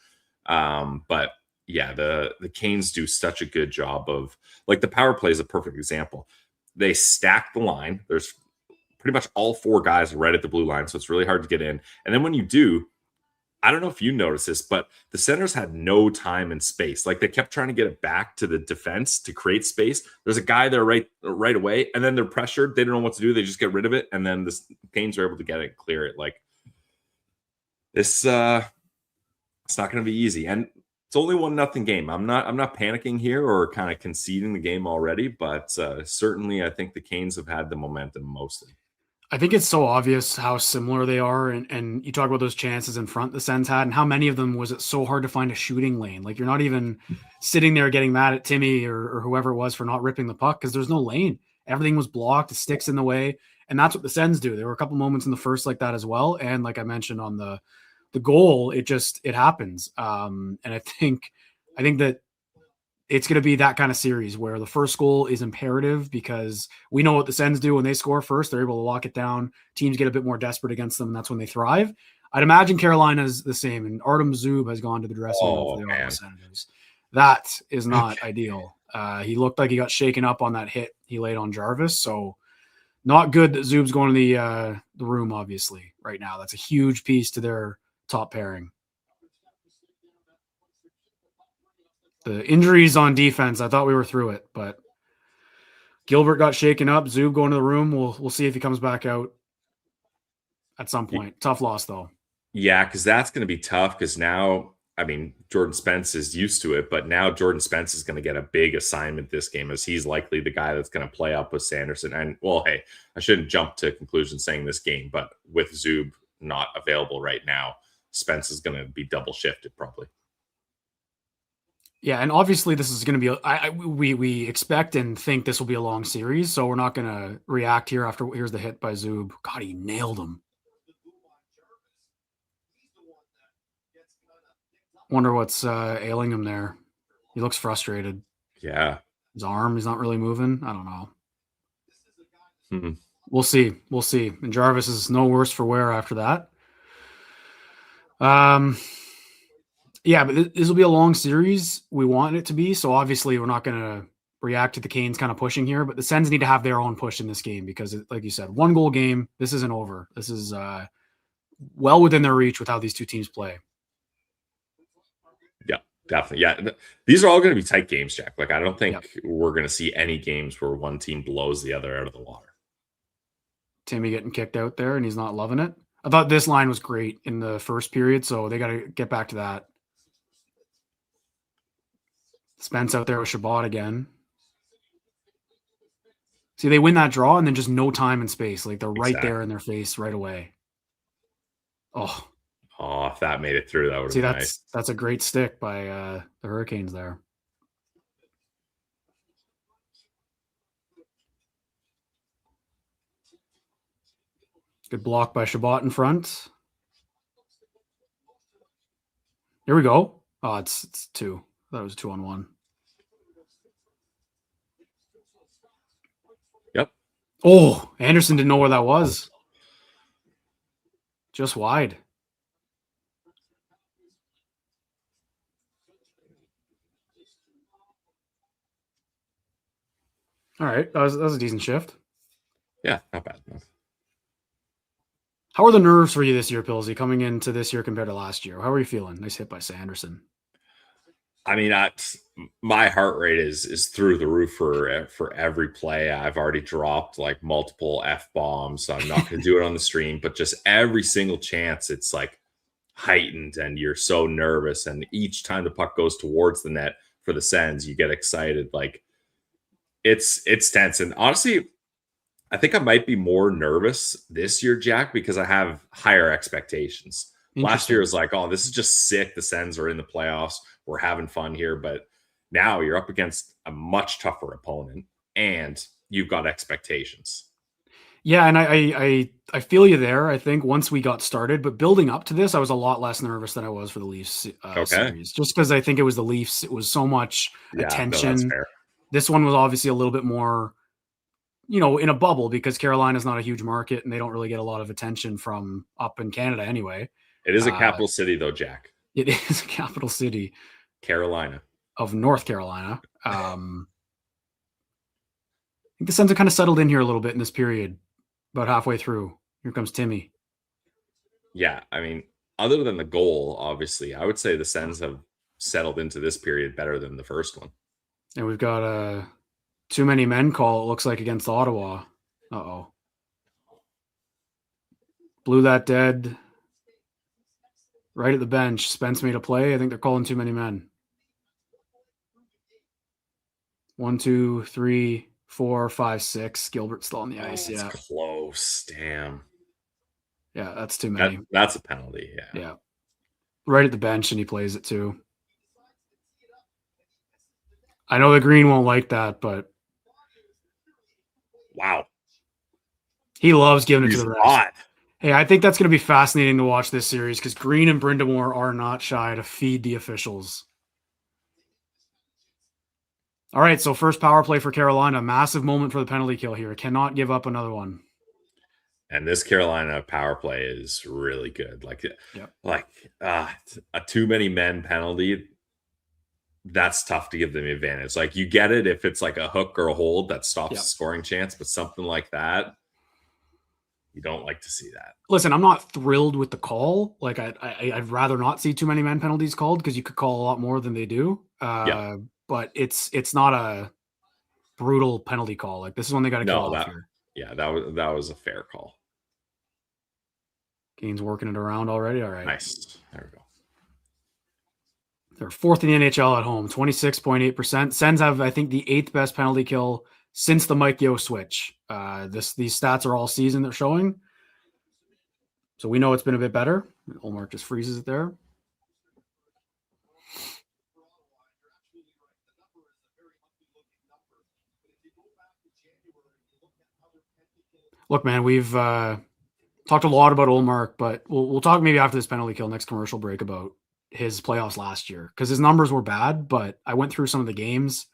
But yeah, the Canes do such a good job of, like, the power play is a perfect example. They stack the line. There's pretty much all 4 guys right at the blue line. So it's really hard to get in. And then when you do, I don't know if you noticed this, but the Senators had no time and space. Like, they kept trying to get it back to the defense to create space. There's a guy there right away, and then they're pressured. They don't know what to do. They just get rid of it, and then the Canes are able to get it and clear it. Like, this, it's not going to be easy, and it's only 1-0 game. I'm not panicking here or kind of conceding the game already, but certainly I think the Canes have had the momentum mostly. I think it's so obvious how similar they are. And you talk about those chances in front the Sens had, and how many of them was it so hard to find a shooting lane? Like, you're not even sitting there getting mad at Timmy or whoever it was for not ripping the puck, because there's no lane. Everything was blocked. The stick's in the way. And that's what the Sens do. There were a couple moments in the first like that as well. And like I mentioned on the goal, it happens. And I think that it's going to be that kind of series where the first goal is imperative, because we know what the Sens do when they score first. They're able to lock it down. Teams get a bit more desperate against them, and that's when they thrive. I'd imagine Carolina's the same, and Artem Zub has gone to the dressing room for the Ottawa Senators. That is not ideal. He looked like he got shaken up on that hit he laid on Jarvis, so not good that Zub's going to the room, obviously, right now. That's a huge piece to their top pairing. The injuries on defense, I thought we were through it, but Gilbert got shaken up. Zub going to the room. We'll see if he comes back out at some point. Tough loss, though. Yeah, because that's going to be tough, because now, I mean, Jordan Spence is used to it, but now Jordan Spence is going to get a big assignment this game, as he's likely the guy that's going to play up with Sanderson. And, well, hey, I shouldn't jump to conclusions saying this game, but with Zub not available right now, Spence is going to be double shifted probably. Yeah, and obviously this is going to be we expect and think this will be a long series, so we're not going to react here after here's the hit by Zub. God, he nailed him. Wonder what's ailing him there. He looks frustrated. Yeah. His arm, he's not really moving. I don't know. Mm-hmm. We'll see. And Jarvis is no worse for wear after that. Yeah, but this will be a long series. We want it to be. So obviously we're not going to react to the Canes kind of pushing here, but the Sens need to have their own push in this game, because like you said, 1-goal game, this isn't over. This is well within their reach with how these two teams play. Yeah, definitely. Yeah. These are all going to be tight games, Jack. Like, I don't think we're going to see any games where one team blows the other out of the water. Timmy getting kicked out there, and he's not loving it. I thought this line was great in the first period, so they got to get back to that. Spence out there with Shabbat again. See, they win that draw and then just no time and space. Like, they're right there in their face right away. Oh, if that made it through, that would have been nice. That's a great stick by the Hurricanes there. Good block by Shabbat in front. Here we go. Oh, it's 2. I thought it was 2-on-1. Yep. Oh, Anderson didn't know where that was. Just wide. All right. That was a decent shift. Yeah, not bad. How are the nerves for you this year, Pillsy, coming into this year compared to last year? How are you feeling? Nice hit by Sanderson. I mean, my heart rate is through the roof for every play. I've already dropped like multiple F-bombs. So I'm not going to do it on the stream, but just every single chance, it's like heightened and you're so nervous. And each time the puck goes towards the net for the Sens, you get excited. Like it's tense. And honestly, I think I might be more nervous this year, Jack, because I have higher expectations. Last year was like, oh, this is just sick. The Sens are in the playoffs. We're having fun here. But now you're up against a much tougher opponent and you've got expectations. Yeah, and I feel you there. I think once we got started, but building up to this, I was a lot less nervous than I was for the Leafs series. Just because I think it was the Leafs. It was so much attention. No, that's fair. This one was obviously a little bit more, in a bubble because Carolina's not a huge market and they don't really get a lot of attention from up in Canada anyway. It is a capital city, though, Jack. It is a capital city. Carolina. Of North Carolina. I think the Sens are kind of settled in here a little bit in this period, about halfway through. Here comes Timmy. Yeah, I mean, other than the goal, obviously, I would say the Sens have settled into this period better than the first one. And we've got a too many men call, it looks like, against Ottawa. Uh-oh. Blew that dead. Right at the bench. Spence made a play. I think they're calling too many men. 1, 2, 3, 4, 5, 6. Gilbert's still on the ice. Yeah. Close. Damn. Yeah, that's too many. That's a penalty. Yeah. Yeah. Right at the bench, and he plays it too. I know the Green won't like that, but wow. He loves giving it to the refs. Hey, I think that's going to be fascinating to watch this series because Green and Brindamore are not shy to feed the officials. All right, so first power play for Carolina. Massive moment for the penalty kill here. Cannot give up another one. And this Carolina power play is really good. A too many men penalty, that's tough to give them advantage. Like you get it if it's like a hook or a hold that stops the scoring chance, but something like that, you don't like to see that. Listen, I'm not thrilled with the call. Like I'd rather not see too many men penalties called because you could call a lot more than they do. But it's not a brutal penalty call. Like this is when they got to kill off here. Yeah, that was a fair call. Canes working it around already. All right, nice. There we go. They're fourth in the NHL at home, 26.8%. Sens have, I think, the 8th best penalty kill since the Mike Yeo switch. These stats are all season they're showing. So we know it's been a bit better. Olmark just freezes it there. Look, man, we've talked a lot about Olmark, but we'll talk maybe after this penalty kill, next commercial break, about his playoffs last year because his numbers were bad, but I went through some of the games.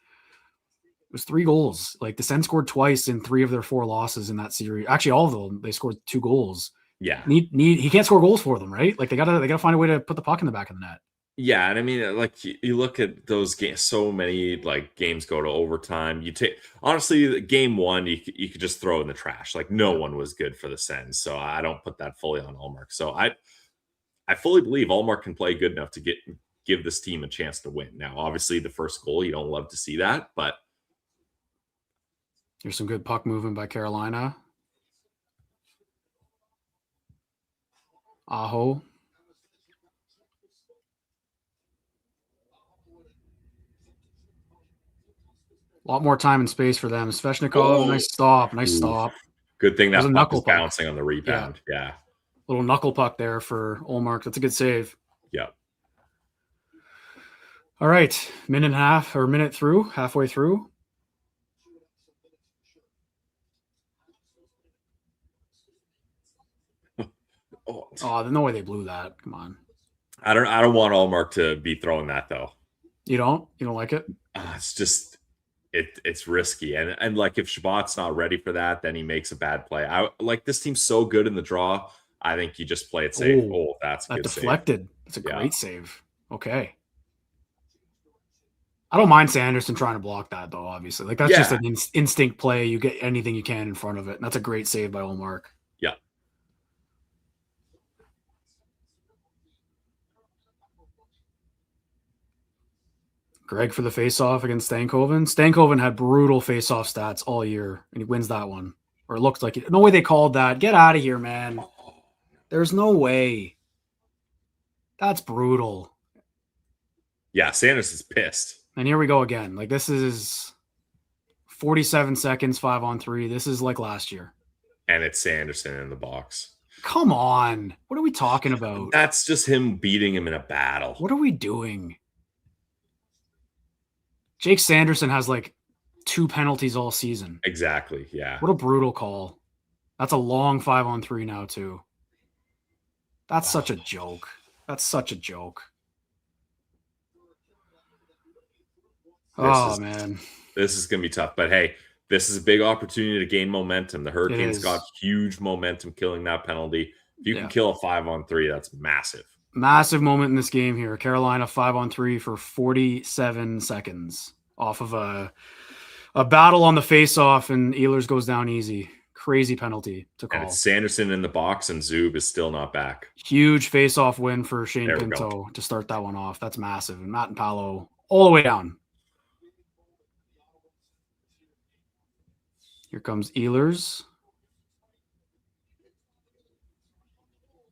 It was 3 goals. Like the Sens scored twice in 3 of their 4 losses in that series. Actually, all of them, they scored 2 goals. Yeah. He can't score goals for them, right? Like they gotta find a way to put the puck in the back of the net. Yeah, and I mean, like you look at those games, so many like games go to overtime. You take honestly, game 1 you could just throw in the trash. Like no one was good for the Sens, so I don't put that fully on Olmark. So I fully believe Olmark can play good enough to give this team a chance to win. Now, obviously, the first goal you don't love to see that, but here's some good puck movement by Carolina. Aho. A lot more time and space for them. Svechnikov, nice stop. Good thing that puck was bouncing on the rebound. Yeah. Little knuckle puck there for Olmark. That's a good save. Yeah. All right. Halfway through. Oh, no way they blew that. Come on. I don't want Olmark to be throwing that though. You don't like it? It's just it's risky. And like if Shabbat's not ready for that, then he makes a bad play. Like this team's so good in the draw. I think you just play it safe. That's a good deflected. Save. That's a great save. Okay. I don't mind Sanderson trying to block that though, obviously. Like that's just an instinct play. You get anything you can in front of it. And that's a great save by Olmark. Yeah. Greg for the face-off against Stankoven. Stankoven had brutal face-off stats all year, and he wins that one. Or it looks like it. No way they called that. Get out of here, man. There's no way. That's brutal. Yeah, Sanderson's pissed. And here we go again. Like, this is 47 seconds, 5-on-3. This is like last year. And it's Sanderson in the box. Come on. What are we talking about? That's just him beating him in a battle. What are we doing? Jake Sanderson has like 2 penalties all season. Exactly, yeah. What a brutal call. That's a long 5-on-3 now, too. That's such a joke. That's such a joke. Man. This is going to be tough. But, hey, this is a big opportunity to gain momentum. The Hurricanes got huge momentum killing that penalty. If you can kill a 5-on-3, that's massive. Massive moment in this game here. Carolina 5-on-3 for 47 seconds off of a battle on the face-off, and Ehlers goes down easy. Crazy penalty to call. And it's Sanderson in the box, and Zub is still not back. Huge face-off win for Shane Pinto to start that one off. That's massive. And Matt and Paolo all the way down. Here comes Ehlers.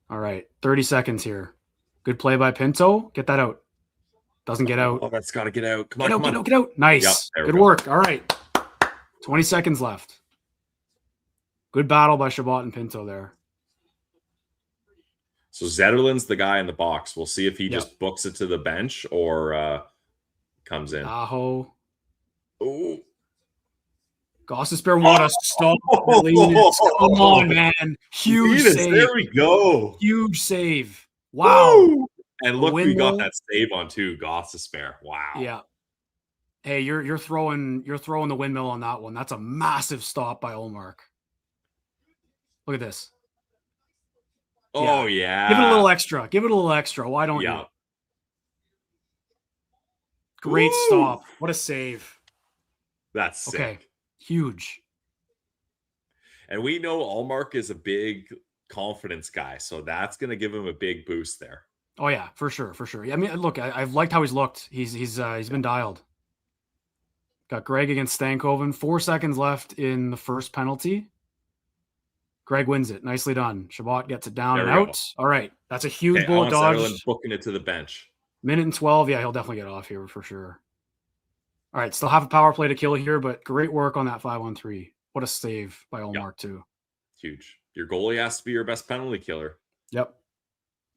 All right, 30 seconds here. Good play by Pinto. Get that out. Doesn't get out. Oh, that's got to get out. Come on. Get out. Nice. Yep, good work. All right. 20 seconds left. Good battle by Chabot and Pinto there. So Zetterlund's the guy in the box. We'll see if he just books it to the bench or comes in. Aho. Oh. Gostisbehere, what a stop. Come on, man. Huge save. There we go. Huge save. Wow. Woo! And look, we got that save on too. Gostisbehere. Wow. Yeah. Hey, you're throwing the windmill on that one. That's a massive stop by Ullmark. Look at this. Oh yeah. Give it a little extra. Why don't you? Great stop. What a save. That's sick. Okay. Huge. And we know Ullmark is a big confidence guy, so that's going to give him a big boost there. Oh yeah, for sure. I mean, look, I've liked how he's looked. He's been dialed. Got Greg against Stankoven. 4 seconds left in the first penalty. Greg wins it. Nicely done. Chabot gets it down and out. All right, that's a huge bullet dodge. Booking it to the bench. Minute and 12. Yeah, he'll definitely get off here for sure. All right, still have a power play to kill here, but great work on that 5-on-3. What a save by Ullmark, too. Huge. Your goalie has to be your best penalty killer. Yep.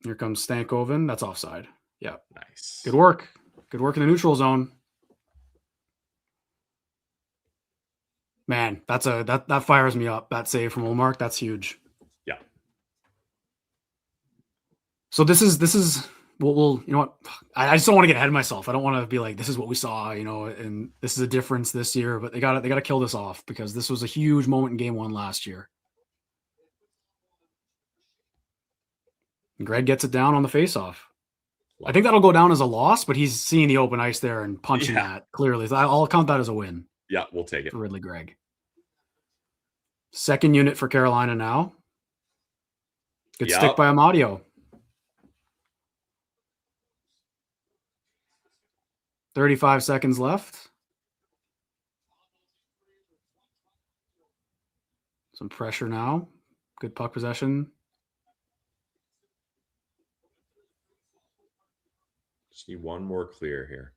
Here comes Stankoven. That's offside. Yep. Nice. Good work. Good work in the neutral zone. Man, that fires me up. That save from Ullmark, that's huge. Yeah. So this is we'll you know what? I just don't want to get ahead of myself. I don't want to be like, this is what we saw, and this is a difference this year, but they got to kill this off because this was a huge moment in game 1 last year. And Greg gets it down on the faceoff. I think that'll go down as a loss, but he's seeing the open ice there and punching that clearly. So I'll count that as a win. Yeah, we'll take it. For Ridley Gregg. Second unit for Carolina now. Good stick by Amadio. 35 seconds left. Some pressure now. Good puck possession. Just need one more clear here.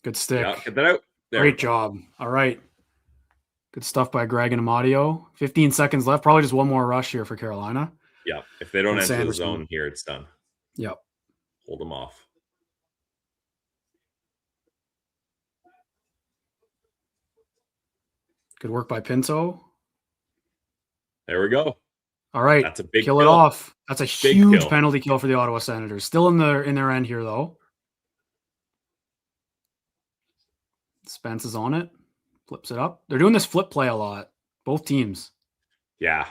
Good stick. Yeah, get that out. There. Great job. All right. Good stuff by Greg and Amadio. 15 seconds left. Probably just one more rush here for Carolina. Yeah. If they don't enter the zone here, it's done. Yep. Hold them off. Good work by Pinto. There we go. All right. That's a big kill. It off. That's a huge penalty kill for the Ottawa Senators. Still in their end here, though. Spence is on it. Flips it up. They're doing this flip play a lot. Both teams. Yeah.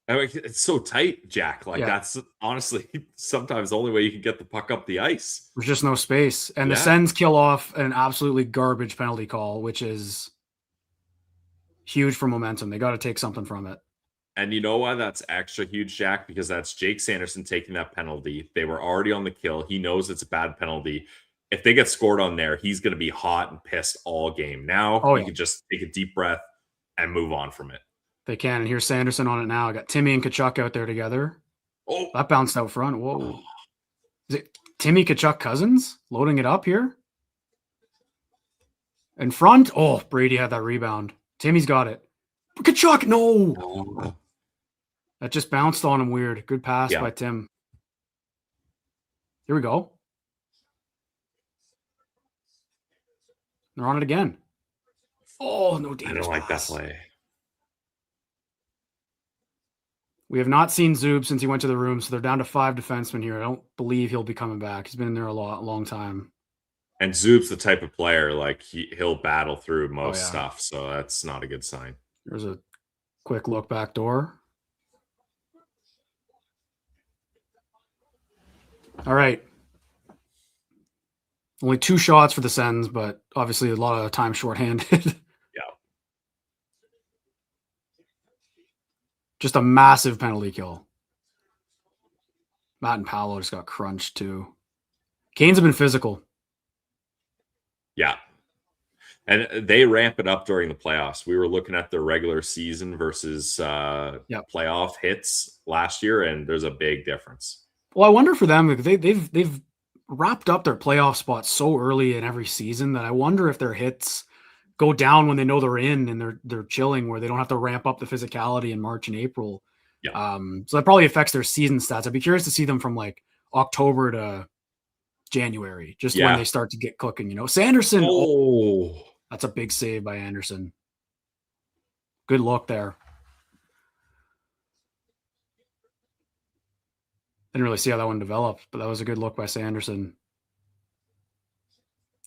I mean, it's so tight, Jack. That's honestly sometimes the only way you can get the puck up the ice. There's just no space. And the Sens kill off an absolutely garbage penalty call, which is huge for momentum. They got to take something from it. And you know why that's extra huge, Jack? Because that's Jake Sanderson taking that penalty. They were already on the kill. He knows it's a bad penalty. if they get scored on there, he's going to be hot and pissed all game. Now you can just take a deep breath and move on from it. They can. And here's Sanderson on it now. I got Timmy and Tkachuk out there together. Oh, that bounced out front. Whoa. Is it Timmy Tkachuk Cousins loading it up here? In front. Oh, Brady had that rebound. Timmy's got it. Tkachuk, no. That just bounced on him weird. Good pass by Tim. Here we go. They're on it again. Oh, no dangerous. I don't like that play. We have not seen Zub since he went to the room, so they're down to 5 defensemen here. I don't believe he'll be coming back. He's been in there a long time. And Zub's the type of player, like he'll battle through most stuff, so that's not a good sign. There's a quick look back door. All right. Only 2 shots for the Sens, but obviously a lot of time shorthanded. Just a massive penalty kill. Matt and Paolo just got crunched too. Canes have been physical. Yeah. And they ramp it up during the playoffs. We were looking at their regular season versus playoff hits last year, and there's a big difference. Well, I wonder for them, they've wrapped up their playoff spots so early in every season that I wonder if their hits go down when they know they're in and they're chilling, where they don't have to ramp up the physicality in March and April. Yeah. So that probably affects their season stats. I'd be curious to see them from like October to January, just when they start to get cooking. Sanderson. Oh, that's a big save by Anderson. Good look there. Didn't really see how that one developed, but that was a good look by Sanderson.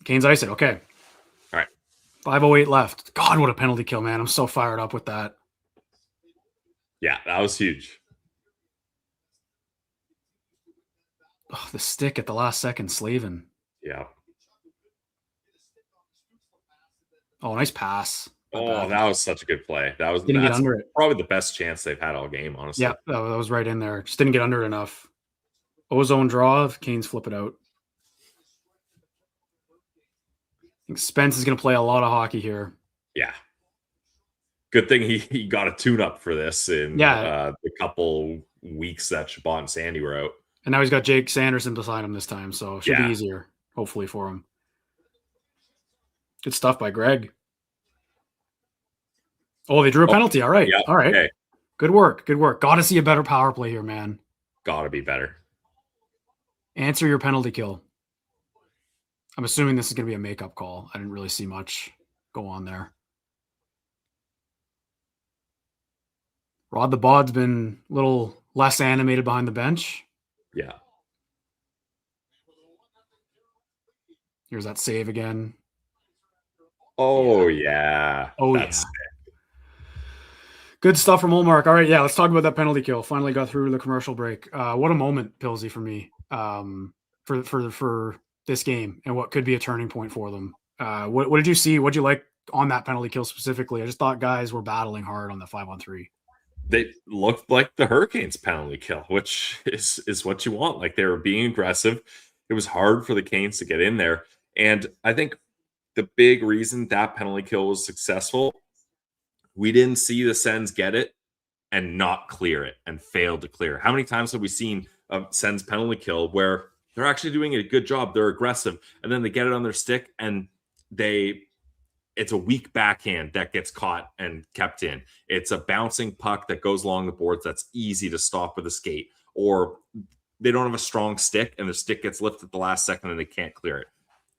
Canes ice it. Okay. All right. 5:08 left. God, what a penalty kill, man. I'm so fired up with that. Yeah, that was huge. Oh, the stick at the last second, Slavin. Yeah. Oh, nice pass. That was such a good play. Didn't get under it. Probably the best chance they've had all game, honestly. Yeah, that was right in there. Just didn't get under it enough. Ozone draw if Canes flip it out. I think Spence is going to play a lot of hockey here. Yeah. Good thing he got a tune-up for this in the couple weeks that Shabbat and Sandy were out. And now he's got Jake Sanderson beside him this time, so it should be easier, hopefully, for him. Good stuff by Greg. Oh, they drew a penalty. All right. Yeah, all right. Okay. Good work. Good work. Got to see a better power play here, man. Got to be better. Answer your penalty kill. I'm assuming this is going to be a makeup call. I didn't really see much go on there. Rod the Bod's been a little less animated behind the bench. Yeah. Here's that save again. Oh, yeah. Oh, that's good stuff from Olmark. All right, let's talk about that penalty kill. Finally got through the commercial break. What a moment, Pilsy, for me, for this game and what could be a turning point for them. What did you see? What did you like on that penalty kill specifically? I just thought guys were battling hard on the 5-on-3. They looked like the Hurricanes penalty kill, which is what you want. Like, they were being aggressive. It was hard for the Canes to get in there. And I think the big reason that penalty kill was successful, we didn't see the Sens get it and not clear it and fail to clear. How many times have we seen a Sens penalty kill where they're actually doing a good job, they're aggressive, and then they get it on their stick and it's a weak backhand that gets caught and kept in. It's a bouncing puck that goes along the boards that's easy to stop with a skate, or they don't have a strong stick and the stick gets lifted at the last second and they can't clear it.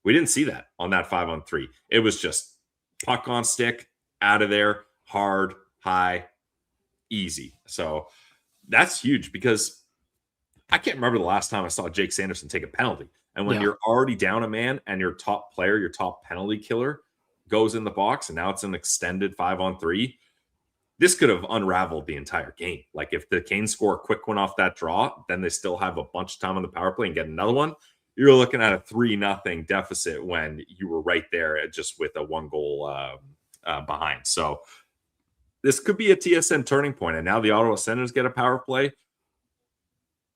We didn't see that on that 5-on-3. It was just puck on stick, out of there, hard, high, easy. So that's huge, because I can't remember the last time I saw Jake Sanderson take a penalty. And when you're already down a man and your top player, your top penalty killer goes in the box, and now it's an extended 5-on-3, this could have unraveled the entire game. Like, if the Canes score a quick one off that draw, then they still have a bunch of time on the power play and get another one. You're looking at a 3-0 deficit when you were right there just with a 1-goal behind. So this could be a TSN turning point. And now the Ottawa Senators get a power play.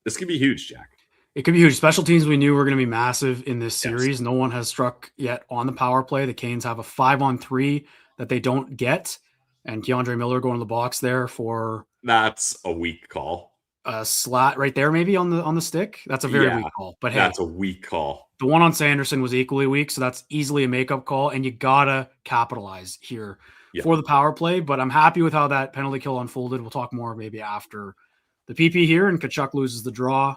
This could be huge, Jack. It could be huge. Special teams we knew were going to be massive in this series. Yes. No one has struck yet on the power play. The Canes have a 5-on-3 that they don't get. And Keandre Miller going to the box there for... That's a weak call. A slat right there maybe on the stick. That's a very weak call. But hey, that's a weak call. The one on Sanderson was equally weak, so that's easily a makeup call. And you got to capitalize here for the power play. But I'm happy with how that penalty kill unfolded. We'll talk more maybe after the PP here. And Tkachuk loses the draw.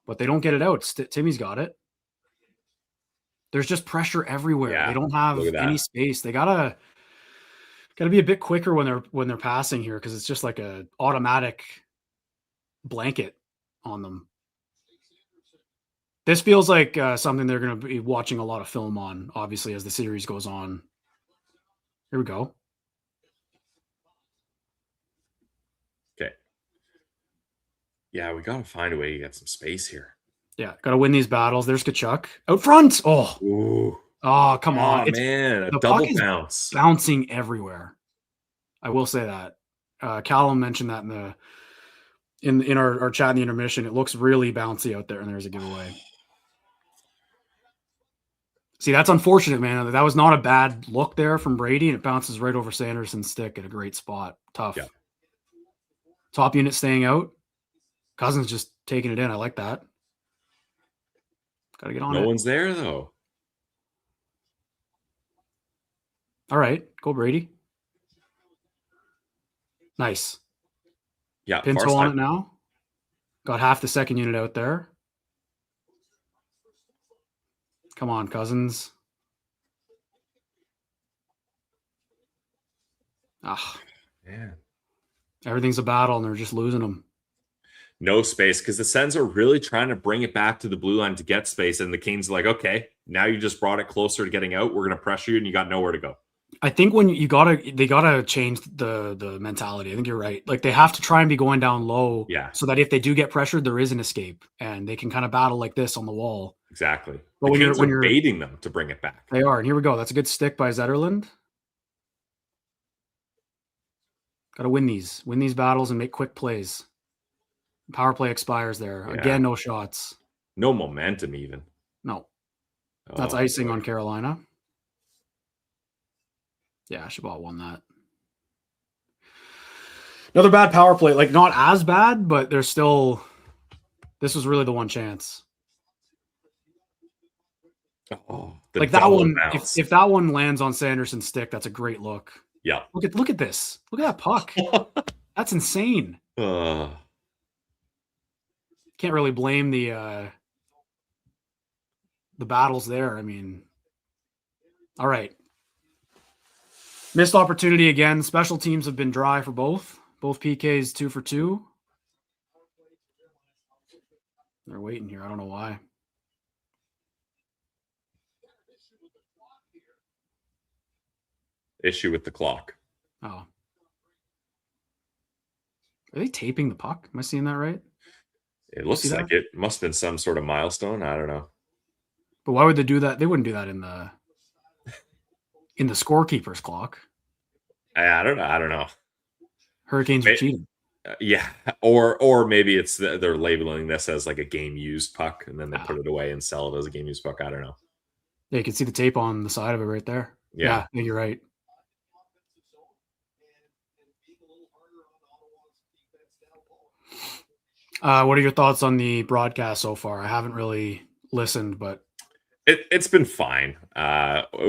But they don't get it out. Timmy's got it. There's just pressure everywhere. Yeah, they don't have any space. They gotta be a bit quicker when they're passing here because it's just like a automatic blanket on them. This feels like something they're going to be watching a lot of film on, obviously, as the series goes on. Here we go. Yeah, we got to find a way to get some space here. Yeah, got to win these battles. There's Tkachuk. Out front. Oh. Ooh. Oh, come on. Oh, man, a double bounce. Bouncing everywhere. I will say that. Callum mentioned that in our chat in the intermission. It looks really bouncy out there, and there's a giveaway. See, that's unfortunate, man. That was not a bad look there from Brady, and it bounces right over Sanderson's stick at a great spot. Tough. Yeah. Top unit staying out. Cousins just taking it in. I like that. Got to get on it. No one's there, though. All right. Go, Brady. Nice. Yeah. Pinto on it now. Got half the second unit out there. Come on, Cousins. Ah. Man. Everything's a battle, and they're just losing them. No space because the Sens are really trying to bring it back to the blue line to get space. And the Canes are like, okay, now you just brought it closer to getting out. We're going to pressure you and you got nowhere to go. I think when they gotta change the mentality. I think you're right. Like they have to try and be going down low so that if they do get pressured, there is an escape and they can kind of battle like this on the wall. Exactly. But when you're baiting them to bring it back. They are. And here we go. That's a good stick by Zetterlund. Got to win these battles and make quick plays. Power play expires there. Yeah. Again, no shots. No momentum even. No. That's icing on Carolina. Yeah, Shabbat won that. Another bad power play. Like, not as bad, but there's still... This was really the one chance. Like that one, if that one lands on Sanderson's stick, that's a great look. Yeah. Look at this. Look at that puck. That's insane. Can't really blame the battles there. I mean, all right. Missed opportunity again. Special teams have been dry for both. Both PKs 2 for 2. They're waiting here. I don't know why. Issue with the clock. Oh. Are they taping the puck? Am I seeing that right? It looks like it must have been some sort of milestone. I don't know. But why would they do that? They wouldn't do that in the scorekeeper's clock. I don't know. Hurricanes are cheating. Yeah. Or maybe it's they're labeling this as like a game used puck and then they put it away and sell it as a game used puck. I don't know. Yeah, you can see the tape on the side of it right there. Yeah, you're right. What are your thoughts on the broadcast so far? I haven't really listened, but it's been fine.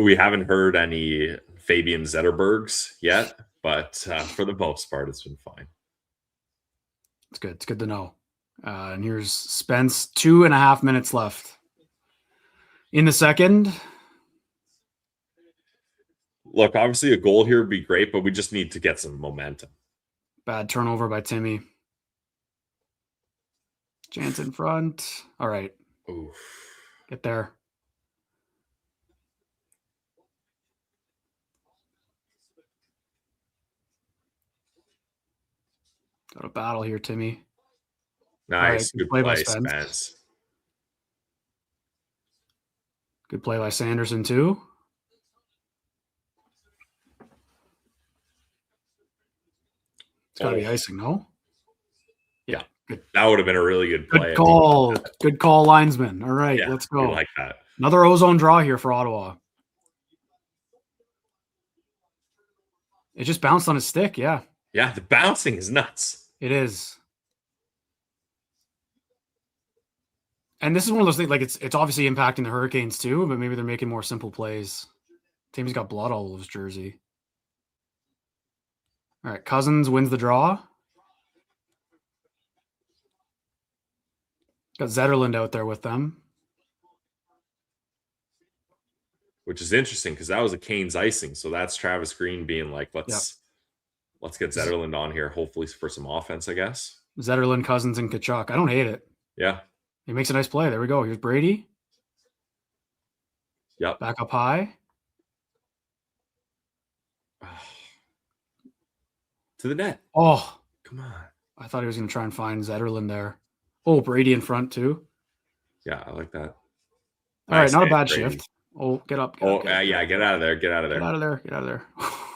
We haven't heard any Fabian Zetterbergs yet, but for the most part, it's been fine. It's good. It's good to know. And here's Spence. 2.5 minutes left in the second. Look, obviously a goal here would be great, but we just need to get some momentum. Bad turnover by Timmy. Chance in front. All right. Oof. Get there. Got a battle here, Timmy. Nice. Good play by Spence. Good play by Sanderson, too. It's got to be icing, no? Yeah. That would have been a really good play. Good call, linesman. All right, let's go. I like that. Another ozone draw here for Ottawa. It just bounced on his stick, yeah. Yeah, the bouncing is nuts. It is. And this is one of those things, like it's obviously impacting the Hurricanes too, but maybe they're making more simple plays. Timmy's got blood all over his jersey. All right, Cousins wins the draw. Got Zetterlund out there with them. Which is interesting because that was a Canes icing. So that's Travis Green being like, let's get Zetterlund on here, hopefully for some offense, I guess. Zetterlund, Cousins, and Tkachuk. I don't hate it. Yeah. He makes a nice play. There we go. Here's Brady. Yep. Back up high. To the net. Oh. Come on. I thought he was going to try and find Zetterlund there. Oh, Brady in front too. Yeah, I like that. All right, not a bad shift. Oh, get up. Get out of there. Get out of there.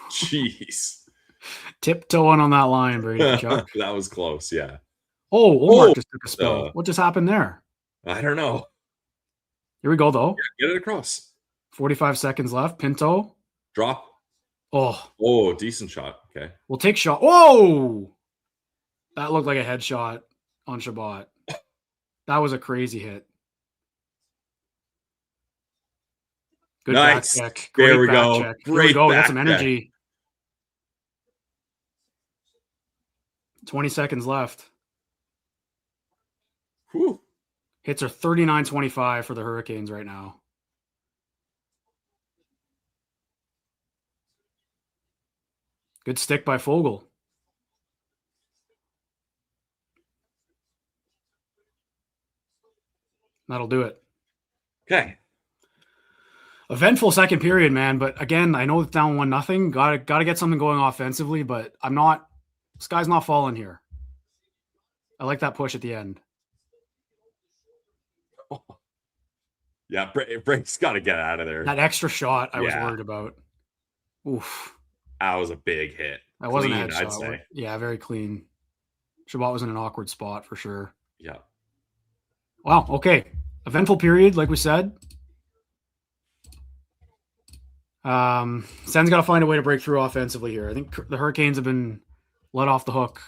Jeez. Tiptoeing on that line, Brady. Chuck. That was close, yeah. Oh, Omar just took a spill. What just happened there? I don't know. Here we go, though. Yeah, get it across. 45 seconds left. Pinto. Drop. Oh, decent shot. Okay. We'll take shot. Whoa! That looked like a headshot on Shabbat. That was a crazy hit. Good nice. back check. There we go. Check. Great. We go. Get some energy. 20 seconds left. Whew. Hits are 39-25 for the Hurricanes right now. Good stick by Fogle. That'll do it. Okay. Eventful second period, man. But again, I know it's down 1-0. Gotta get something going offensively, but sky's not falling here. I like that push at the end. Yeah, Brake's got to get out of there. That extra shot I was worried about. Oof. That was a big hit. That wasn't a headshot. I'd say. Yeah, very clean. Shabbat was in an awkward spot for sure. Yeah. Wow. Okay. Eventful period, like we said. Sen's got to find a way to break through offensively here. I think the Hurricanes have been let off the hook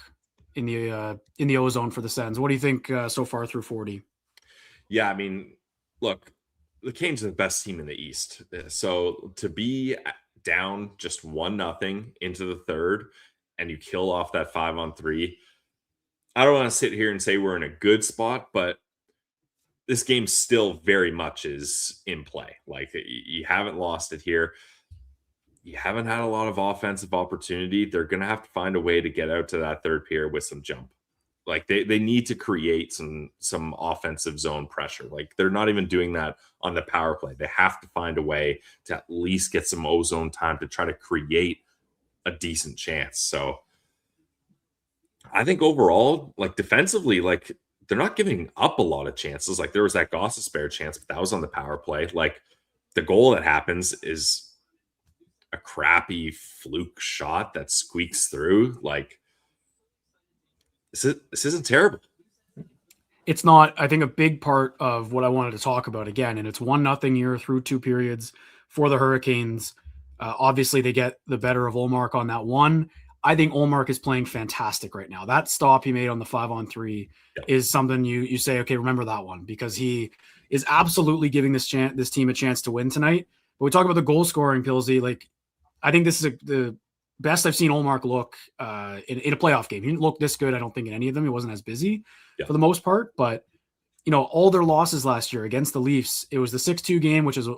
in the ozone for the Sens. What do you think so far through 40? Yeah, I mean, look, the Canes are the best team in the East. So to be down just 1-0 into the third and you kill off that 5-on-3, I don't want to sit here and say we're in a good spot, but this game still very much is in play. Like, you haven't lost it here. You haven't had a lot of offensive opportunity. They're going to have to find a way to get out to that third period with some jump. Like, they need to create some offensive zone pressure. Like, they're not even doing that on the power play. They have to find a way to at least get some ozone time to try to create a decent chance. So I think overall, like, defensively, like, they're not giving up a lot of chances. Like, there was that Gossespierre chance, but that was on the power play. Like, the goal that happens is a crappy fluke shot that squeaks through. Like, this isn't terrible. It's not. I think a big part of what I wanted to talk about again, and it's 1-0 here through 2 periods for the Hurricanes. Obviously, they get the better of Ullmark on that one. I think Ullmark is playing fantastic right now. That stop he made on the 5-on-3 is something you say, okay, remember that one, because he is absolutely giving this team a chance to win tonight. But we talk about the goal scoring, Pilsy. Like, I think this is the best I've seen Ullmark look in a playoff game. He didn't look this good, I don't think, in any of them. He wasn't as busy for the most part. But, all their losses last year against the Leafs, it was the 6-2 game, which is,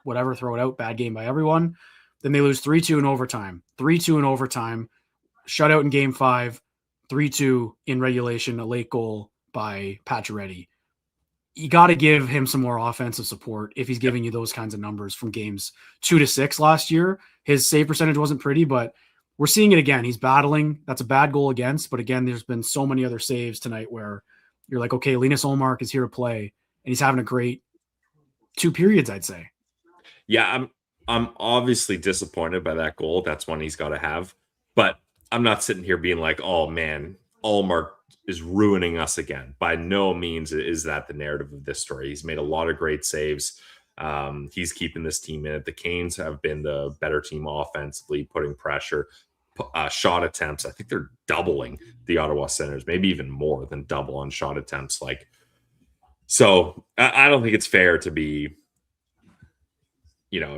whatever, throw it out, bad game by everyone. Then they lose 3-2 in overtime, 3-2 in overtime, shutout in game 5, 3-2 in regulation, a late goal by Pacioretty. You got to give him some more offensive support if he's giving you those kinds of numbers from games 2-6 last year. His save percentage wasn't pretty, but we're seeing it again. He's battling. That's a bad goal against. But again, there's been so many other saves tonight where you're like, okay, Linus Ullmark is here to play, and he's having a great 2 periods, I'd say. Yeah, I'm obviously disappointed by that goal. That's one he's got to have. But I'm not sitting here being like, oh, man, Ullmark is ruining us again. By no means is that the narrative of this story. He's made a lot of great saves. He's keeping this team in it. The Canes have been the better team offensively, putting pressure. Shot attempts, I think they're doubling the Ottawa Senators, maybe even more than double on shot attempts. So I don't think it's fair to be,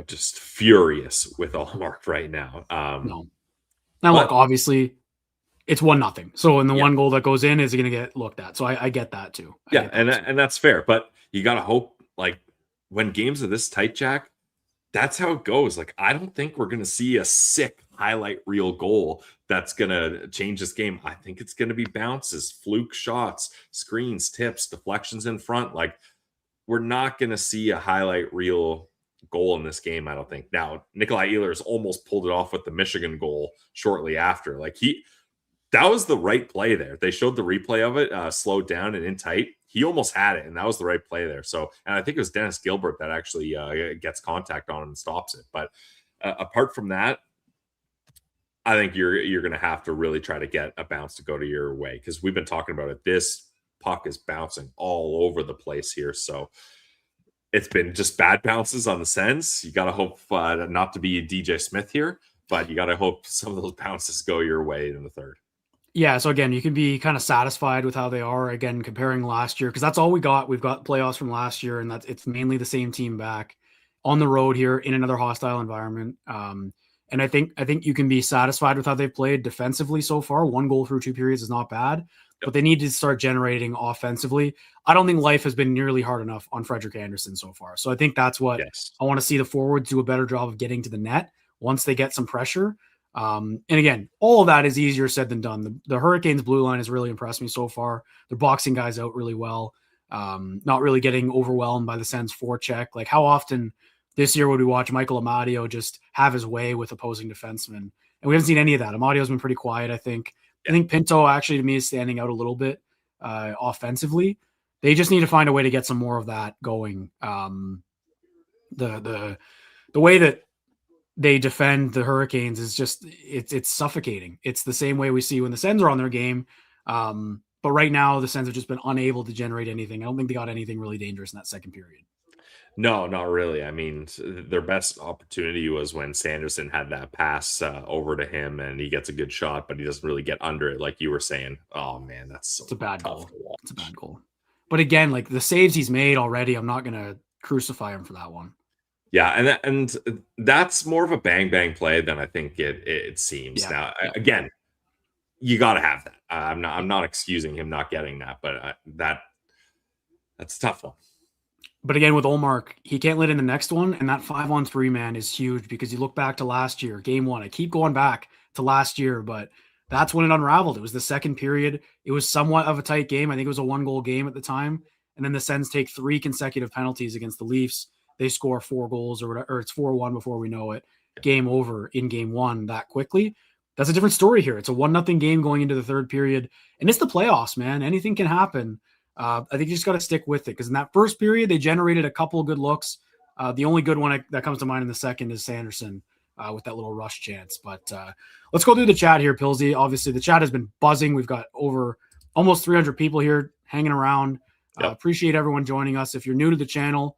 just furious with Ullmark right now. No. Now, look, obviously, it's 1-0. So in the one goal that goes in is going to get looked at. So I get that too. And that's fair. But you got to hope, when games are this tight, Jack, that's how it goes. I don't think we're going to see a sick highlight reel goal that's going to change this game. I think it's going to be bounces, fluke shots, screens, tips, deflections in front. We're not going to see a highlight reel goal in this game, I don't think. Now, Nikolai Ehlers almost pulled it off with the Michigan goal shortly after. That was the right play there. They showed the replay of it, slowed down and in tight. He almost had it, and that was the right play there. So, and I think it was Dennis Gilbert that actually gets contact on him and stops it. But apart from that, I think you're going to have to really try to get a bounce to go to your way, because we've been talking about it. This puck is bouncing all over the place here. So it's been just bad bounces on the Sens. You got to hope not to be DJ Smith here, but you got to hope some of those bounces go your way in the third. Yeah, so again, you can be kind of satisfied with how they are, again, comparing last year, because that's all we got. We've got playoffs from last year, and it's mainly the same team back on the road here in another hostile environment. And I think you can be satisfied with how they've played defensively so far. 1 goal through 2 periods is not bad, but they need to start generating offensively. I don't think life has been nearly hard enough on Frederik Andersen so far. So I think that's what I want to see the forwards do a better job of getting to the net once they get some pressure. And again, all of that is easier said than done. The Hurricanes blue line has really impressed me so far. They're boxing guys out really well. Not really getting overwhelmed by the Sens forecheck. How often this year would we watch Michael Amadio just have his way with opposing defensemen? And we haven't seen any of that. Amadio's been pretty quiet, I think. I think Pinto actually to me is standing out a little bit offensively. They just need to find a way to get some more of that going. The way that they defend the Hurricanes is just it's suffocating. It's the same way we see when the Sens are on their game. But right now the Sens have just been unable to generate anything. I don't think they got anything really dangerous in that second period. No, not really. I mean, their best opportunity was when Sanderson had that pass over to him and he gets a good shot, but he doesn't really get under it. Like you were saying, oh man, it's a bad goal. It's a bad goal. But again, the saves he's made already, I'm not going to crucify him for that one. Yeah, and that's more of a bang play than I think it seems. Now, again, you got to have that. I'm not excusing him not getting that, but that's a tough one. But again, with Ullmark, he can't let in the next one, and that 5-on-3 man is huge because you look back to last year, game 1. I keep going back to last year, but that's when it unraveled. It was the second period. It was somewhat of a tight game. I think it was a 1-goal game at the time, and then the Sens take 3 consecutive penalties against the Leafs. They score 4 goals or whatever, or it's 4-1 before we know it. Game over in game 1 that quickly. That's a different story here. It's a 1-0 game going into the third period, and it's the playoffs, man. Anything can happen. I think you just got to stick with it because in that first period, they generated a couple of good looks. The only good one that comes to mind in the second is Sanderson with that little rush chance. But let's go through the chat here, Pilsy. Obviously, the chat has been buzzing. We've got over almost 300 people here hanging around. Appreciate everyone joining us. If you're new to the channel,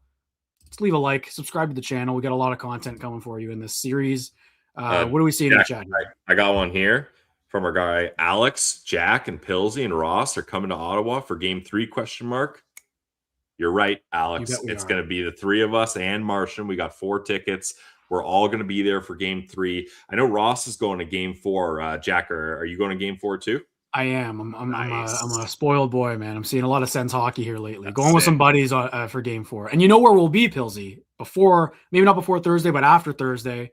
just leave a like, subscribe to the channel. We got a lot of content coming for you in this series. What do we see in the chat here? I got one here from our guy Alex, Jack, and Pilsy and Ross are coming to Ottawa for game 3, ? You're right, Alex. It's going to be the 3 of us and Martian. We got 4 tickets. We're all going to be there for game 3. I know Ross is going to game 4. Jack, are you going to game 4 too? I am. I'm a spoiled boy, man. I'm seeing a lot of Sens hockey here lately. Going with some buddies for game 4. And you know where we'll be, Pilsy? Maybe not before Thursday, but after Thursday.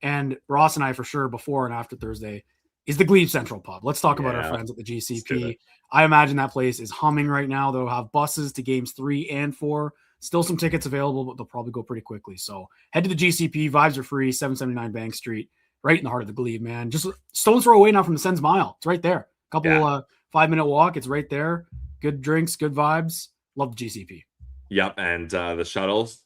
And Ross and I for sure before and after Thursday is the Glebe Central Pub. Let's talk about our friends at the GCP. I imagine that place is humming right now. They'll have buses to games 3 and 4. Still some tickets available, but they'll probably go pretty quickly. So head to the GCP. Vibes are free. 779 Bank Street, right in the heart of the Glebe, man. Just stone's throw away now from the Sens Mile. It's right there. Couple 5-minute walk. It's right there. Good drinks, good vibes. Love the GCP. Yep. And the shuttles,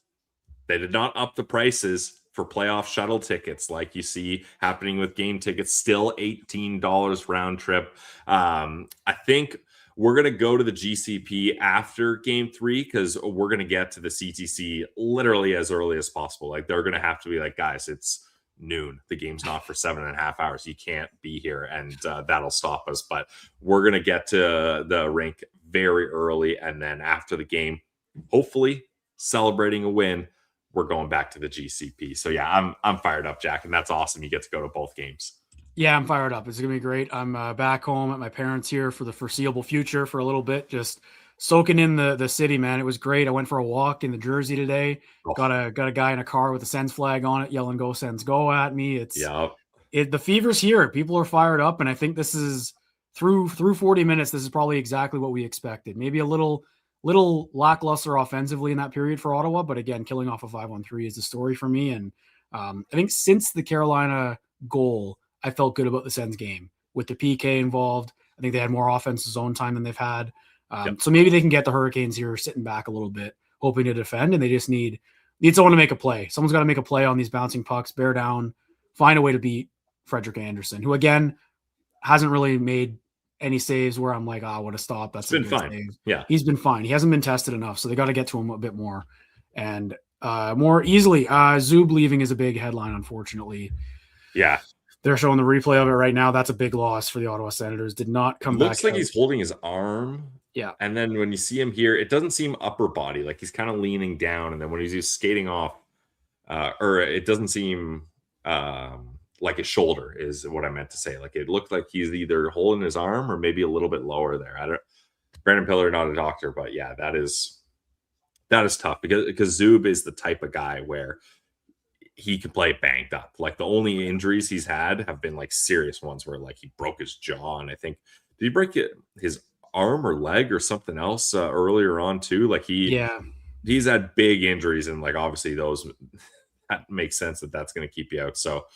they did not up the prices for playoff shuttle tickets, like you see happening with game tickets, still $18 round trip. I think we're going to go to the GCP after game 3 because we're going to get to the CTC literally as early as possible. Like, they're going to have to be like, guys, it's noon. The game's not for 7.5 hours. You can't be here, and that'll stop us. But we're going to get to the rink very early, and then after the game, hopefully celebrating a win, we're going back to the GCP. So yeah, I'm fired up, Jack, and that's awesome. You get to go to both games. Yeah, I'm fired up. It's going to be great. I'm back home at my parents' here for the foreseeable future for a little bit, just soaking in the city, man. It was great. I went for a walk in the Jersey today. Got a guy in a car with a Sens flag on it yelling "Go Sens, go" at me. The fever's here. People are fired up, and I think this is through 40 minutes. This is probably exactly what we expected. Maybe a little lackluster offensively in that period for Ottawa, but again, killing off a 5-on-3 is the story for me. And I think since the Carolina goal, I felt good about the Sens game with the PK involved. I think they had more offensive zone time than they've had. So maybe they can get the Hurricanes here sitting back a little bit, hoping to defend, and they just need someone to make a play. Someone's got to make a play on these bouncing pucks, bear down, find a way to beat Frederik Andersen, who again hasn't really made any saves where I'm like, what a stop. That's been fine. Save. Yeah. He's been fine. He hasn't been tested enough. So they got to get to him a bit more and more easily. Zub leaving is a big headline, unfortunately. Yeah. They're showing the replay of it right now. That's a big loss for the Ottawa Senators. Did not come back. Looks like he's holding his arm. Yeah. And then when you see him here, it doesn't seem upper body. Like he's kind of leaning down. And then when he's just skating off, or it doesn't seem like his shoulder is what I meant to say. Like it looked like he's either holding his arm or maybe a little bit lower there. Brandon Pillar, not a doctor, but yeah, that is tough because Zub is the type of guy where he could play banged up. Like the only injuries he's had have been like serious ones where like he broke his jaw. And I think, did he break his arm or leg or something else earlier on too? Like he's had big injuries, and like obviously that makes sense that's going to keep you out. So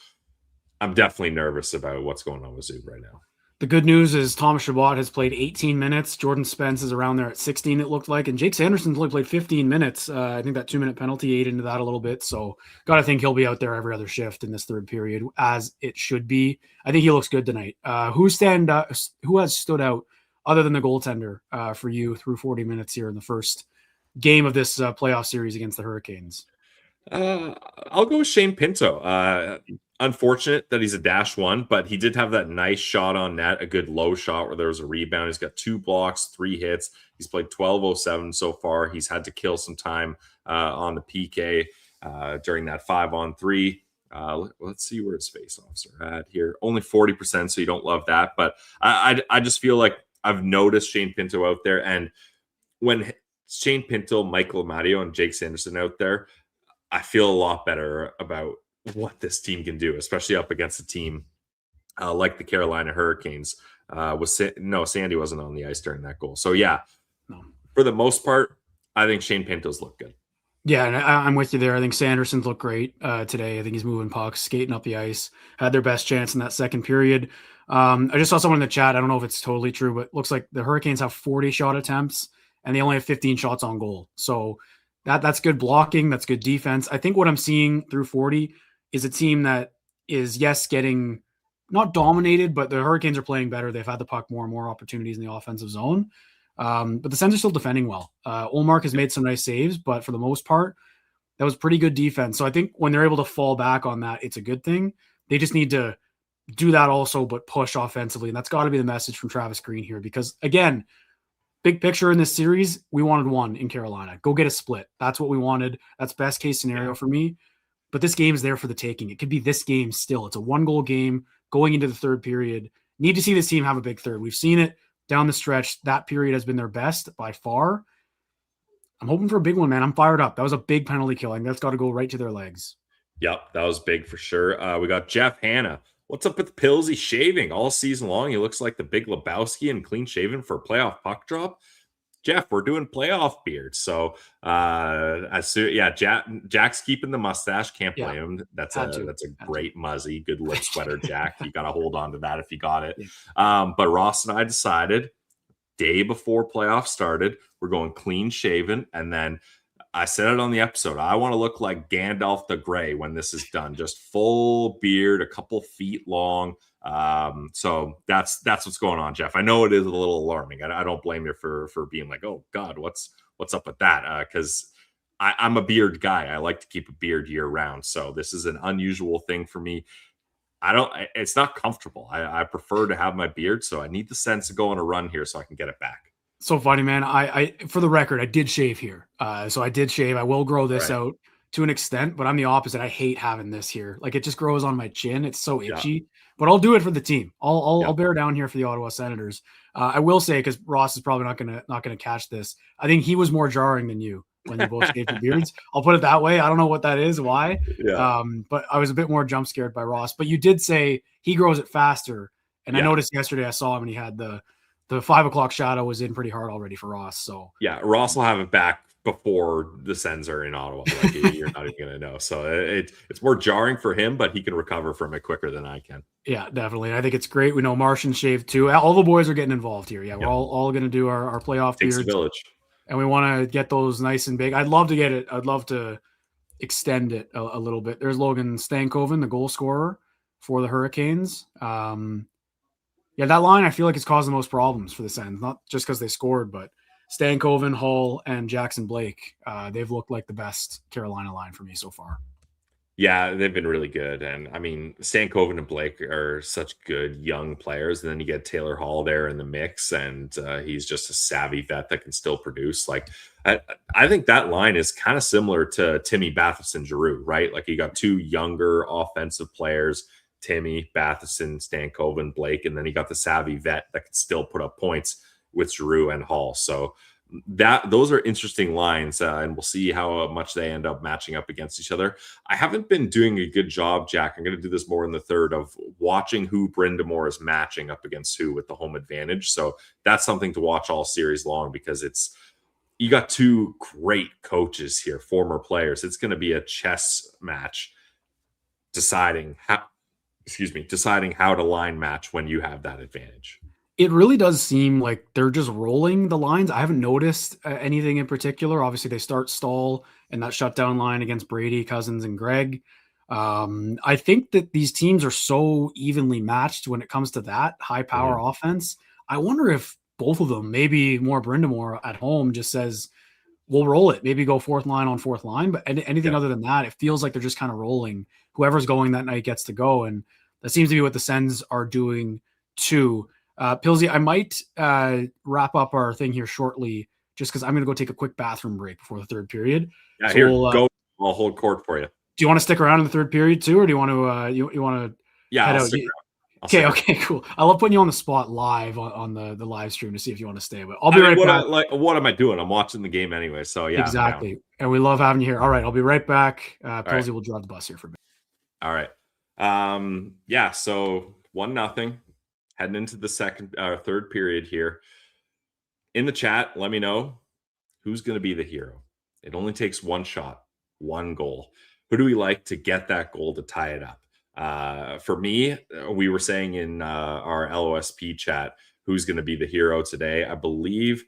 I'm definitely nervous about what's going on with Zub right now. The good news is Thomas Chabot has played 18 minutes. Jordan Spence is around there at 16, it looked like. And Jake Sanderson's only played 15 minutes. I think that 2-minute penalty ate into that a little bit. So got to think he'll be out there every other shift in this third period, as it should be. I think he looks good tonight. Who has stood out other than the goaltender for you through 40 minutes here in the first game of this playoff series against the Hurricanes? I'll go with Shane Pinto. Unfortunate that he's a -1, but he did have that nice shot on net, a good low shot where there was a rebound. He's got 2 blocks, 3 hits. He's played 12:07 so far. He's had to kill some time on the PK during that 5-on-3. Let's see where his faceoffs are at here. Only 40%, so you don't love that. But I just feel like I've noticed Shane Pinto out there, and when Shane Pinto, Michael Amadio, and Jake Sanderson out there, I feel a lot better about what this team can do, especially up against a team like the Carolina Hurricanes. Sandy wasn't on the ice during that goal. So yeah, for the most part, I think Shane Pinto's look good. Yeah, and I'm with you there. I think Sanderson's looked great today. I think he's moving pucks, skating up the ice, had their best chance in that second period. I just saw someone in the chat. I don't know if it's totally true, but it looks like the Hurricanes have 40 shot attempts and they only have 15 shots on goal. So that's good blocking. That's good defense. I think what I'm seeing through 40 is a team that is, getting not dominated, but the Hurricanes are playing better. They've had the puck more and more opportunities in the offensive zone. But the Sens are still defending well. Olmark has made some nice saves, but for the most part, that was pretty good defense. So I think when they're able to fall back on that, it's a good thing. They just need to do that also, but push offensively. And that's got to be the message from Travis Green here, because again, big picture in this series, we wanted one in Carolina. Go get a split. That's what we wanted. That's best case scenario for me. But this game is there for the taking. It could be this game still. It's a 1-goal game going into the third period. Need to see this team have a big third. We've seen it down the stretch. That period has been their best by far. I'm hoping for a big one, man. I'm fired up. That was a big penalty killing. That's got to go right to their legs. Yep, that was big for sure. We got Jeff Hanna. What's up with Pillsy shaving all season long? He looks like the Big Lebowski and clean shaven for a playoff puck drop. Jeff, we're doing playoff beards. So Jack's keeping the mustache. Can't blame him. That's a great muzzy, good lip sweater, Jack. You got to hold on to that if you got it. But Ross and I decided day before playoffs started, we're going clean shaven. And then I said it on the episode. I want to look like Gandalf the Grey when this is done. Just full beard, a couple feet long. So that's what's going on, Jeff. I know it is a little alarming. I don't blame you for being like, oh God, what's up with that? Because I'm a beard guy. I like to keep a beard year round. So this is an unusual thing for me. It's not comfortable. I prefer to have my beard. So I need the Sens to go on a run here so I can get it back. So funny, man. I for the record, I did shave here. So I did shave. I will grow this out to an extent, but I'm the opposite. I hate having this here. Like, it just grows on my chin. It's so itchy, but I'll do it for the team. I'll bear down here for the Ottawa Senators. I will say, because Ross is probably not gonna catch this, I think he was more jarring than you when you both shaved your beards. I'll put it that way. I don't know what that is, why. But I was a bit more jump scared by Ross. But you did say he grows it faster. And I noticed yesterday I saw him and he had the 5 o'clock shadow was in pretty hard already for Ross. So yeah, Ross will have it back before the Sens are in Ottawa. Like, you're not even going to know. So it's more jarring for him, but he can recover from it quicker than I can. Yeah, definitely. I think it's great. We know Martian shaved too. All the boys are getting involved here. Yeah, we're all going to do our playoff Takes beards. a village. And we want to get those nice and big. I'd love to get it. I'd love to extend it a little bit. There's Logan Stankoven, the goal scorer for the Hurricanes. Yeah, that line I feel like it's caused the most problems for the Sens, not just because they scored, but Stankoven, Hull, and Jackson Blake. They've looked like the best Carolina line for me so far. Yeah, they've been really good. And I mean, Stankoven and Blake are such good young players. And then you get Taylor Hall there in the mix, and he's just a savvy vet that can still produce. Like, I think that line is kind of similar to Timmy Batherson Giroux, right? Like, you got two younger offensive players, Timmy, Batherson, Stankoven, Blake, and then you got the savvy vet that can still put up points with Giroux and Hall. So those are interesting lines, and we'll see how much they end up matching up against each other. I haven't been doing a good job, Jack. I'm going to do this more in the third, of watching who Brind'Amour is matching up against who with the home advantage. So that's something to watch all series long, because you got two great coaches here, former players. It's going to be a chess match deciding how to line match when you have that advantage. It really does seem like they're just rolling the lines. I haven't noticed anything in particular. Obviously, they start Stahl and that shutdown line against Brady, Cousins, and Greg. I think that these teams are so evenly matched when it comes to that high power offense. I wonder if both of them, maybe more Brind'Amour at home, just says, we'll roll it. Maybe go fourth line on fourth line. But anything other than that, it feels like they're just kind of rolling. Whoever's going that night gets to go. And that seems to be what the Sens are doing too. Pilsy, I might wrap up our thing here shortly, just because I'm going to go take a quick bathroom break before the third period. Yeah, so here, go. I'll hold court for you. Do you want to stick around in the third period too, or do you want to you want to? Yeah, head I'll out? stick around. Okay, cool. I love putting you on the spot live on the live stream to see if you want to stay. But I'll be right back. What am I doing? I'm watching the game anyway. So yeah, exactly. And we love having you here. All right, I'll be right back. Pilsy will drive the bus here for a bit. All right. Yeah. So 1-0. Heading into the third period here. In the chat, let me know who's going to be the hero. It only takes one shot, one goal. Who do we like to get that goal to tie it up? For me, we were saying in our LOSP chat, who's going to be the hero today? I believe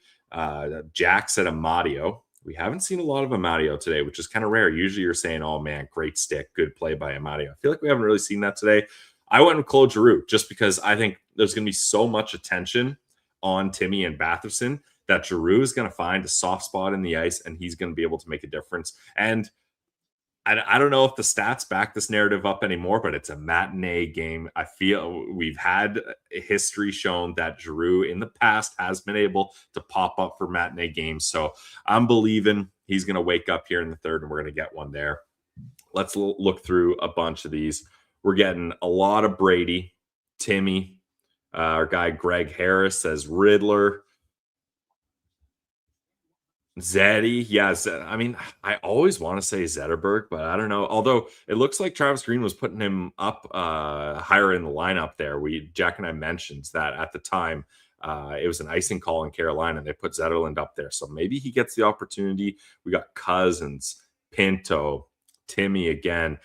Jack said Amadio. We haven't seen a lot of Amadio today, which is kind of rare. Usually you're saying, oh man, great stick, good play by Amadio. I feel like we haven't really seen that today. I went with Claude Giroux just because I think there's going to be so much attention on Timmy and Batherson that Giroux is going to find a soft spot in the ice, and he's going to be able to make a difference. And I don't know if the stats back this narrative up anymore, but it's a matinee game. I feel we've had history shown that Giroux in the past has been able to pop up for matinee games. So I'm believing he's going to wake up here in the third, and we're going to get one there. Let's look through a bunch of these. We're getting a lot of Brady, Timmy. Our guy Greg Harris says Riddler. Zeddy. Yes. I mean, I always want to say Zetterberg, but I don't know. Although it looks like Travis Green was putting him up higher in the lineup there. Jack and I mentioned that at the time it was an icing call in Carolina, and they put Zetterlund up there. So maybe he gets the opportunity. We got Cousins, Pinto, Timmy again.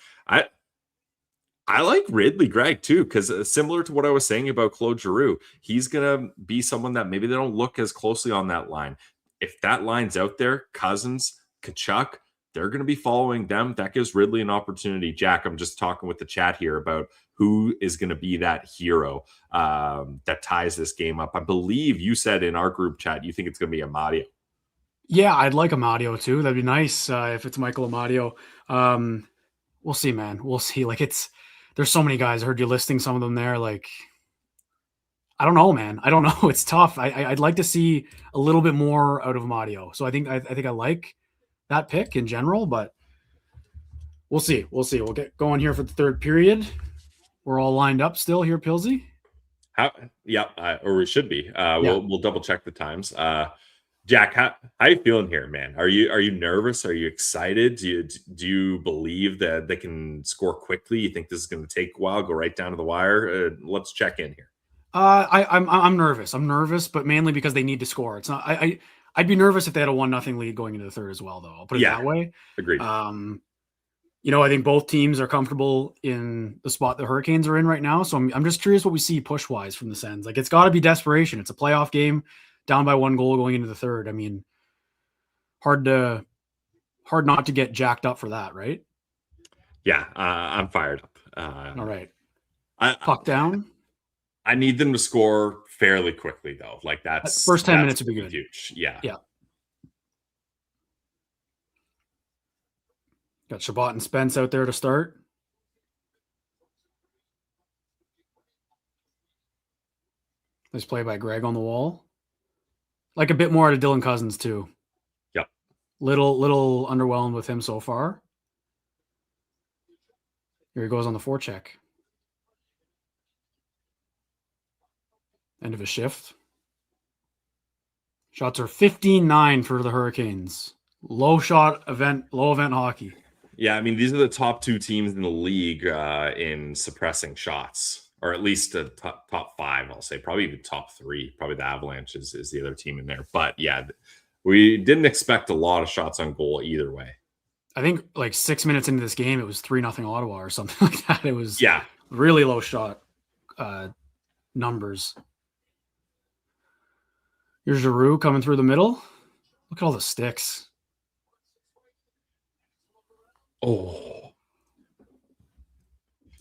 I like Ridley Gregg too, because similar to what I was saying about Claude Giroux, he's going to be someone that maybe they don't look as closely on that line. If that line's out there, Cousins, Kachuk, they're going to be following them. That gives Ridley an opportunity. Jack, I'm just talking with the chat here about who is going to be that hero that ties this game up. I believe you said in our group chat you think it's going to be Amadio. Yeah, I'd like Amadio too. That'd be nice if it's Michael Amadio. We'll see, man. We'll see. Like there's so many guys. I heard you listing some of them there. Like, I don't know, man. I don't know. It's tough. I'd like to see a little bit more out of Amadio. So I think I like that pick in general, but we'll see. We'll see. We'll get going here for the third period. We're all lined up still here, Pilsy. Or we should be. We'll double check the times. Jack, how you feeling here, man? Are you nervous? Are you excited? Do you believe that they can score quickly? You think this is going to take a while? Go right down to the wire. Let's check in here. I'm nervous. I'm nervous, but mainly because they need to score. It's not. I'd be nervous if they had a 1-0 lead going into the third as well, though. I'll put it that way. Agreed. I think both teams are comfortable in the spot the Hurricanes are in right now. So I'm just curious what we see push wise from the Sens. Like, it's got to be desperation. It's a playoff game, down by 1 goal going into the third. I mean, hard not to get jacked up for that, right? Yeah, I'm fired up. All right, puck down. I need them to score fairly quickly, though. Like, that's first 10 minutes would be good. Huge. Yeah. Got Shabbat and Spence out there to start. Nice play by Greg on the wall. Like a bit more out of Dylan Cousins too. Yep. Little underwhelmed with him so far. Here he goes on the forecheck. End of a shift. Shots are 15-9 for the Hurricanes. Low event hockey. Yeah, I mean, these are the top 2 teams in the league in suppressing shots, or at least the top 5, I'll say. Probably even top 3. Probably the Avalanche is the other team in there. But yeah, we didn't expect a lot of shots on goal either way. I think like 6 minutes into this game, it was 3-0 Ottawa or something like that. It was really low shot numbers. Here's Giroux coming through the middle. Look at all the sticks. Oh.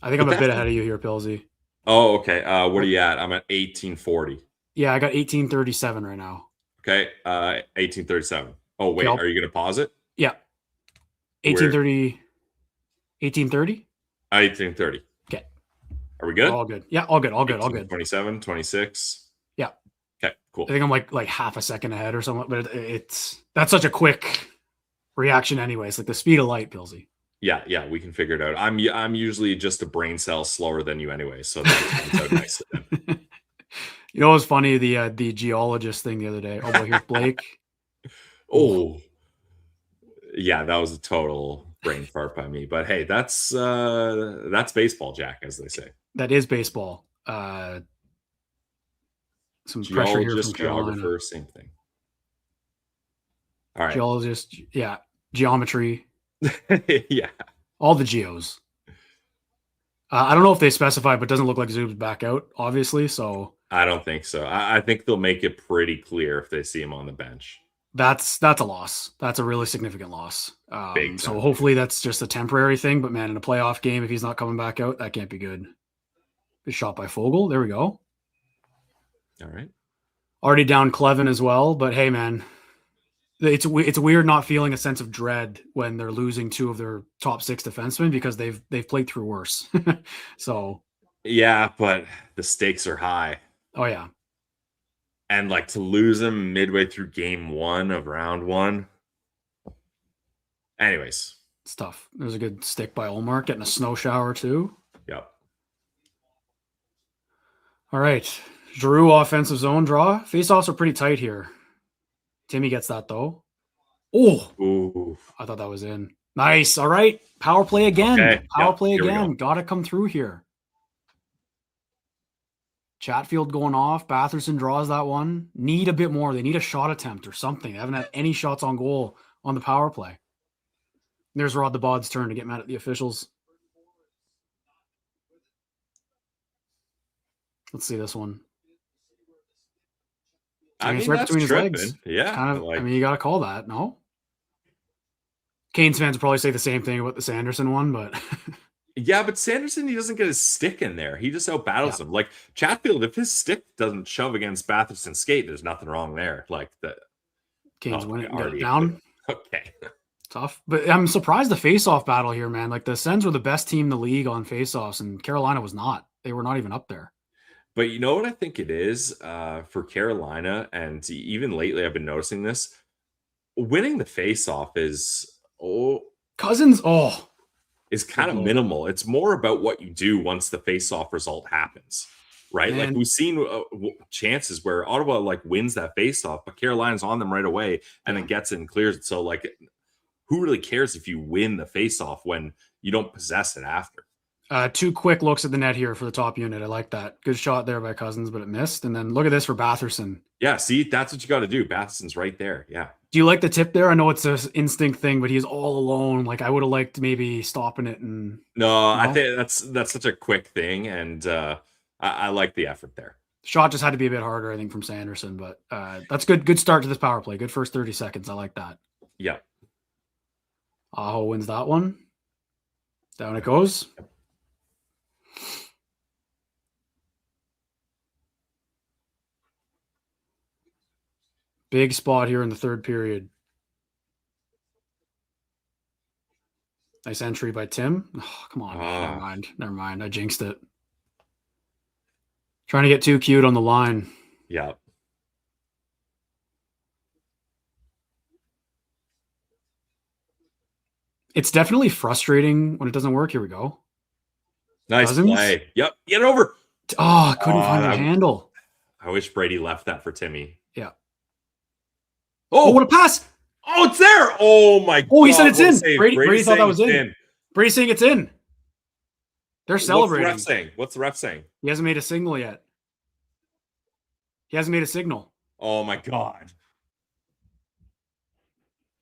I think I'm a bit ahead of you here, Pilsy. Oh, okay. What are you at? I'm at 1840. Yeah, I got 1837 right now. Okay. 1837. Oh, wait. Are you going to pause it? Yeah. 1830. 1830? 1830. Okay. Are we good? All good. Yeah, all good. 27, 26. Yeah. Okay, cool. I think I'm like half a second ahead or something, but that's such a quick reaction anyways. Like the speed of light, Pilsy. Yeah, we can figure it out. I'm usually just a brain cell slower than you anyway, so that comes out nicely. You know, it was funny, the geologist thing the other day. Oh, boy, here's Blake. Oh, yeah, that was a total brain fart by me. But hey, that's baseball, Jack, as they say. That is baseball. Some pressure here from Carolina. Geographer, same thing. All right. Geologist, yeah. Geometry. Yeah. All the geos. I don't know if they specify, but it doesn't look like Zub's back out, obviously. So I don't think so. I think they'll make it pretty clear if they see him on the bench. That's a loss. That's a really significant loss. So hopefully that's just a temporary thing. But man, in a playoff game, if he's not coming back out, that can't be good. Good shot by Fogle. There we go. All right. Already down Clevin as well. But hey, man, it's weird not feeling a sense of dread when they're losing 2 of their top 6 defensemen because they've played through worse. So yeah, but the stakes are high. Oh yeah. And like to lose them midway through game 1 of round 1. Anyways, it's tough. There's a good stick by Olmark, getting a snow shower too. Yep. All right. Giroux offensive zone draw. Faceoffs are pretty tight here. Timmy gets that though. Oh, ooh. I thought that was in. Nice. All right. Power play again. Okay. Power play again. Got to come through here. Chatfield going off. Batherson draws that one. Need a bit more. They need a shot attempt or something. They haven't had any shots on goal on the power play. There's Rod the Bod's turn to get mad at the officials. Let's see this one. I mean, it's right that's between his tripping. legs. Yeah. Kind of, I mean, you got to call that, no? Canes fans would probably say the same thing about the Sanderson one, but yeah, but Sanderson, he doesn't get his stick in there. He just outbattles him. Like Chatfield, if his stick doesn't shove against Batherson's skate, there's nothing wrong there. Like the Canes win it and get already it down. Okay. Tough. But I'm surprised the face-off battle here, man. Like the Sens were the best team in the league on face-offs, and Carolina was not. They were not even up there. But you know what I think it is for Carolina, and even lately I've been noticing this. Winning the face-off is Cousins is kind of minimal. It's more about what you do once the face-off result happens, right? Man. Like we've seen chances where Ottawa like wins that face-off, but Carolina's on them right away and then gets it and clears it. So like, who really cares if you win the face-off when you don't possess it after? 2 quick looks at the net here for the top unit. I like that. Good shot there by Cousins, but it missed. And then look at this for Batherson. Yeah, see, that's what you got to do. Batherson's right there. Yeah. Do you like the tip there? I know it's an instinct thing, but he's all alone. Like I would have liked maybe stopping it. And no, I think that's such a quick thing, and I like the effort there. Shot just had to be a bit harder, I think, from Sanderson, but that's good. Good start to this power play. Good first 30 seconds. I like that. Yeah. Aho wins that one. Down it goes. Big spot here in the third period. Nice entry by Tim. Oh, come on. Never mind. I jinxed it. Trying to get too cute on the line. Yeah. It's definitely frustrating when it doesn't work. Here we go. Nice play. Yep. Get it over. Oh, couldn't find the handle. I wish Brady left that for Timmy. Yeah. Oh, what a pass. Oh, it's there. Oh, my God. Oh, he said it's in. Brady thought that was in. Brady's saying it's in. They're celebrating. What's the ref saying? He hasn't made a signal yet. He hasn't made a signal. Oh, my God.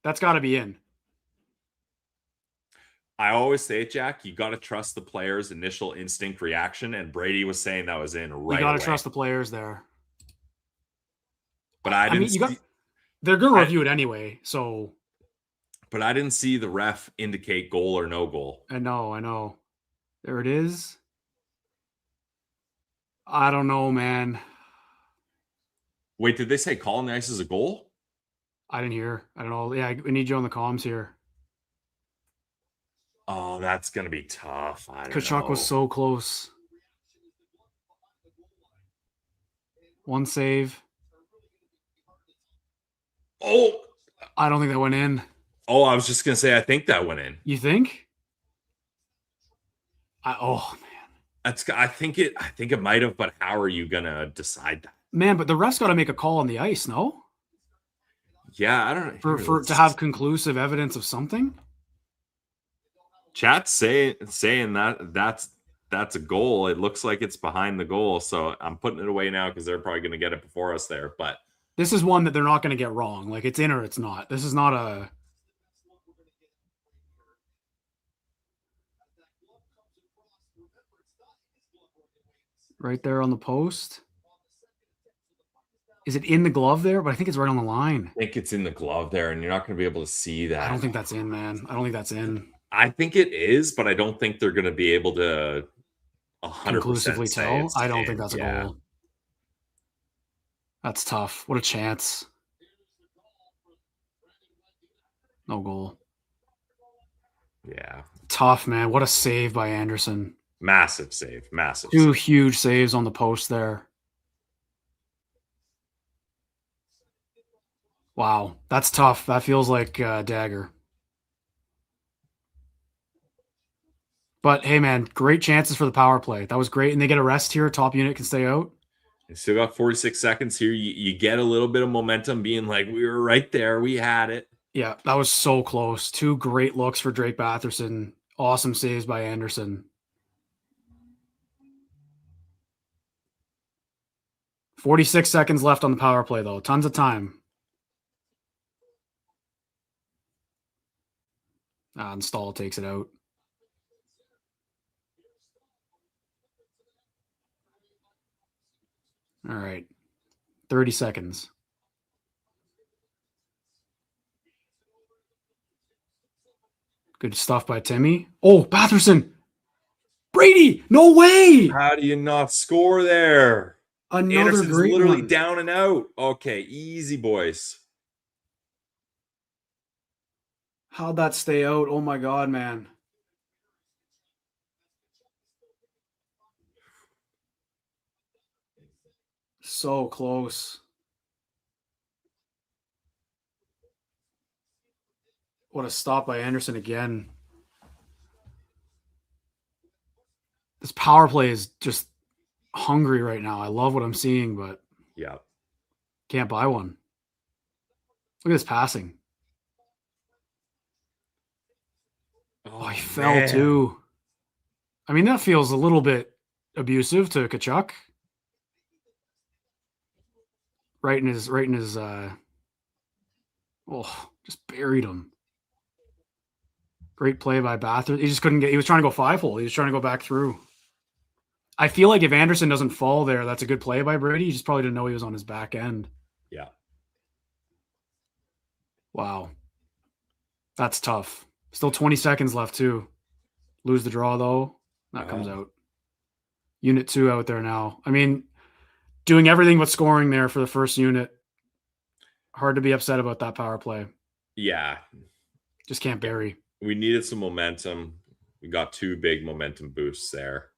That's got to be in. I always say it, Jack. You got to trust the player's initial instinct reaction, and Brady was saying that was in right away. You got to trust the players there. But I didn't they're going to review it anyway, so. But I didn't see the ref indicate goal or no goal. I know. There it is. I don't know, man. Wait, did they say call on the ice as a goal? I didn't hear. I don't know. Yeah, we need you on the comms here. Oh, that's going to be tough. Tkachuk was so close. One save. Oh, I don't think that went in. Oh, I was just going to say, I think that went in. You think? Man. I think it might have, but how are you going to decide that? Man, but the ref's got to make a call on the ice, no? Yeah, I don't know. For to have conclusive evidence of something? Chat's saying that's a goal. It looks like it's behind the goal, so I'm putting it away now because they're probably going to get it before us there. But this is one that they're not going to get wrong. Like it's in or it's not. This is not a. Right there on the post. Is it in the glove there? But I think it's right on the line. I think it's in the glove there, and you're not going to be able to see that. I don't think that's in, man. I don't think that's in. I think it is, but I don't think they're going to be able to 100% conclusively tell. I don't think that's a goal. That's tough. What a chance. No goal. Yeah. Tough, man. What a save by Anderson. Massive save. Massive. Two huge saves on the post there. Wow. That's tough. That feels like dagger. But, hey, man, great chances for the power play. That was great. And they get a rest here. Top unit can stay out. You still got 46 seconds here. You get a little bit of momentum being like, we were right there. We had it. Yeah, that was so close. Two great looks for Drake Batherson. Awesome saves by Anderson. 46 seconds left on the power play, though. Tons of time. And Stahl takes it out. All right. 30 seconds. Good stuff by Timmy. Oh, Batherson. Brady, no way. How do you not score there? Another Anderson's great literally one. down and out. Okay, easy, boys. How'd that stay out? Oh my God, man. So close. What a stop by Anderson again. This power play is just hungry right now. I love what I'm seeing, but yeah, can't buy one. Look at this passing. Oh, he fell too. I mean, that feels a little bit abusive to Tkachuk. Right in his just buried him. Great play by Bathurst. He just couldn't get, he was trying to go 5-hole. He was trying to go back through. I feel like if Anderson doesn't fall there, that's a good play by Brady. He just probably didn't know he was on his back end. Yeah. Wow. That's tough. Still 20 seconds left too. Lose the draw though. That comes out. Unit 2 out there now. I mean, doing everything but scoring there for the first unit. Hard to be upset about that power play. Yeah. Just can't bury. We needed some momentum. We got 2 big momentum boosts there.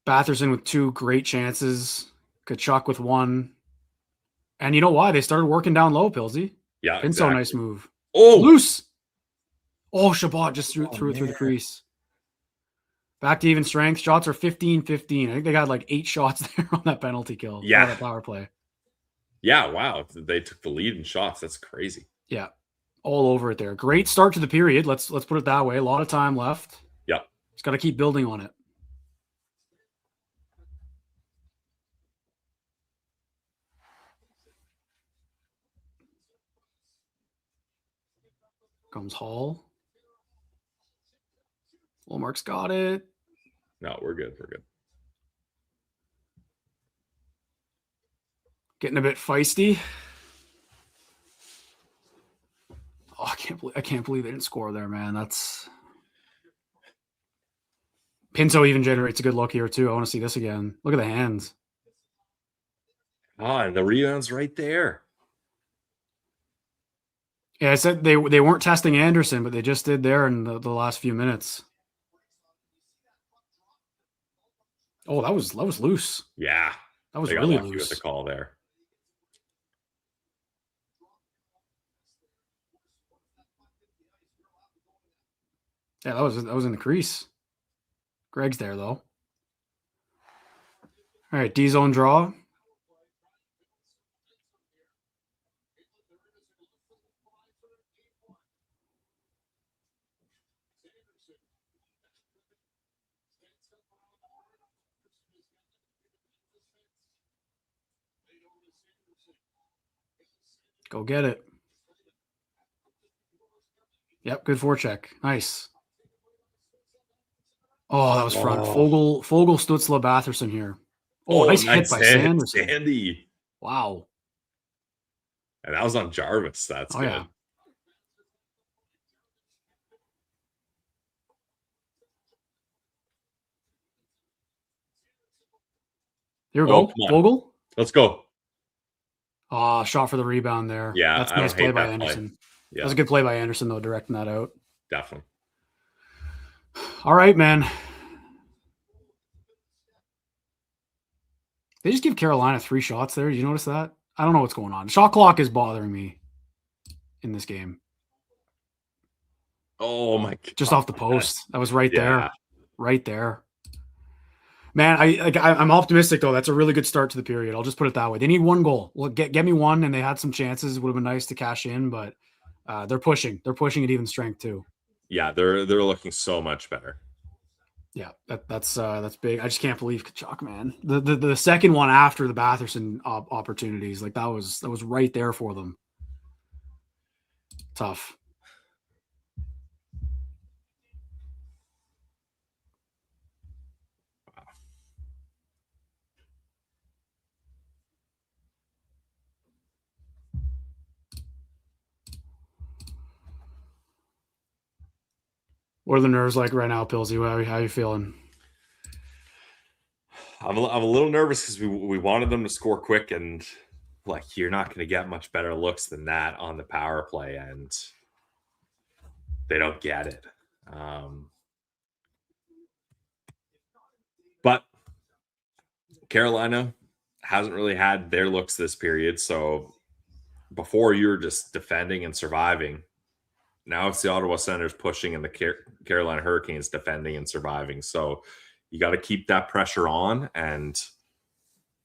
Batherson with 2 great chances. Tkachuk with 1. And you know why? They started working down low, Pilsy. Yeah, Pinto, exactly. nice move. Oh! Loose! Oh, Shabbat just threw it through the crease. Back to even strength. Shots are 15-15. I think they got like 8 shots there on that penalty kill. Yeah. On that power play. Yeah, wow. They took the lead in shots. That's crazy. Yeah. All over it there. Great start to the period. Let's put it that way. A lot of time left. Yeah. Just got to keep building on it. Comes Hall. Walmart's got it. No, we're good. We're good. Getting a bit feisty. Oh, I can't believe they didn't score there, man. That's Pinto even generates a good look here too. I want to see this again. Look at the hands. And the rebound's right there. Yeah, I said they weren't testing Anderson, but they just did there in the last few minutes. Oh, that was loose. Yeah. That was they got really lucky loose. with the call there. Yeah, that was in the crease. Greg's there though. All right, D-zone draw. Go get it. Yep, good forecheck. Nice. Oh, that was front. Fogel, Stützle, Batherson here. Oh, nice hit by Sanderson. Sandy. Wow. And that was on Jarvis. That's good. Yeah. Here we go. Vogel. Let's go. Oh, shot for the rebound there. Yeah. That's a nice play by Anderson. Yeah. That was a good play by Anderson, though, directing that out. Definitely. All right, man. They just give Carolina 3 shots there. Did you notice that? I don't know what's going on. Shot clock is bothering me in this game. Oh, my God. Just off the post. That was right there. Right there. Man, I'm optimistic, though. That's a really good start to the period. I'll just put it that way. They need 1 goal. Well, get me 1, and they had some chances. It would have been nice to cash in, but they're pushing. They're pushing at even strength, too. Yeah, they're looking so much better. Yeah, that's big. I just can't believe Tkachuk, man. The second one after the Batherson opportunities, like that was right there for them. Tough. What are the nerves like right now, Pilsy? How are you feeling? I'm a little nervous because we wanted them to score quick, and like you're not going to get much better looks than that on the power play, and they don't get it. But Carolina hasn't really had their looks this period. So before you were just defending and surviving. Now it's the Ottawa Senators pushing and the Carolina Hurricanes defending and surviving. So you got to keep that pressure on, and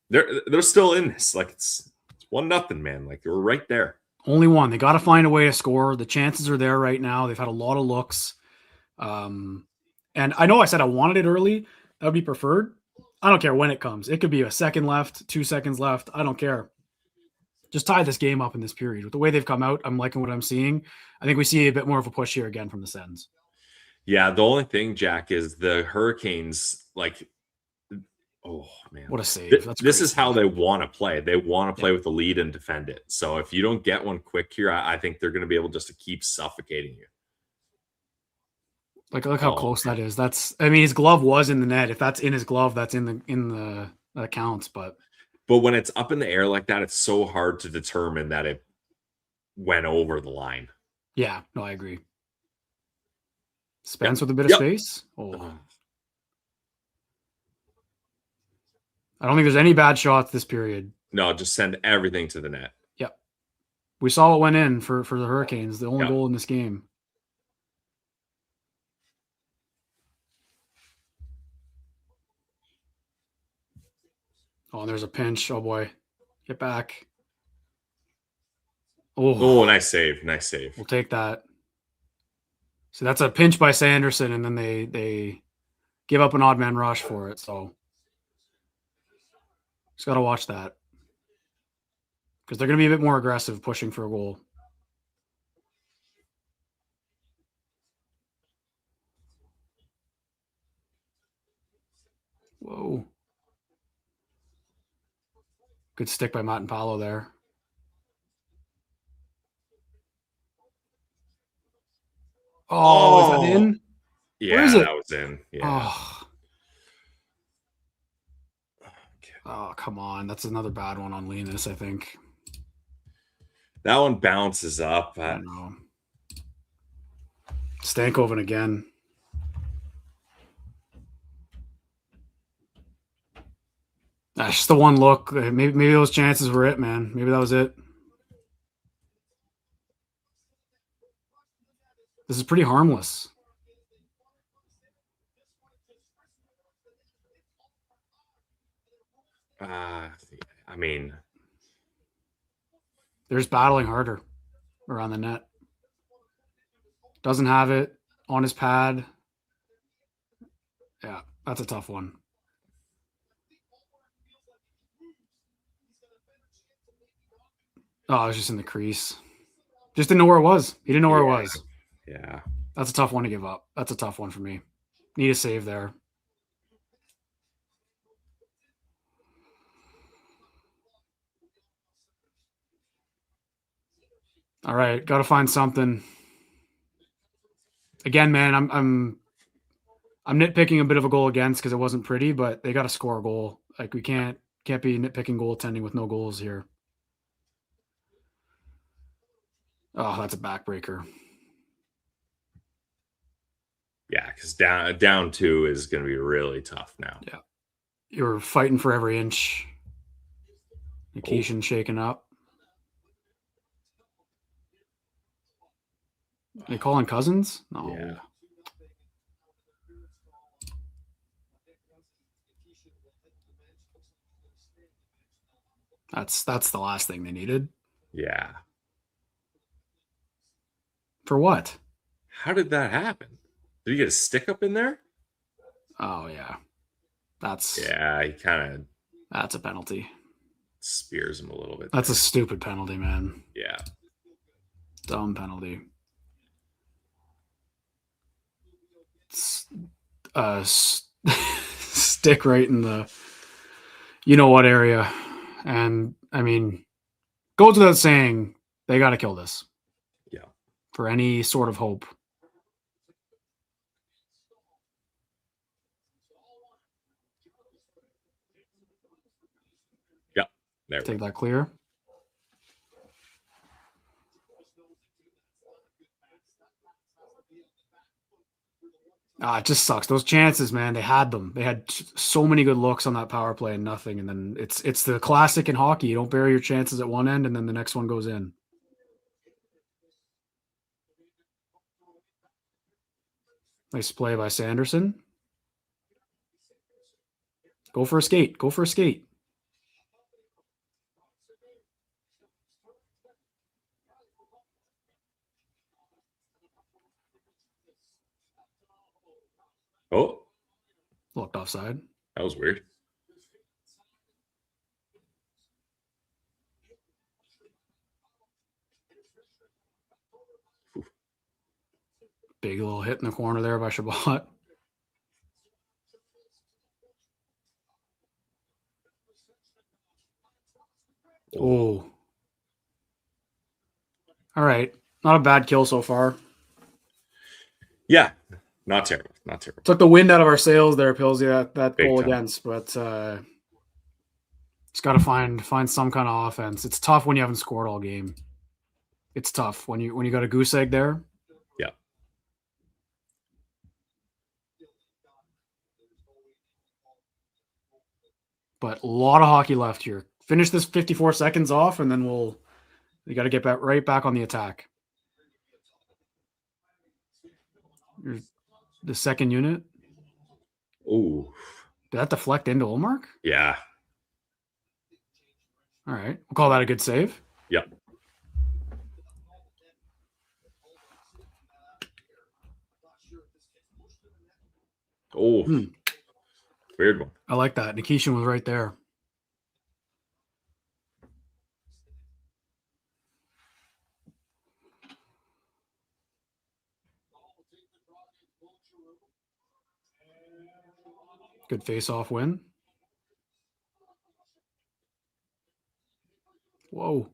they're still in this. Like it's 1-0, man. Like we're right there. Only one. They got to find a way to score. The chances are there right now. They've had a lot of looks. And I know I said I wanted it early. That would be preferred. I don't care when it comes. It could be a second left, 2 seconds left. I don't care. Just tie this game up in this period. With the way they've come out, I'm liking what I'm seeing. I think we see a bit more of a push here again from the Sens. Yeah, the only thing, Jack, is the Hurricanes, like, oh, man. What a save. This is how they want to play. They want to play with the lead and defend it. So if you don't get one quick here, I think they're going to be able just to keep suffocating you. Like, look how close that is. His glove was in the net. If that's in his glove, that's in the that counts. But when it's up in the air like that, it's so hard to determine that it went over the line. Yeah, no, I agree. Spence with a bit of space. Oh. I don't think there's any bad shots this period. No, just send everything to the net. Yep. We saw what went in for the Hurricanes, the only goal in this game. Oh, and there's a pinch. Oh, boy. Get back. Oh, nice save. Nice save. We'll take that. So that's a pinch by Sanderson, and then they give up an odd man rush for it. So just got to watch that because they're going to be a bit more aggressive pushing for a goal. Whoa. Good stick by Matt and Paolo there. Oh, is that in? Yeah, Where is it? That was in. Yeah. Oh, come on. That's another bad one on Linus, I think. That one bounces up. I don't know. Stankoven again. That's just the one look. Maybe those chances were it, man. Maybe that was it. This is pretty harmless. I mean, there's battling harder around the net. Doesn't have it on his pad. Yeah, that's a tough one. Oh, I was just in the crease. Just didn't know where it was. He didn't know where it was. Yeah. That's a tough one to give up. That's a tough one for me. Need a save there. All right, got to find something. Again, man, I'm nitpicking a bit of a goal against because it wasn't pretty, but they got to score a goal. Like we can't be nitpicking goaltending with no goals here. Oh, that's a backbreaker. Yeah, because down 2 is going to be really tough now. Yeah, you're fighting for every inch. Nikishin shaking up. They calling Cousins? No. Yeah. That's the last thing they needed. Yeah. For what? How did that happen? Did he get a stick up in there? Oh yeah. He kind of. That's a penalty. Spears him a little bit. That's a stupid penalty, man. Yeah. Dumb penalty. Stick right in the you know what area. And I mean, goes without saying, they got to kill this. Yeah. For any sort of hope. There Take that clear. It just sucks. Those chances, man, they had them. They had so many good looks on that power play and nothing. And then it's the classic in hockey. You don't bury your chances at one end and then the next one goes in. Nice play by Sanderson. Go for a skate. Go for a skate. Oh. Looked offside. That was weird. Big little hit in the corner there by Chabot. Oh. All right. Not a bad kill so far. Yeah. Not terrible. Not terrible. Took the wind out of our sails there, Pillsy, that Big goal time. against, but just got to find some kind of offense. It's tough when you haven't scored all game. It's tough when you got a goose egg there. Yeah. But a lot of hockey left here. Finish this 54 seconds off, and then we got to get right back on the attack. The second unit. Ooh. Did that deflect into Olmark? Yeah. All right. We'll call that a good save. Yep. Oh. Weird one. I like that. Nikishin was right there. Good face-off win. Whoa.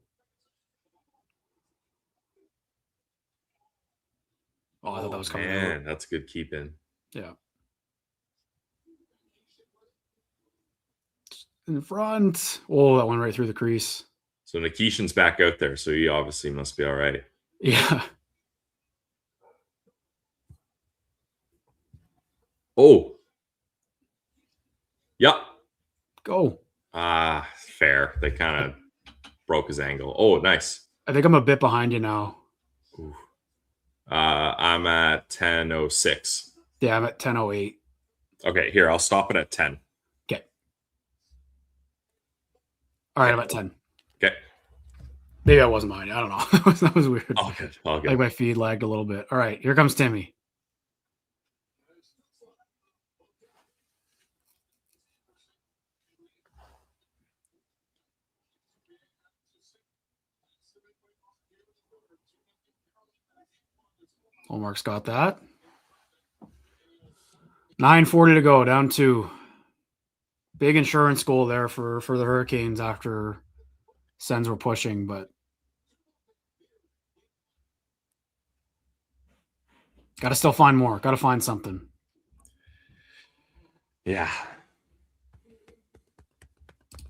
Oh, I thought that was coming out. That's a good keep in. Yeah. In front. Oh, that went right through the crease. So Nikishin's back out there, so he obviously must be all right. Yeah. Oh. Yep. Go. Fair. They kind of broke his angle. Oh, nice. I think I'm a bit behind you now. Ooh. I'm at 10:06. Yeah, I'm at 10:08. Okay, here, I'll stop it at 10. Okay. All right, I'm at 10. Okay. Maybe I wasn't behind you. I don't know. That was weird. All good. All good. Like my feed lagged a little bit. All right, here comes Timmy. Olmark's got that. 9:40 to go, down 2. Big insurance goal there for the Hurricanes after Sens were pushing, but got to still find more. Got to find something. Yeah.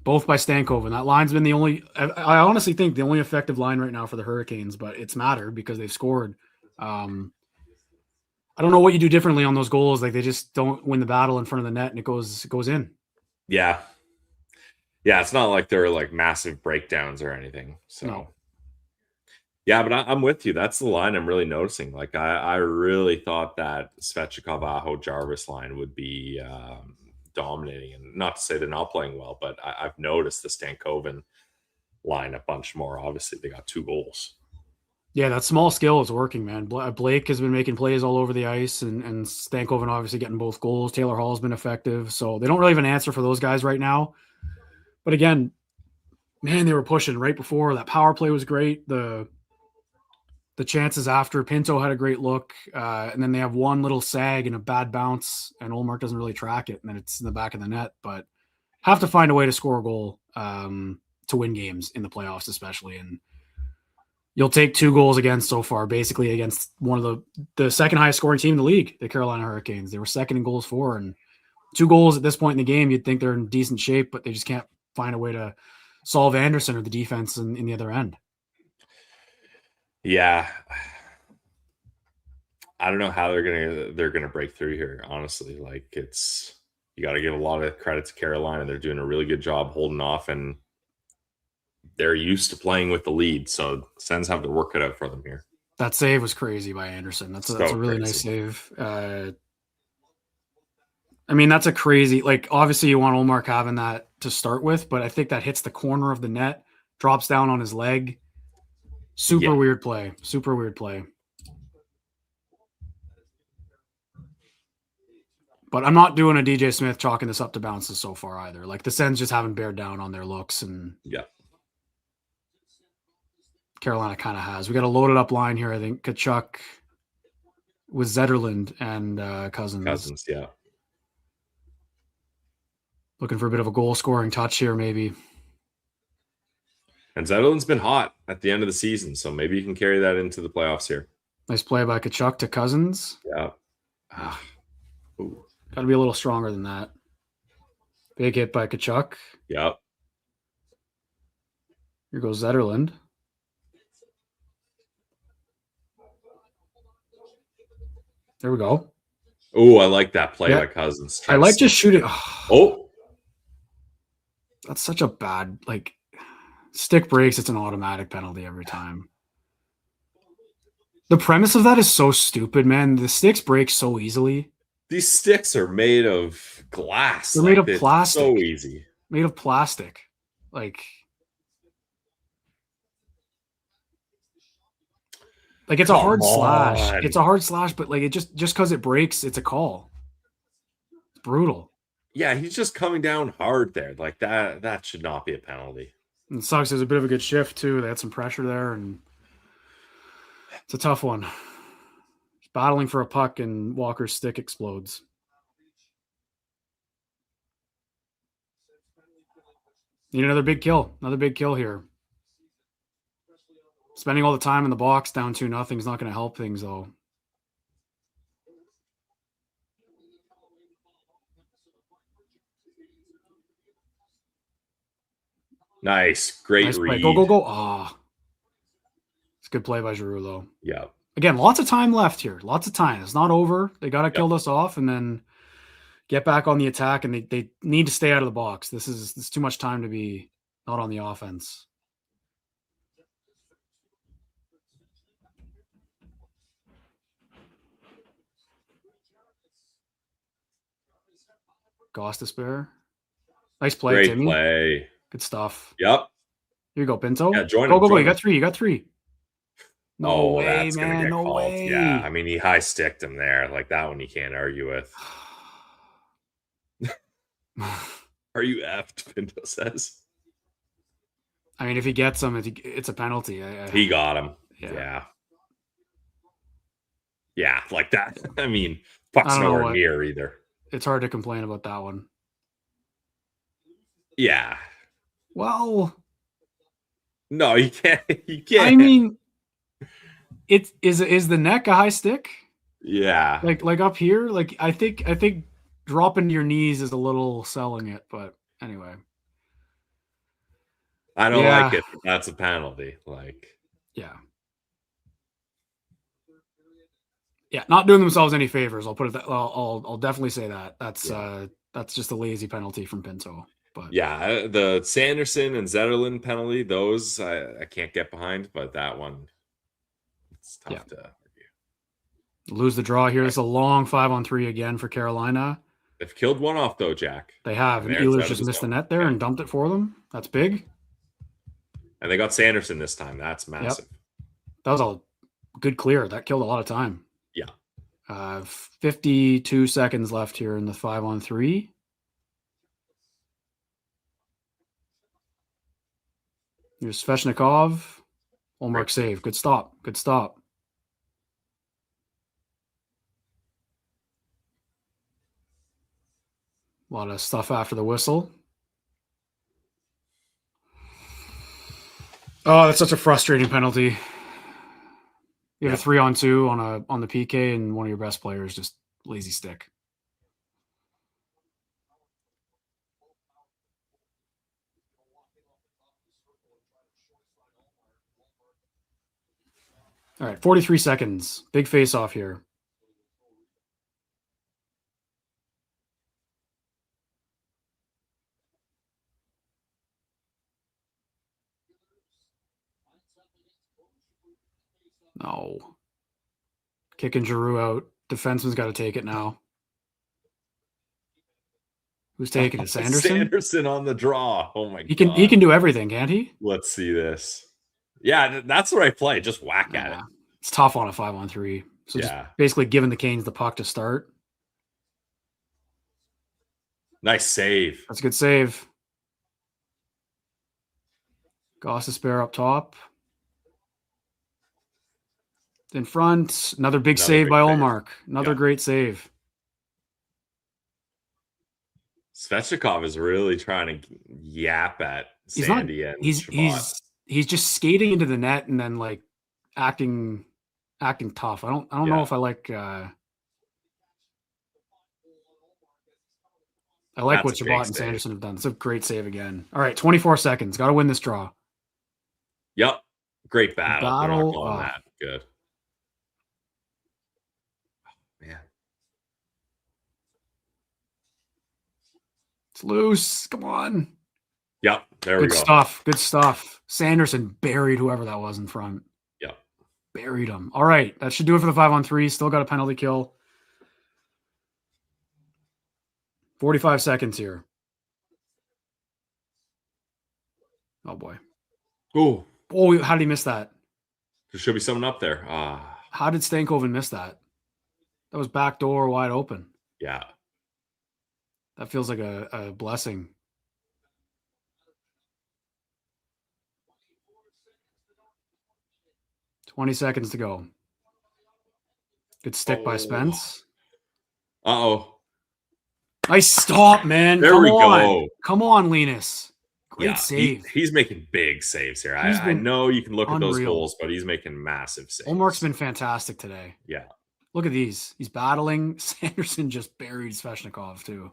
Both by Stankoven. That line's been the only, I honestly think the only effective line right now for the Hurricanes, but it's mattered because they've scored. I don't know what you do differently on those goals. Like they just don't win the battle in front of the net and it goes in. Yeah. Yeah. It's not like they're like massive breakdowns or anything. So, No. Yeah, but I'm with you. That's the line I'm really noticing. Like I really thought that Svechnikov, Aho, Jarvis line would be dominating. And not to say they're not playing well, but I've noticed the Stankoven line a bunch more. Obviously, they got 2 goals. Yeah, that small skill is working, man. Blake has been making plays all over the ice, and Stankoven obviously getting both goals. Taylor Hall's been effective. So they don't really have an answer for those guys right now. But again, man, they were pushing right before. That power play was great. The chances after, Pinto had a great look. And then they have one little sag and a bad bounce, and Olmark doesn't really track it, and then it's in the back of the net. But have to find a way to score a goal to win games in the playoffs, especially. And you'll take 2 goals against so far, basically against one of the second highest scoring team in the league, the Carolina Hurricanes. They were second in goals for, and 2 goals at this point in the game. You'd think they're in decent shape, but they just can't find a way to Solve Anderson or the defense in the other end. Yeah. I don't know how they're gonna break through here, honestly. Like, it's, you got to give a lot of credit to Carolina. They're doing a really good job holding off, and they're used to playing with the lead, so Sens have to work it out for them here. That save was crazy by Anderson. That's a really nice save. I mean, that's a crazy, like, obviously you want Ullmark having that to start with, but I think that hits the corner of the net, drops down on his leg. Super weird play. Super weird play. But I'm not doing a DJ Smith chalking this up to bounces so far either. Like, the Sens just haven't bared down on their looks, and Carolina kind of has. We got a loaded up line here. I think Tkachuk with Zetterlund and Cousins. Cousins, yeah. Looking for a bit of a goal scoring touch here, maybe. And Zetterlund's been hot at the end of the season, so maybe you can carry that into the playoffs here. Nice play by Tkachuk to Cousins. Yeah. Got to be a little stronger than that. Big hit by Tkachuk. Yep. Here goes Zetterlund. There we go. Oh, I like that play by Cousins. I like just shooting. Oh. That's such a bad, like, stick breaks. It's an automatic penalty every time. The premise of that is so stupid, man. The sticks break so easily. These sticks are made of glass. They're made of plastic. So easy. Made of plastic. Like it's a hard slash. It's a hard slash, but like, it just because it breaks, it's a call. It's brutal. Yeah, he's just coming down hard there. Like, that should not be a penalty. And it sucks. There's a bit of a good shift too. They had some pressure there, and it's a tough one. Battling for a puck, and Walker's stick explodes. Need another big kill. Another big kill here. Spending all the time in the box down 2-0 is not going to help things, though. Nice. Great read. Go. It's a good play by Giroux, though. Yeah. Again, lots of time left here. Lots of time. It's not over. They got to kill this off and then get back on the attack, and they need to stay out of the box. This is too much time to be not on the offense. Gostisbehere. Nice play, Great Timmy. Play. Good stuff. Yep. Here you go, Pinto. Yeah, join go. him. You got three. No way, that's man. gonna get no called. way. Yeah, I mean, he high sticked him there. Like, that one you can't argue with. Are you effed? Pinto says. I mean, if he gets him, it's a penalty. He got him. Yeah. Yeah, like that. I mean, puck's nowhere near either. It's hard to complain about that one. Yeah. Well, no, you can't. You can't. I mean, is the neck a high stick? Yeah. Like up here, like I think dropping to your knees is a little selling it, but anyway. I don't like it. That's a penalty. Like, yeah, not doing themselves any favors. I'll put it that. I'll definitely say that. That's just a lazy penalty from Pinto. But yeah, the Sanderson and Zetterlund penalty, those I can't get behind, but that one, it's tough to argue. Lose the draw here. It's a long 5-on-3 again for Carolina. They've killed one off though, Jack. They have. And Ehlers just missed the net there and dumped it for them. That's big. And they got Sanderson this time. That's massive. Yep. That was a good clear. That killed a lot of time. Yeah. 52 seconds left here in the 5-on-3. Here's Svechnikov. Ullmark save. Good stop. A lot of stuff after the whistle. Oh, that's such a frustrating penalty. You have a 3-on-2 on the PK, and one of your best players just lazy stick. All right, 43 seconds. Big face off here. No. Kicking Giroux out. Defenseman's got to take it now. Who's taking it? Sanderson? Sanderson on the draw. Oh my God. God. He can do everything, can't he? Let's see this. Yeah, that's the right play. Just whack at it. It's tough on a 5-on-3. So just basically giving the Canes the puck to start. Nice save. That's a good save. Gossespierre up top. In front. Another big save by Ullmark. Another great save. Svechnikov is really trying to yap at Sandy and Shabbat. He's just skating into the net and then like acting tough. I don't know if I like what Shabbat and Sanderson have done. It's a great save again. All right, 24 seconds. Got to win this draw. Yep. Great battle. They're not calling that. Good. Oh, man. It's loose. Come on. Yep. There we go. Good stuff. Sanderson buried whoever that was in front. Yep. Buried him. All right. That should do it for the 5-on-3. Still got a penalty kill. 45 seconds here. Oh, boy. Oh, how did he miss that? There should be someone up there. How did Stankoven miss that? That was back door wide open. Yeah. That feels like a blessing. $20 seconds to go. Good stick by Spence. Uh-oh. Nice stop, man. There we go. Come on, Linus. Great save. He's making big saves here. I know you can look at those goals, but he's making massive saves. Ullmark's been fantastic today. Yeah. Look at these. He's battling. Sanderson just buried Svechnikov, too.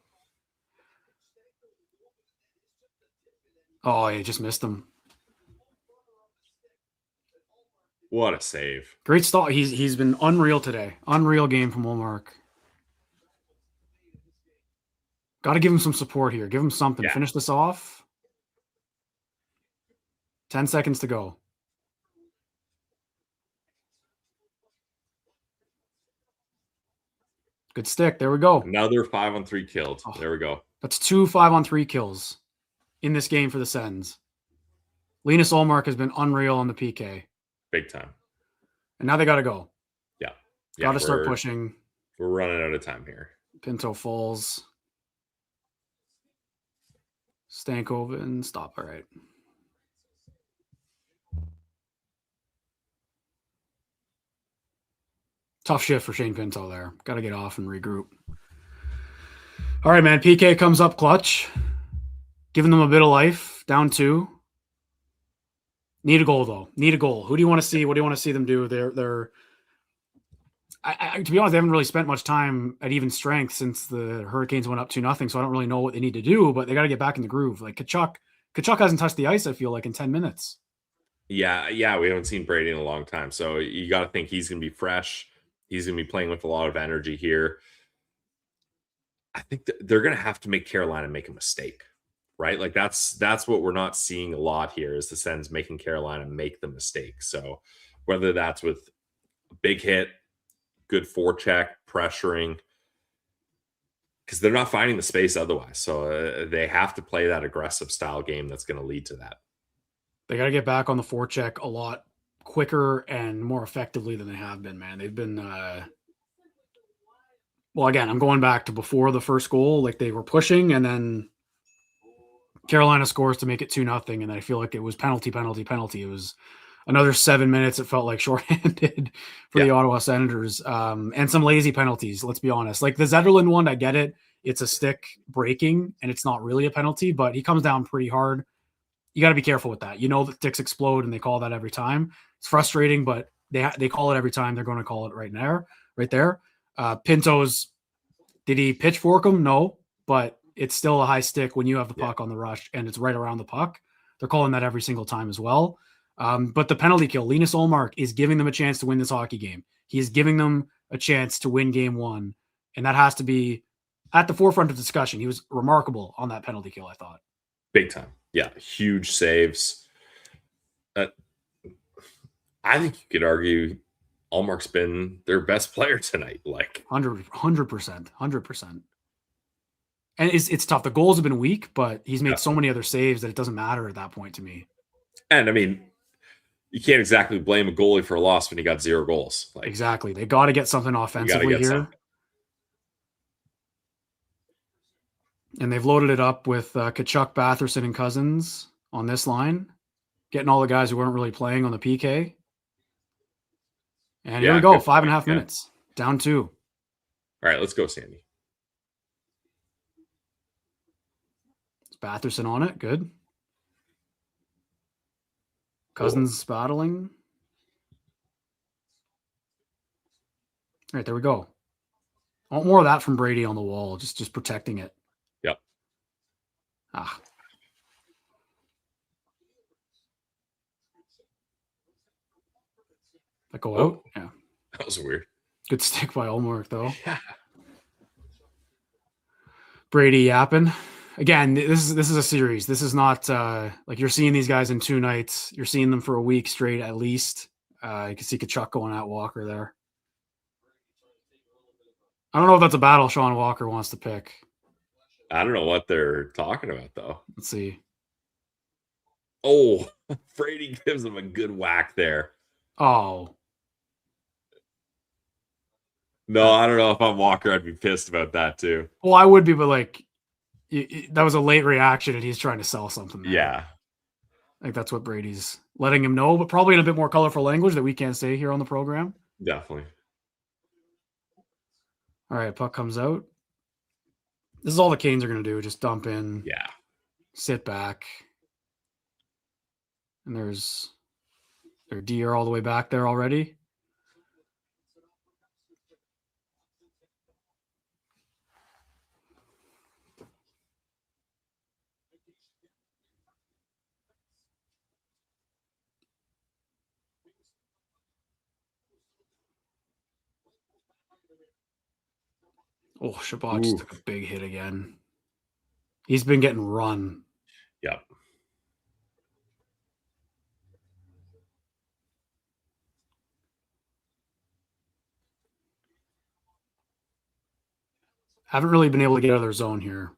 Oh, he just missed him. What a save. Great stop. He's been unreal today. Unreal game from Ullmark. Got to give him some support here. Give him something. Yeah. Finish this off. 10 seconds to go. Good stick. There we go. Another 5-on-3 killed. Oh, there we go. That's 2 5-on-3 kills in this game for the Sens. Linus Ullmark has been unreal on the PK. Big time. And now they got to go. Yeah. Got to start pushing. We're running out of time here. Pinto falls. Stankoven. Stop. All right. Tough shift for Shane Pinto there. Got to get off and regroup. All right, man. PK comes up clutch. Giving them a bit of life. Down 2. Need a goal, though. Need a goal. Who do you want to see? What do you want to see them do? They're to be honest, they haven't really spent much time at even strength since the Hurricanes went up 2-0, so I don't really know what they need to do, but they got to get back in the groove. Like Kachuk hasn't touched the ice, I feel like, in 10 minutes. Yeah, we haven't seen Brady in a long time, so you got to think he's going to be fresh. He's going to be playing with a lot of energy here. I think they're going to have to make Carolina make a mistake, right? Like that's what we're not seeing a lot here is the Sens making Carolina make the mistake. So whether that's with a big hit, good forecheck, pressuring, because they're not finding the space otherwise. So they have to play that aggressive style game that's going to lead to that. They got to get back on the forecheck a lot quicker and more effectively than they have been, man. They've been, well, again, I'm going back to before the first goal. Like they were pushing and then Carolina scores to make it 2-0. And I feel like it was penalty. It was another 7 minutes. It felt like shorthanded for the Ottawa Senators, and some lazy penalties. Let's be honest. Like the Zetterlund one, I get it. It's a stick breaking and it's not really a penalty, but he comes down pretty hard. You got to be careful with that. You know, the sticks explode and they call that every time. It's frustrating, but they call it every time. They're going to call it right there. Pinto's, did he pitchfork him? No, but it's still a high stick when you have the puck on the rush and it's right around the puck. They're calling that every single time as well. But the penalty kill, Linus Ullmark is giving them a chance to win this hockey game. He is giving them a chance to win game one. And that has to be at the forefront of discussion. He was remarkable on that penalty kill, I thought. Big time. Yeah. Huge saves. I think you could argue Ullmark's been their best player tonight. Like 100%. And it's tough. The goals have been weak, but he's made so many other saves that it doesn't matter at that point to me. And I mean, you can't exactly blame a goalie for a loss when he got 0 goals. Like, exactly. They got to get something offensively here. Something. And they've loaded it up with Tkachuk, Batherson, and Cousins on this line, getting all the guys who weren't really playing on the PK. And here we go, 5.5 minutes, down 2. All right, let's go, Sandy. It's Batherson on it, good. Cousins battling. All right, there we go. I want more of that from Brady on the wall, just protecting it. Yep. That go out? Yeah. That was weird. Good stick by Ullmark, though. Yeah. Brady yapping. Again, this is a series. This is not like you're seeing these guys in 2 nights. You're seeing them for a week straight at least. You can see Tkachuk going at Walker there. I don't know if that's a battle Sean Walker wants to pick. I don't know what they're talking about, though. Let's see. Oh, Brady gives him a good whack there. Oh. No, I don't know if I'm Walker. I'd be pissed about that, too. Well, I would be, but like, that was a late reaction, and he's trying to sell something there. Yeah. I think that's what Brady's letting him know, but probably in a bit more colorful language that we can't say here on the program. Definitely. All right, puck comes out. This is all the Canes are going to do, just dump in. Yeah. Sit back. And there's their deer all the way back there already. Oh, Shabbat just took a big hit again. He's been getting run. Yep. Haven't really been able to get out of their zone here.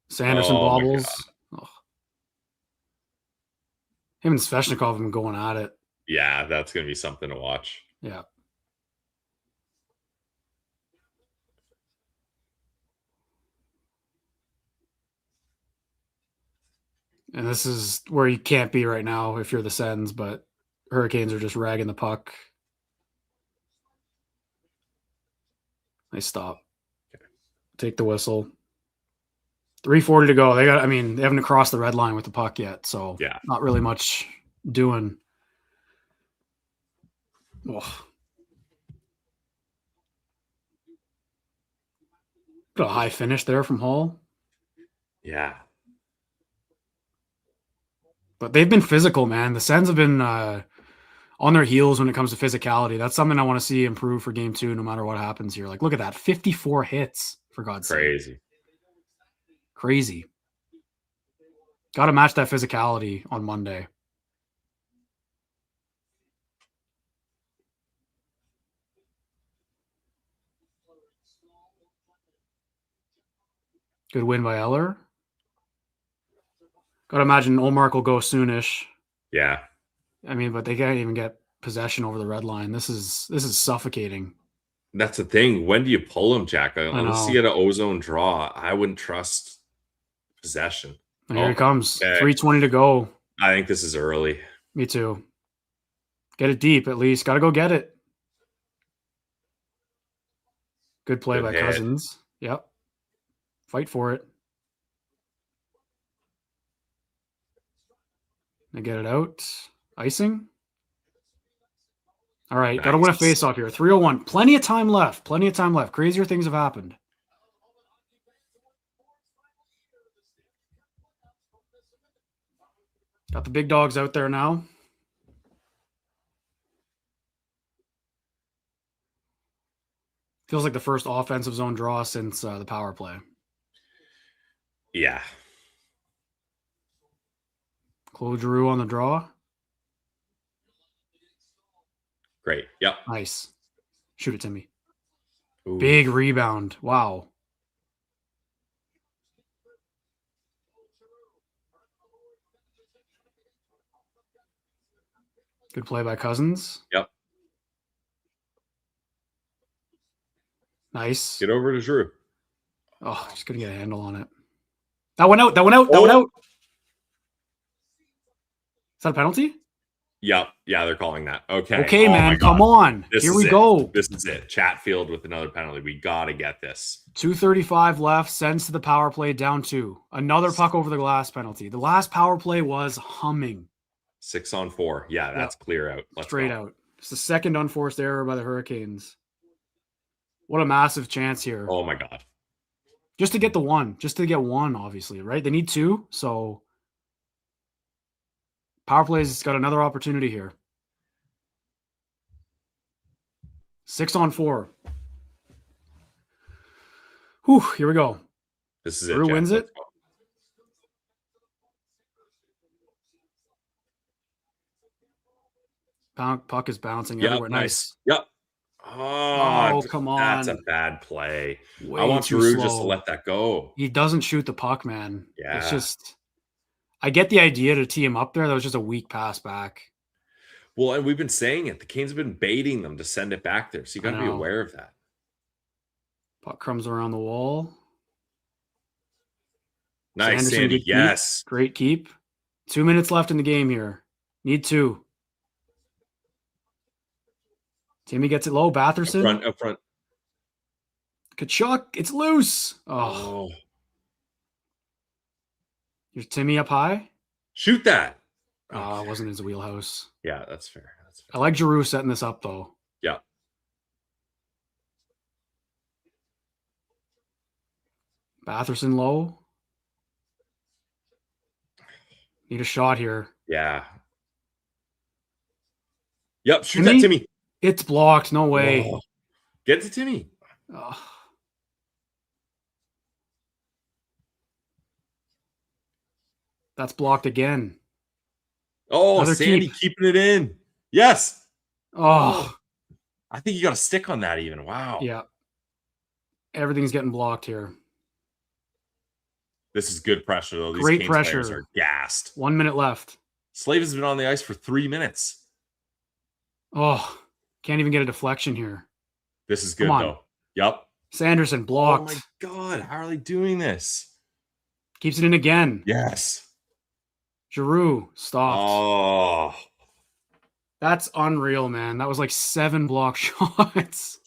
Sanderson bobbles. Oh. Him and Svechnikov have been going at it. Yeah, that's going to be something to watch. Yeah. And this is where you can't be right now if you're the Sens, but Hurricanes are just ragging the puck. They stop. Take the whistle. 3:40 to go. They haven't crossed the red line with the puck yet, so yeah, not really much doing. Oh. Got a high finish there from Hall. Yeah. But they've been physical, man. The Sens have been on their heels when it comes to physicality. That's something I want to see improve for game 2 no matter what happens here. Like, look at that. 54 hits, for God's sake. Crazy. Got to match that physicality on Monday. Good win by Eller. Got to imagine Ullmark will go soonish. Yeah. But they can't even get possession over the red line. This is suffocating. That's the thing. When do you pull him, Jack? Unless you get an ozone draw, I wouldn't trust possession. And here it comes. Okay. 3:20 to go. I think this is early. Me too. Get it deep at least. Got to go get it. Good play by Cousins. Yep. Fight for it. They get it out. Icing. All right. Nice. Got to win a face-off here. 3:01. Plenty of time left. Crazier things have happened. Got the big dogs out there now. Feels like the first offensive zone draw since the power play. Yeah. Claude Giroux on the draw. Great. Yep. Nice. Shoot it to me. Ooh. Big rebound. Wow. Good play by Cousins. Yep. Nice. Get over to Giroux. Oh, just couldn't get a handle on it. That went out. That went out. That went out. Is that a penalty? Yep. Yeah, they're calling that. Okay. Okay, man. Come on. Here we go. This is it. Chatfield with another penalty. We got to get this. 2:35 left. Sends to the power play, down 2. Another puck over the glass penalty. The last power play was humming. 6-on-4. Yeah, that's clear out. Let's straight go. out. It's the second unforced error by the Hurricanes. What a massive chance here. Oh, my God. Just to get the one. Just to get one, obviously, right? They need 2, so power play's got another opportunity here. 6-on-4. Whew, here we go. This is it. Drew wins it. Puck is bouncing everywhere. Nice. Yep. Oh, come on. That's a bad play. Way I want too Giroux slow. just to let that go. He doesn't shoot the puck, man. Yeah. It's just, I get the idea to tee him up there. That was just a weak pass back. Well, and we've been saying it. The Canes have been baiting them to send it back there. So you got to be aware of that. Puck crumbs around the wall. Nice, Sanderson, Sandy. good Yes. keep. Great keep. 2 minutes left in the game here. Need 2. Timmy gets it low. Batherson. Up front. Kachuk. It's loose. Oh. Here's Timmy up high. Shoot that. Oh, it wasn't his wheelhouse. Yeah, that's fair. I like Giroux setting this up, though. Yeah. Batherson low. Need a shot here. Yeah. Yep. Shoot that, Timmy. It's blocked. No way. Oh. Get to Timmy. Oh. That's blocked again. Oh, Another Sandy keeping it in. Yes. Oh. I think you got a stick on that even. Wow. Yeah. Everything's getting blocked here. This is good pressure, though. These Great Canes pressure. players are gassed. 1 minute left. Slave has been on the ice for 3 minutes. Oh, can't even get a deflection here. This is good, though. Yep. Sanderson blocked. Oh, my God. How are they doing this? Keeps it in again. Yes. Giroux stopped. Oh. That's unreal, man. That was like 7 block shots.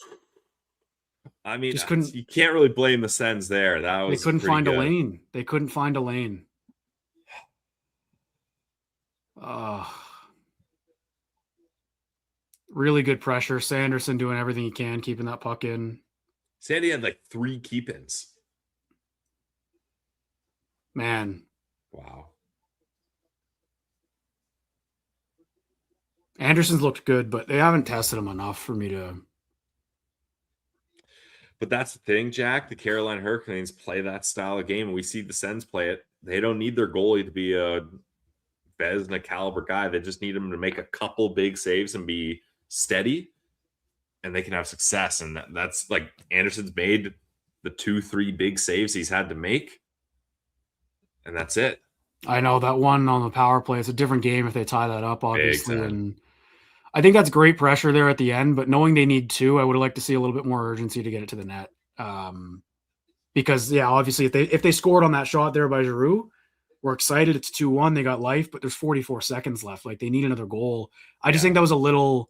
I mean, just couldn't. You can't really blame the Sens there. That was They couldn't find good. a lane. They couldn't find a lane. Really good pressure. Sanderson doing everything he can, keeping that puck in. Sandy had like 3 keep-ins. Man. Wow. Anderson's looked good, but they haven't tested him enough for me to. But that's the thing, Jack. The Carolina Hurricanes play that style of game, and we see the Sens play it. They don't need their goalie to be a Vezina caliber guy. They just need him to make a couple big saves and be steady, and they can have success. And that's like Anderson's made the 2-3 big saves he's had to make, and that's it. I know that one on the power play. It's a different game if they tie that up, obviously. And I think that's great pressure there at the end, but knowing they need 2, I would have liked to see a little bit more urgency to get it to the net. Because yeah, obviously if they scored on that shot there by Giroux, we're excited. It's 2-1. They got life, but there's 44 seconds left. Like they need another goal. I just think that was a little.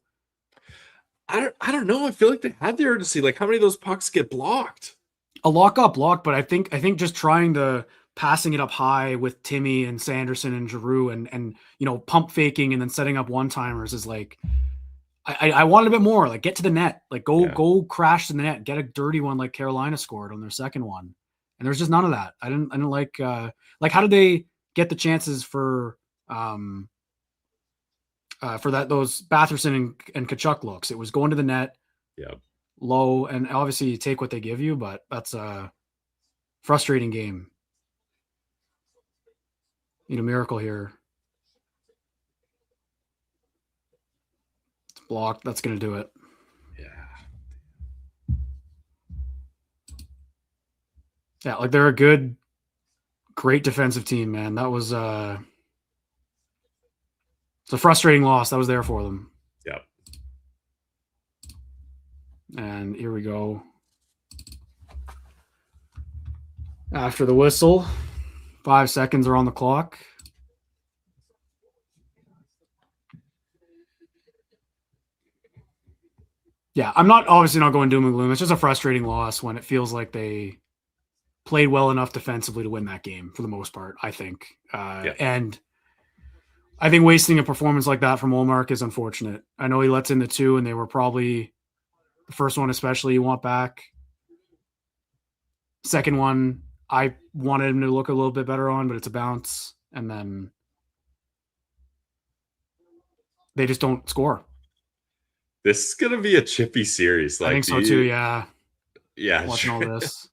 I don't know. I feel like they had the urgency. Like how many of those pucks get blocked? A lock got blocked, but I think just trying to passing it up high with Timmy and Sanderson and Giroux and pump faking and then setting up one-timers is like I wanted a bit more. Like get to the net. Like go crash to the net. Get a dirty one like Carolina scored on their second one. And there's just none of that. I didn't like how did they get the chances for that those Batherson and Kachuk looks? It was going to the net. Yeah. low, and obviously you take what they give you, but that's a frustrating game. Need a miracle here. It's blocked. That's going to do it. Yeah, like they're a great defensive team, man. That was it's a frustrating loss. That was there for them. Yep. And here we go. After the whistle, 5 seconds are on the clock. Yeah, I'm obviously not going doom and gloom. It's just a frustrating loss when it feels like they played well enough defensively to win that game for the most part, I think. And I think wasting a performance like that from Ullmark is unfortunate. I know he lets in the 2, and they were probably the first one, especially, you want back. Second one, I wanted him to look a little bit better on, but it's a bounce. And then they just don't score. This is going to be a chippy series. I think so too, yeah. Yeah. Watching all this.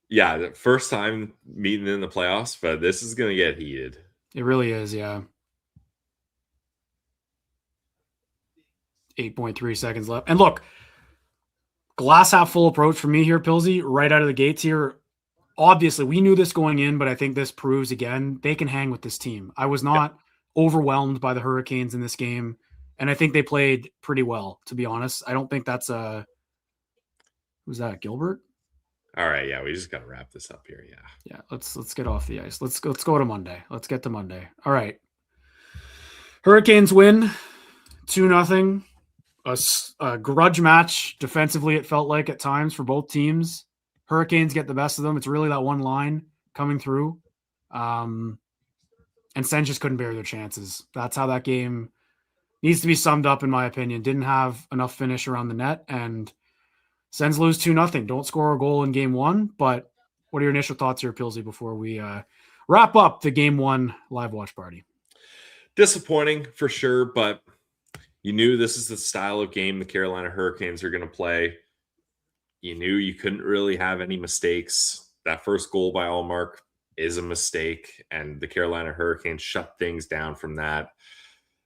Yeah, the first time meeting in the playoffs, but this is going to get heated. It really is, yeah. 8.3 seconds left. And look, glass half full approach for me here, Pilsy, right out of the gates here. Obviously, we knew this going in, but I think this proves again they can hang with this team. I was not overwhelmed by the Hurricanes in this game, and I think they played pretty well, to be honest. I don't think that's who's that, Gilbert? All right, yeah, we just got to wrap this up here. Yeah. Let's get off the ice. Let's go to Monday. Let's get to Monday. All right. Hurricanes win 2-0. A grudge match defensively. It felt like at times for both teams. Hurricanes get the best of them. It's really that one line coming through, and Sens just couldn't bear their chances. That's how that game needs to be summed up, in my opinion. Didn't have enough finish around the net, and Sens lose 2-0. Don't score a goal in game 1, but what are your initial thoughts here, Pilsy, before we wrap up the game 1 live watch party? Disappointing for sure, but you knew this is the style of game the Carolina Hurricanes are going to play. You knew you couldn't really have any mistakes. That first goal by Ullmark is a mistake, and the Carolina Hurricanes shut things down from that.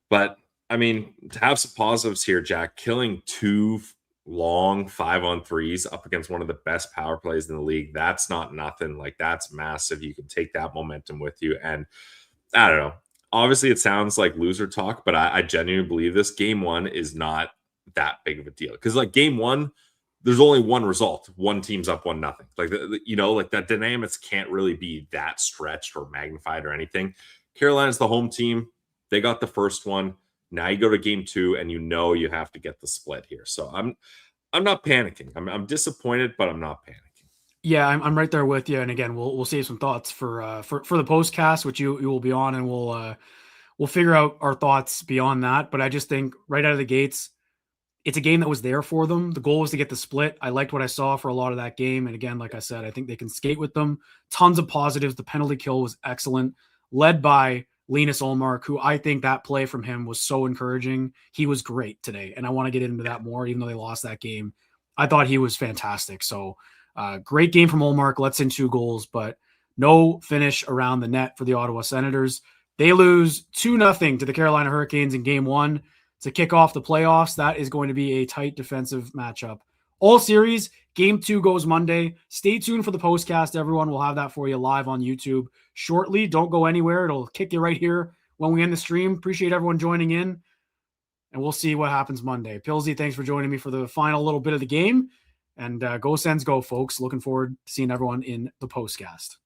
But, I mean, to have some positives here, Jack, killing 2 long 5-on-3s up against one of the best power plays in the league, that's not nothing. Like, that's massive. You can take that momentum with you. And I don't know. Obviously, it sounds like loser talk, but I genuinely believe this. Game 1 is not that big of a deal. Because, like, game 1, there's only one result. One team's up 1-0. Like, like that dynamics can't really be that stretched or magnified or anything. Carolina's the home team. They got the first one. Now you go to game 2, and you have to get the split here. So I'm not panicking. I'm disappointed, but I'm not panicking. Yeah, I'm right there with you. And again, we'll save some thoughts for the postcast, which you will be on, and we'll figure out our thoughts beyond that. But I just think right out of the gates, it's a game that was there for them. The goal was to get the split. I liked what I saw for a lot of that game. And again, like I said, I think they can skate with them. Tons of positives. The penalty kill was excellent, led by Linus Ullmark, who I think that play from him was so encouraging. He was great today, and I want to get into that more, even though they lost that game. I thought he was fantastic. So great game from Ullmark, lets in 2 goals, but no finish around the net for the Ottawa Senators. They lose 2-0 to the Carolina Hurricanes in game 1 to kick off the playoffs. That is going to be a tight defensive matchup. All series, game 2 goes Monday. Stay tuned for the postcast, everyone. We'll have that for you live on YouTube shortly. Don't go anywhere. It'll kick you right here when we end the stream. Appreciate everyone joining in, and we'll see what happens Monday. Pilsy, thanks for joining me for the final little bit of the game. And go Sens, go, folks. Looking forward to seeing everyone in the postcast.